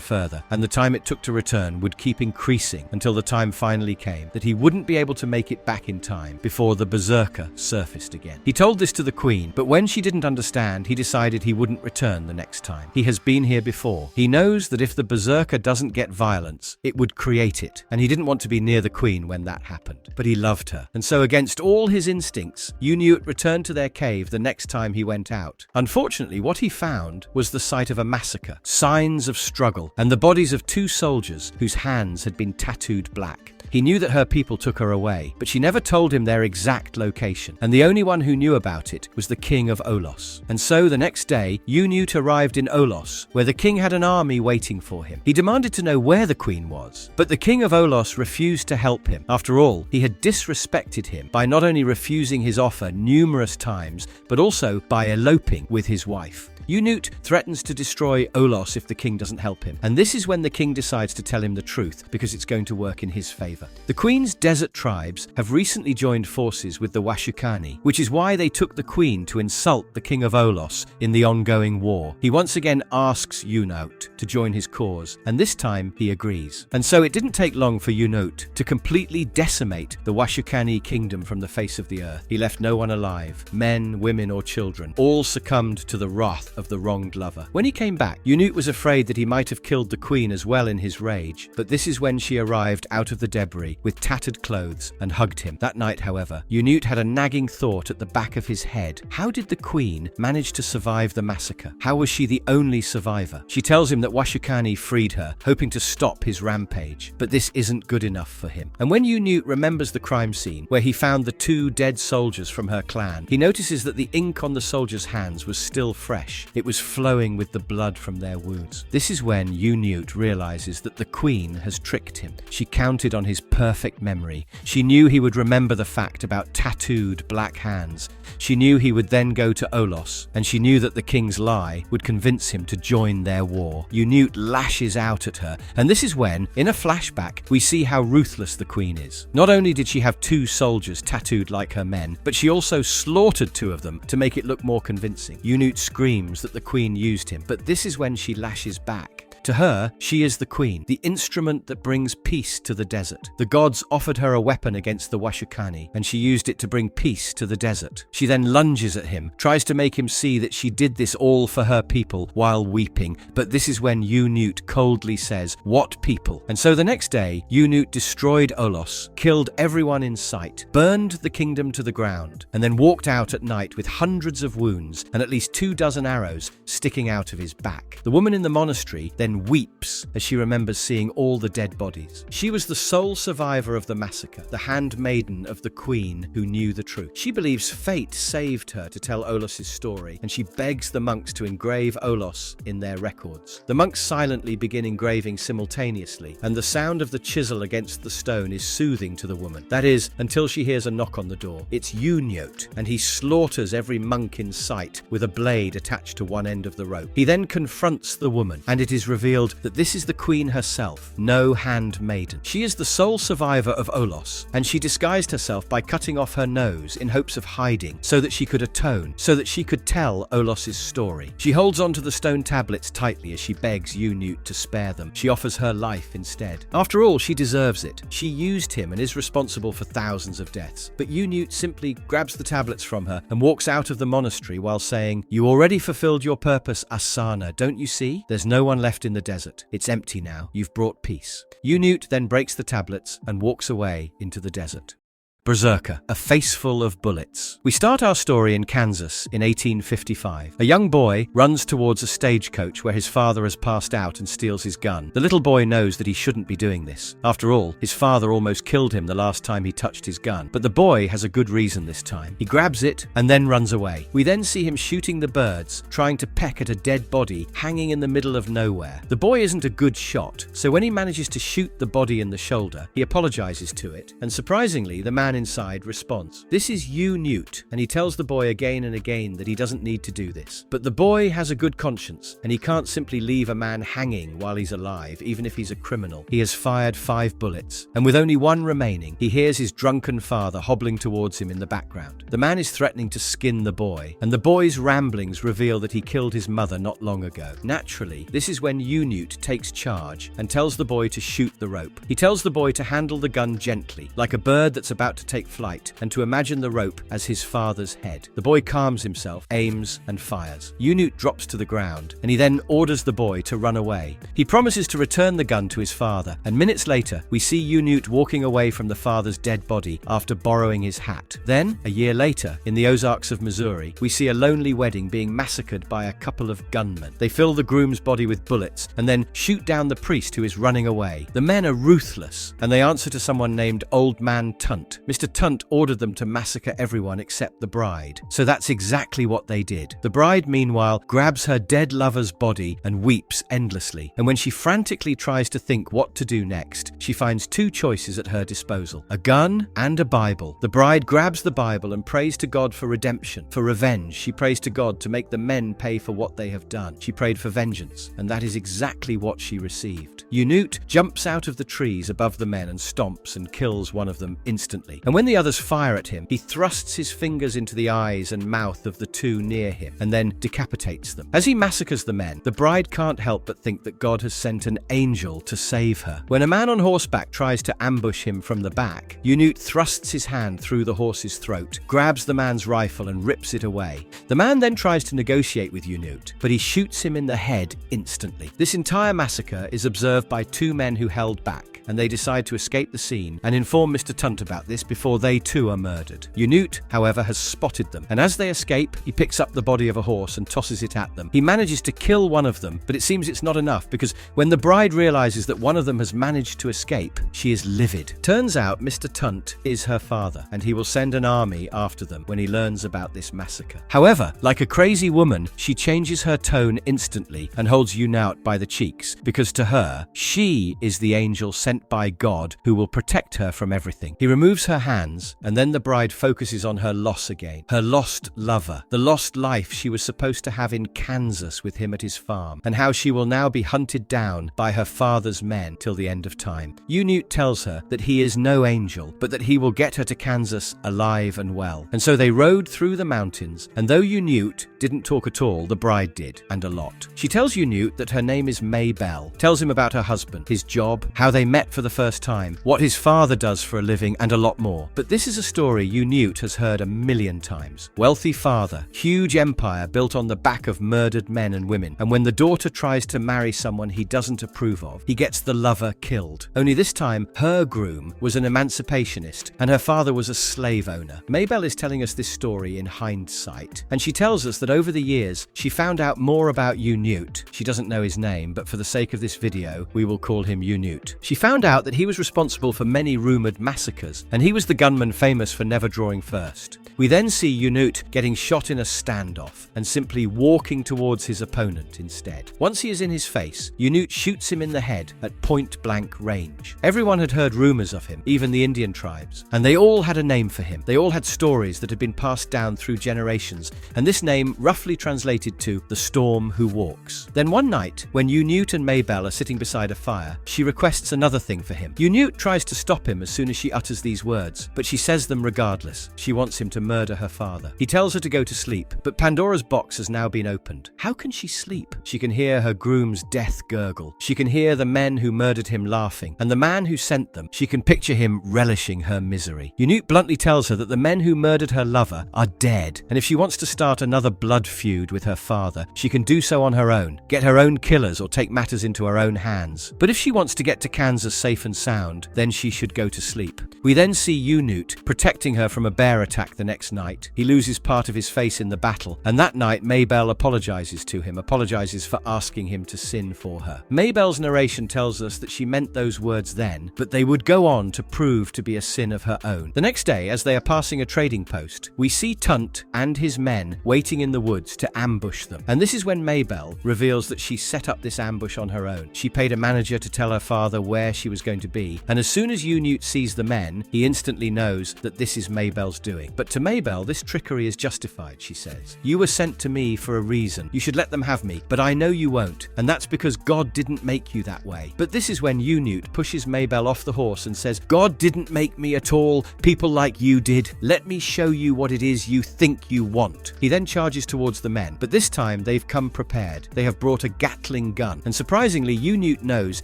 further, and the time it took to return would keep increasing until the time finally came that he wouldn't be able to make it back in time before the berserker surfaced again. He told this to the queen, but when she didn't understand, he decided he wouldn't return the next time. He has been here before. He knows that if the berserker doesn't get violence, it would create it, and he didn't want to be near the queen when that happened. But he loved her, and so against all his instincts, Unut returned to their cave the next time he went out. Unfortunately, what he found was the site of a massacre, signs of struggle, and the bodies of 2 soldiers whose hands had been tattooed black. He knew that her people took her away, but she never told him their exact location, and the only one who knew about it was the king of Olos. And so the next day, Unut arrived in Olos, where the king had an army waiting for him. He demanded to know where the queen was, but the king of Olos refused to help him. After all, he had disrespected him by not only refusing his offer numerous times, but also by eloping with his wife. Unut threatens to destroy Olos if the king doesn't help him, and this is when the king decides to tell him the truth because it's going to work in his favor. The queen's desert tribes have recently joined forces with the Washukani, which is why they took the queen to insult the king of Olos in the ongoing war. He once again asks Unut to join his cause, and this time he agrees. And so it didn't take long for Unut to completely decimate the Washukani kingdom from the face of the earth. He left no one alive. Men, women, or children all succumbed to the wrath of the wronged lover. When he came back, Unut was afraid that he might have killed the queen as well in his rage, but this is when she arrived out of the debris with tattered clothes and hugged him. That night, however, Unut had a nagging thought at the back of his head. How did the queen manage to survive the massacre? How was she the only survivor? She tells him that Washukani freed her, hoping to stop his rampage, but this isn't good enough for him. And when Unut remembers the crime scene where he found the 2 dead soldiers from her clan, he notices that the ink on the soldiers' hands was still fresh. It was flowing with the blood from their wounds. This is when Unut realizes that the queen has tricked him. She counted on his perfect memory. She knew he would remember the fact about tattooed black hands. She knew he would then go to Olos, and she knew that the king's lie would convince him to join their war. Unut lashes out at her, and this is when, in a flashback, we see how ruthless the queen is. Not only did she have 2 soldiers tattooed like her men, but she also slaughtered 2 of them to make it look more convincing. Unut screams that the queen used him, but this is when she lashes back. To her, she is the queen, the instrument that brings peace to the desert. The gods offered her a weapon against the Washukani, and she used it to bring peace to the desert. She then lunges at him, tries to make him see that she did this all for her people while weeping, but this is when Unut coldly says, "What people?" And so the next day, Unut destroyed Olos, killed everyone in sight, burned the kingdom to the ground, and then walked out at night with hundreds of wounds and at least 24 arrows sticking out of his back. The woman in the monastery then then weeps as she remembers seeing all the dead bodies. She was the sole survivor of the massacre, the handmaiden of the queen who knew the truth. She believes fate saved her to tell Olos's story, and she begs the monks to engrave Olos in their records. The monks silently begin engraving simultaneously, and the sound of the chisel against the stone is soothing to the woman. That is, until she hears a knock on the door. It's Uniote, and he slaughters every monk in sight with a blade attached to one end of the rope. He then confronts the woman, and it is revealed that this is the queen herself, no handmaiden. She is the sole survivor of Olos, and she disguised herself by cutting off her nose in hopes of hiding, so that she could atone, so that she could tell Olos's story. She holds onto the stone tablets tightly as she begs Uniote to spare them. She offers her life instead. After all, she deserves it. She used him and is responsible for thousands of deaths. But Uniote simply grabs the tablets from her and walks out of the monastery while saying, "You already fulfilled your purpose, Asana, don't you see? There's no one left in the desert. It's empty now. You've brought peace." Uniote then breaks the tablets and walks away into the desert. BRZRKR, a face full of bullets. We start our story in Kansas in 1855. A young boy runs towards a stagecoach where his father has passed out and steals his gun. The little boy knows that he shouldn't be doing this. After all, his father almost killed him the last time he touched his gun. But the boy has a good reason this time. He grabs it and then runs away. We then see him shooting the birds, trying to peck at a dead body hanging in the middle of nowhere. The boy isn't a good shot, so when he manages to shoot the body in the shoulder, he apologizes to it, and surprisingly, the man inside responds. This is Uniote, and he tells the boy again and again that he doesn't need to do this. But the boy has a good conscience, and he can't simply leave a man hanging while he's alive, even if he's a criminal. He has fired 5 bullets, and with only one remaining, he hears his drunken father hobbling towards him in the background. The man is threatening to skin the boy, and the boy's ramblings reveal that he killed his mother not long ago. Naturally, this is when Uniote takes charge and tells the boy to shoot the rope. He tells the boy to handle the gun gently, like a bird that's about to take flight, and to imagine the rope as his father's head. The boy calms himself, aims, and fires. Uniote drops to the ground, and he then orders the boy to run away. He promises to return the gun to his father, and minutes later, we see Uniote walking away from the father's dead body after borrowing his hat. Then, a year later, in the Ozarks of Missouri, we see a lonely wedding being massacred by a couple of gunmen. They fill the groom's body with bullets, and then shoot down the priest who is running away. The men are ruthless, and they answer to someone named Old Man Tunt. Mr. Tunt ordered them to massacre everyone except the bride. So that's exactly what they did. The bride, meanwhile, grabs her dead lover's body and weeps endlessly. And when she frantically tries to think what to do next, she finds 2 choices at her disposal: a gun and a Bible. The bride grabs the Bible and prays to God for redemption, for revenge. She prays to God to make the men pay for what they have done. She prayed for vengeance, and that is exactly what she received. Uniote jumps out of the trees above the men and stomps and kills one of them instantly. And when the others fire at him, he thrusts his fingers into the eyes and mouth of the 2 near him, and then decapitates them. As he massacres the men, the bride can't help but think that God has sent an angel to save her. When a man on horseback tries to ambush him from the back, Uniote thrusts his hand through the horse's throat, grabs the man's rifle and rips it away. The man then tries to negotiate with Uniote, but he shoots him in the head instantly. This entire massacre is observed by 2 men who held back, and they decide to escape the scene and inform Mr. Tunt about this before they too are murdered. Uniote, however, has spotted them, and as they escape, he picks up the body of a horse and tosses it at them. He manages to kill one of them, but it seems it's not enough, because when the bride realizes that one of them has managed to escape, she is livid. Turns out Mr. Tunt is her father, and he will send an army after them when he learns about this massacre. However, like a crazy woman, she changes her tone instantly and holds Uniote by the cheeks, because to her, she is the angel sent by God who will protect her from everything. He removes her hands, and then the bride focuses on her loss again, her lost lover, the lost life she was supposed to have in Kansas with him at his farm, and how she will now be hunted down by her father's men till the end of time. Uniote tells her that he is no angel, but that he will get her to Kansas alive and well. And so they rode through the mountains, and though Uniote didn't talk at all, the bride did, and a lot. She tells Uniote that her name is Maybelle, tells him about her husband, his job, how they met for the first time, what his father does for a living, and a lot more. But this is a story Uniote has heard a million times. Wealthy father, huge empire built on the back of murdered men and women, and when the daughter tries to marry someone he doesn't approve of, he gets the lover killed. Only this time, her groom was an emancipationist, and her father was a slave owner. Maybelle is telling us this story in hindsight, and she tells us that that over the years, she found out more about Unut. She doesn't know his name, but for the sake of this video, we will call him Unut. She found out that he was responsible for many rumored massacres, and he was the gunman famous for never drawing first. We then see Unut getting shot in a standoff and simply walking towards his opponent instead. Once he is in his face, Unut shoots him in the head at point-blank range. Everyone had heard rumors of him, even the Indian tribes, and they all had a name for him. They all had stories that had been passed down through generations, and this name roughly translated to the storm who walks. Then one night, when Unut and Maybelle are sitting beside a fire, she requests another thing for him. Unut tries to stop him as soon as she utters these words, but she says them regardless. She wants him to murder her father. He tells her to go to sleep, but Pandora's box has now been opened. How can she sleep? She can hear her groom's death gurgle. She can hear the men who murdered him laughing, and the man who sent them. She can picture him relishing her misery. Unut bluntly tells her that the men who murdered her lover are dead, and if she wants to start another blood feud with her father, she can do so on her own, get her own killers or take matters into her own hands. But if she wants to get to Kansas safe and sound, then she should go to sleep. We then see Unut protecting her from a bear attack the next night. He loses part of his face in the battle, and that night Maybelle apologizes to him, apologizes for asking him to sin for her. Maybelle's narration tells us that she meant those words then, but they would go on to prove to be a sin of her own. The next day, as they are passing a trading post, we see Tunt and his men waiting in the woods to ambush them. And this is when Maybelle reveals that she set up this ambush on her own. She paid a manager to tell her father where she was going to be, and as soon as Unut sees the men, he instantly knows that this is Maybelle's doing. But to Maybelle, this trickery is justified, she says. You were sent to me for a reason. You should let them have me, but I know you won't, and that's because God didn't make you that way. But this is when Unut pushes Maybelle off the horse and says, God didn't make me at all. People like you did. Let me show you what it is you think you want. He then charges towards the men, but this time they've come prepared. They have brought a Gatling gun, and surprisingly, Unut knows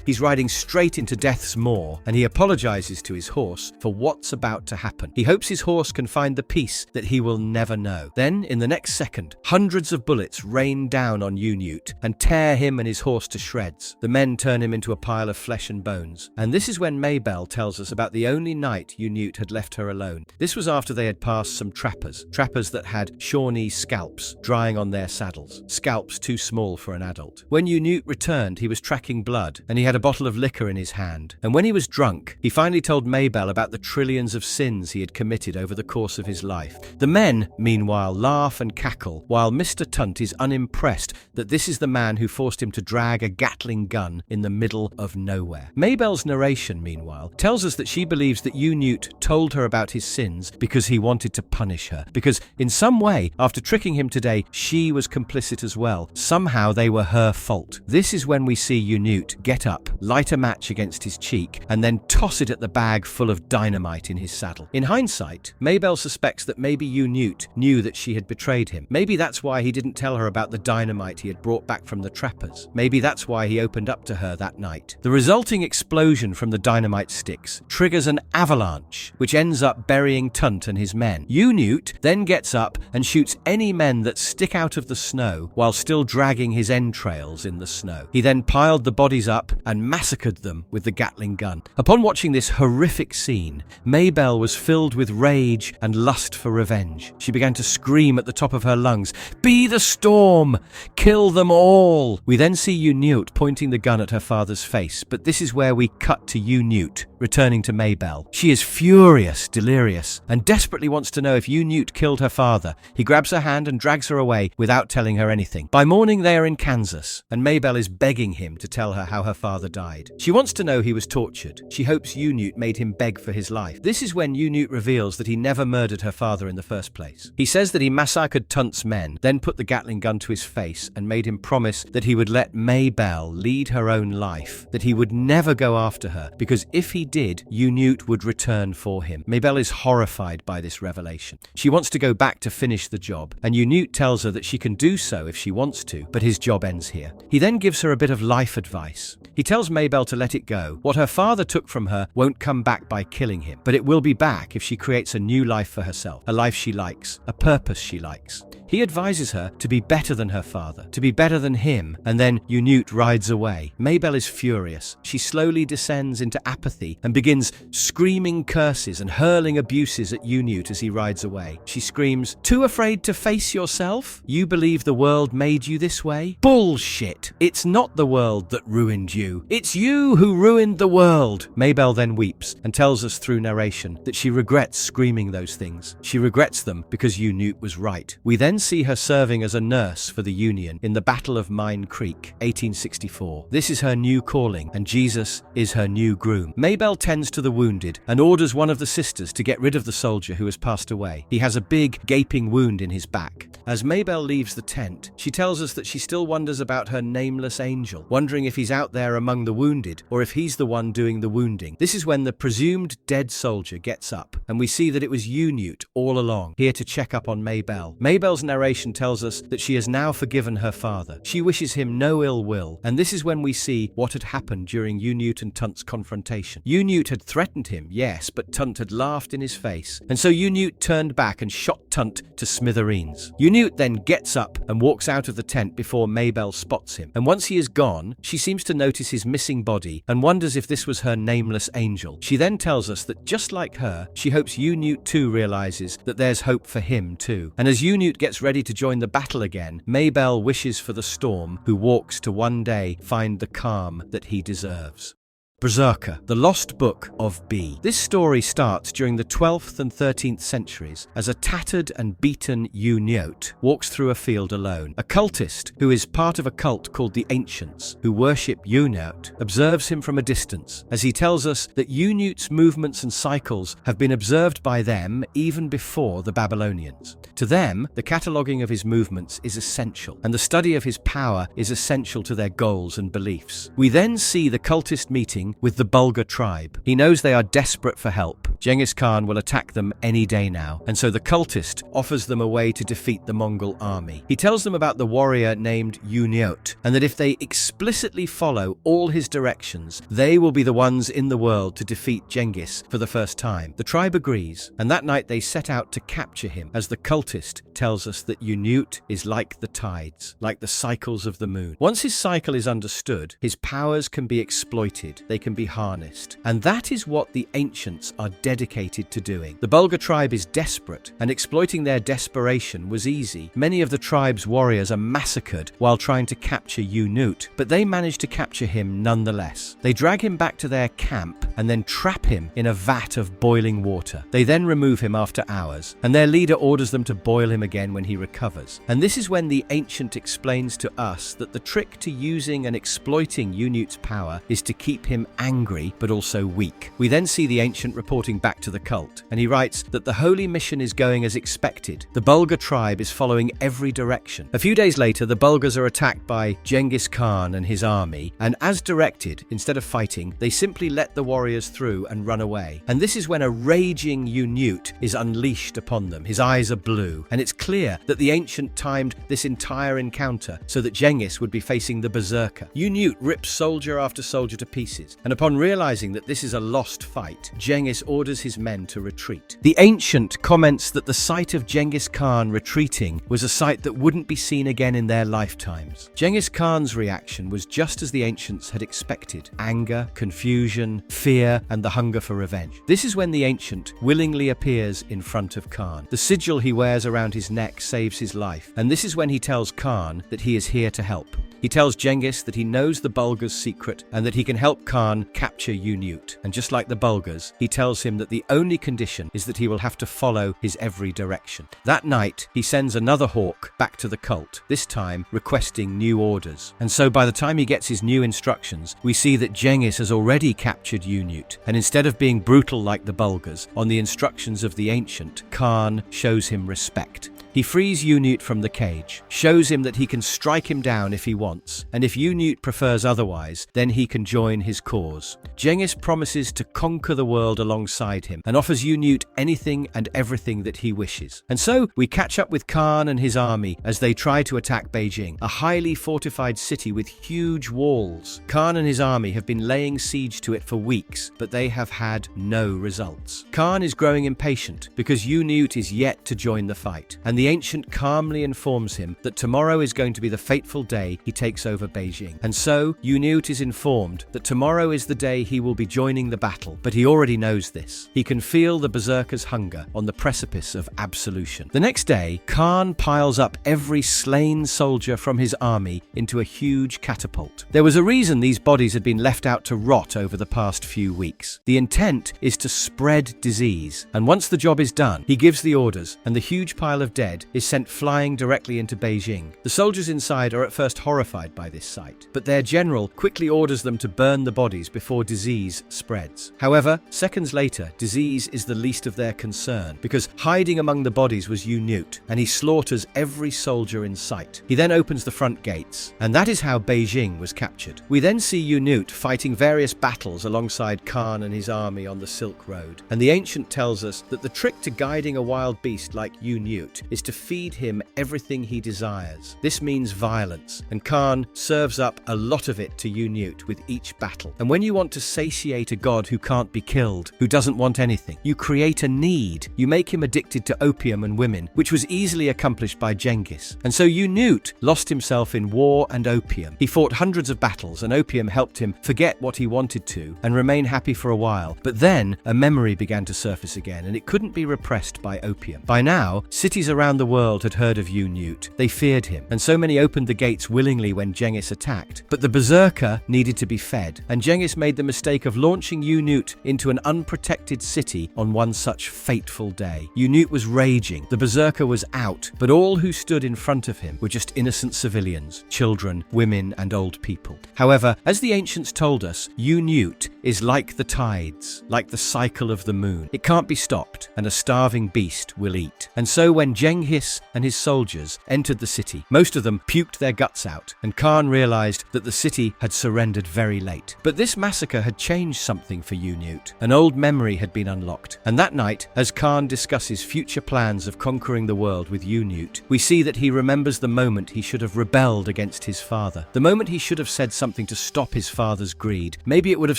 he's riding straight into death's maw, and he apologizes to his horse for what's about to happen. He hopes his horse can find the peace that he will never know. Then, in the next second, hundreds of bullets rain down on Unut and tear him and his horse to shreds. The men turn him into a pile of flesh and bones. And this is when Maybelle tells us about the only night Unut had left her alone. This was after they had passed some trappers that had Shawnee scalps drying on their saddles, scalps too small for an adult. When Unut returned, he was tracking blood, and he had a bottle of liquor in his hand. And when he was drunk, he finally told Maybelle about the trillions of sins he had committed over the course of his life. The men, meanwhile, laugh and cackle, while Mr. Tunt is unimpressed that this is the man who forced him to drag a Gatling gun in the middle of nowhere. Maybelle's narration, meanwhile, tells us that she believes that Unut told her about his sins because he wanted to punish her, because in some way, after tricking him today, she was complicit as well. Somehow they were her fault. This is when we see Unut get up, light a match against his cheek, and then toss it at the bag full of dynamite in his saddle. In hindsight, Maybelle suspects that maybe Unut knew that she had betrayed him. Maybe that's why he didn't tell her about the dynamite he had brought back from the trappers. Maybe that's why he opened up to her that night. The resulting explosion from the dynamite sticks triggers an avalanche, which ends up burying Tunt and his men. Unut then gets up and shoots any men that stick out of the snow while still dragging his entrails in the snow. He then piled the bodies up and massacred them with the Gatling gun. Upon watching this horrific scene, Maybelle was filled with rage and lust for revenge. She began to scream at the top of her lungs, "Be the storm! Kill them all!" We then see Unut pointing the gun at her father's face, but this is where we cut to Unut returning to Maybelle. She is furious, delirious, and desperately wants to know if Unut killed her father. He grabs her hand and drags her away without telling her anything. By morning, they are in Kansas, and Maybelle is begging him to tell her how her father died. She wants to know he was tortured. She hopes Unut made him beg for his life. This is when Unut reveals that he never murdered her father in the first place. He says that he massacred Tunt's men, then put the Gatling gun to his face and made him promise that he would let Maybelle lead her own life, that he would never go after her, because if he did, Unut would return for him. Maybelle is horrified by this revelation. She wants to go back to finish the job, and Unut tells her that she can do so if she wants to, but his job ends here. He then gives her a bit of life advice. He tells Maybelle to let it go. What her father took from her won't come back by killing him, but it will be back if she creates a new life for herself, a life she likes, a purpose she likes. He advises her to be better than her father, to be better than him, and then Unute rides away. Maybell is furious. She slowly descends into apathy and begins screaming curses and hurling abuses at Unute as he rides away. She screams, "Too afraid to face yourself? You believe the world made you this way? Bullshit! It's not the world that ruined you. It's you who ruined the world." Maybell then weeps and tells us through narration that she regrets screaming those things. She regrets them because Unute was right. We then see her serving as a nurse for the Union in the Battle of Mine Creek, 1864. This is her new calling, and Jesus is her new groom. Maybell tends to the wounded and orders one of the sisters to get rid of the soldier who has passed away. He has a big, gaping wound in his back. As Maybell leaves the tent, she tells us that she still wonders about her nameless angel, wondering if he's out there among the wounded or if he's the one doing the wounding. This is when the presumed dead soldier gets up, and we see that it was Unute all along, here to check up on Maybell. Maybell's narration tells us that she has now forgiven her father. She wishes him no ill will, and this is when we see what had happened during Unute and Tunt's confrontation. Unute had threatened him, yes, but Tunt had laughed in his face, and so Unute turned back and shot Tunt to smithereens. Unute then gets up and walks out of the tent before Maybell spots him, and once he is gone, she seems to notice his missing body and wonders if this was her nameless angel. She then tells us that just like her, she hopes Unute too realizes that there's hope for him too. And as Unute gets ready to join the battle again, Maybell wishes for the Storm, who walks to one day find the calm that he deserves. BRZRKR, the Lost Book of B. This story starts during the 12th and 13th centuries as a tattered and beaten Unute walks through a field alone. A cultist, who is part of a cult called the Ancients, who worship Unute, observes him from a distance, as he tells us that Unute's movements and cycles have been observed by them even before the Babylonians. To them, the cataloguing of his movements is essential, and the study of his power is essential to their goals and beliefs. We then see the cultist meeting with the Bulgar tribe. He knows they are desperate for help. Genghis Khan will attack them any day now, and so the cultist offers them a way to defeat the Mongol army. He tells them about the warrior named Unute, and that if they explicitly follow all his directions, they will be the ones in the world to defeat Genghis for the first time. The tribe agrees, and that night they set out to capture him, as the cultist tells us that Unute is like the tides, like the cycles of the moon. Once his cycle is understood, his powers can be exploited. They can be harnessed. And that is what the Ancients are dedicated to doing. The Bulgar tribe is desperate, and exploiting their desperation was easy. Many of the tribe's warriors are massacred while trying to capture Unute, but they manage to capture him nonetheless. They drag him back to their camp and then trap him in a vat of boiling water. They then remove him after hours, and their leader orders them to boil him again when he recovers. And this is when the Ancient explains to us that the trick to using and exploiting Unute's power is to keep him angry but also weak. We then see the Ancient reporting back to the cult, and he writes that the holy mission is going as expected. The Bulgar tribe is following every direction. A few days later, the Bulgars are attacked by Genghis Khan and his army, and as directed, instead of fighting, they simply let the warriors through and run away. And this is when a raging Unute is unleashed upon them. His eyes are blue, and it's clear that the Ancient timed this entire encounter so that Genghis would be facing the BRZRKR. Unute rips soldier after soldier to pieces, and upon realizing that this is a lost fight, Genghis orders his men to retreat. The Ancient comments that the sight of Genghis Khan retreating was a sight that wouldn't be seen again in their lifetimes. Genghis Khan's reaction was just as the Ancients had expected: anger, confusion, fear, and the hunger for revenge. This is when the Ancient willingly appears in front of Khan. The sigil he wears around his neck saves his life, and this is when he tells Khan that he is here to help. He tells Genghis that he knows the Bulgars' secret and that he can help Khan capture Unute. And just like the Bulgars, he tells him that the only condition is that he will have to follow his every direction. That night, he sends another hawk back to the cult, this time requesting new orders. And so by the time he gets his new instructions, we see that Genghis has already captured Unute. And instead of being brutal like the Bulgars, on the instructions of the Ancient, Khan shows him respect. He frees Unute from the cage, shows him that he can strike him down if he wants, and if Unute prefers otherwise, then he can join his cause. Genghis promises to conquer the world alongside him, and offers Unute anything and everything that he wishes. And so, we catch up with Khan and his army as they try to attack Beijing, a highly fortified city with huge walls. Khan and his army have been laying siege to it for weeks, but they have had no results. Khan is growing impatient because Unute is yet to join the fight, and the the ancient calmly informs him that tomorrow is going to be the fateful day he takes over Beijing. And so, Unute is informed that tomorrow is the day he will be joining the battle, but he already knows this. He can feel the berserker's hunger on the precipice of absolution. The next day, Khan piles up every slain soldier from his army into a huge catapult. There was a reason these bodies had been left out to rot over the past few weeks. The intent is to spread disease, and once the job is done, he gives the orders, and the huge pile of dead is sent flying directly into Beijing. The soldiers inside are at first horrified by this sight, but their general quickly orders them to burn the bodies before disease spreads. However, seconds later, disease is the least of their concern, because hiding among the bodies was Unute, and he slaughters every soldier in sight. He then opens the front gates, and that is how Beijing was captured. We then see Unute fighting various battles alongside Khan and his army on the Silk Road, and the ancient tells us that the trick to guiding a wild beast like Unute is to feed him everything he desires. This means violence, and Khan serves up a lot of it to Unute with each battle. And when you want to satiate a god who can't be killed, who doesn't want anything, you create a need. You make him addicted to opium and women, which was easily accomplished by Genghis. And so Unute lost himself in war and opium. He fought hundreds of battles, and opium helped him forget what he wanted to and remain happy for a while. But then a memory began to surface again, and it couldn't be repressed by opium. By now, cities around the world had heard of Unute. They feared him, and so many opened the gates willingly when Genghis attacked. But the berserker needed to be fed, and Genghis made the mistake of launching Unute into an unprotected city on one such fateful day. Unute was raging. The berserker was out, but all who stood in front of him were just innocent civilians, children, women, and old people. However, as the ancients told us, Unute is like the tides, like the cycle of the moon. It can't be stopped, and a starving beast will eat. And so when Genghis and his soldiers entered the city, most of them puked their guts out, and Khan realized that the city had surrendered very late. But this massacre had changed something for Unute. An old memory had been unlocked, and that night, as Khan discusses future plans of conquering the world with Unute, we see that he remembers the moment he should have rebelled against his father. The moment he should have said something to stop his father's greed. Maybe it would have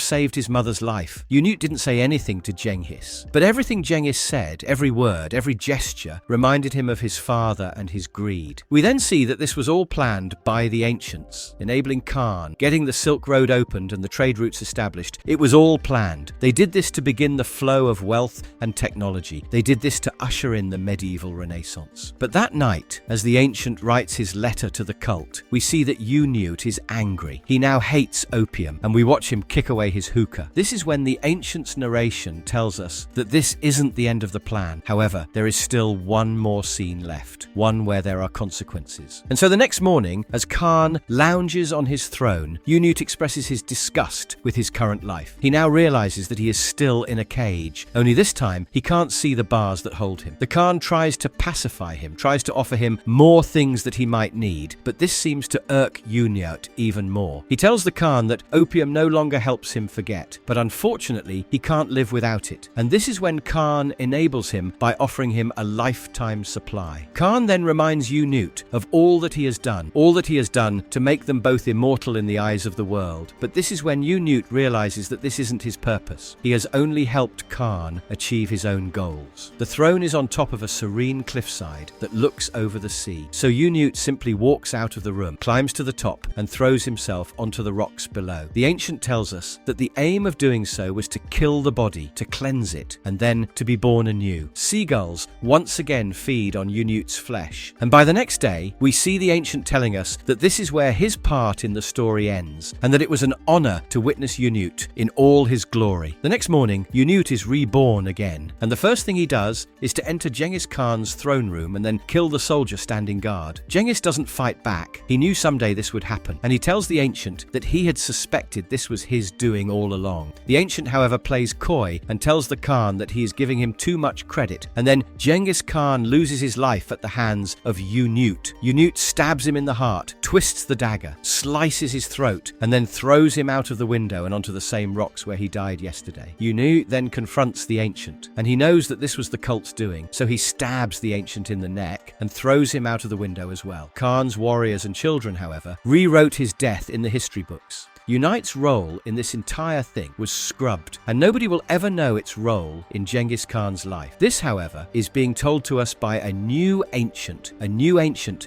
saved his mother's life. Unute didn't say anything to Genghis, but everything Genghis said, every word, every gesture, reminded him of his father and his greed. We then see that this was all planned by the ancients, enabling Khan, getting the Silk Road opened and the trade routes established. It was all planned. They did this to begin the flow of wealth and technology. They did this to usher in the medieval Renaissance. But that night, as the ancient writes his letter to the cult, we see that Unute is angry. He now hates opium, and we watch him kick away his hookah. This is when the ancient's narration tells us that this isn't the end of the plan. However, there is still one more scene left, one where there are consequences. And so the next morning, as Khan lounges on his throne, Unute expresses his disgust with his current life. He now realizes that he is still in a cage, only this time he can't see the bars that hold him. The Khan tries to pacify him, tries to offer him more things that he might need, but this seems to irk Unute even more. He tells the Khan that opium no longer helps him forget, but unfortunately he can't live without it. And this is when Khan enables him by offering him a lifetime supply. Khan then reminds Unute of all that he has done to make them both immortal in the eyes of the world. But this is when Unute realizes that this isn't his purpose. He has only helped Khan achieve his own goals. The throne is on top of a serene cliffside that looks over the sea. So Unute simply walks out of the room, climbs to the top, and throws himself onto the rocks below. The ancient tells us that the aim of doing so was to kill the body, to cleanse it, and then to be born anew. Seagulls once again feed on Unute's flesh, and by the next day, we see the ancient telling us that this is where his part in the story ends, and that it was an honor to witness Unute in all his glory. The next morning, Unute is reborn again, and the first thing he does is to enter Genghis Khan's throne room and then kill the soldier standing guard. Genghis doesn't fight back. He knew someday this would happen, and he tells the ancient that he had suspected this was his doing all along. The ancient, however, plays coy and tells the Khan that he is giving him too much credit, and then Genghis Khan loses his life at the hands of Unute. Unute stabs him in the heart, twists the dagger, slices his throat, and then throws him out of the window and onto the same rocks where he died yesterday. Unute then confronts the ancient, and he knows that this was the cult's doing, so he stabs the ancient in the neck and throws him out of the window as well. Khan's warriors and children, however, rewrote his death in the history books. Unite's role in this entire thing was scrubbed, and nobody will ever know its role in Genghis Khan's life. This, however, is being told to us by a new ancient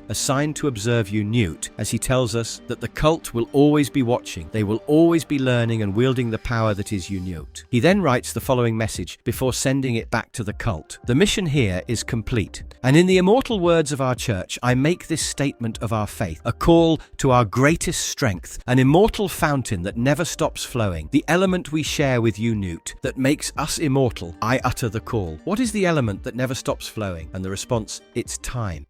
assigned to observe Unite, as he tells us that the cult will always be watching. They will always be learning and wielding the power that is Unite. He then writes the following message before sending it back to the cult. The mission here is complete, and in the immortal words of our church, I make this statement of our faith, a call to our greatest strength, an immortal fountain that never stops flowing, the element we share with Unite that makes us immortal. I utter the call. What is the element that never stops flowing? And the response, it's time.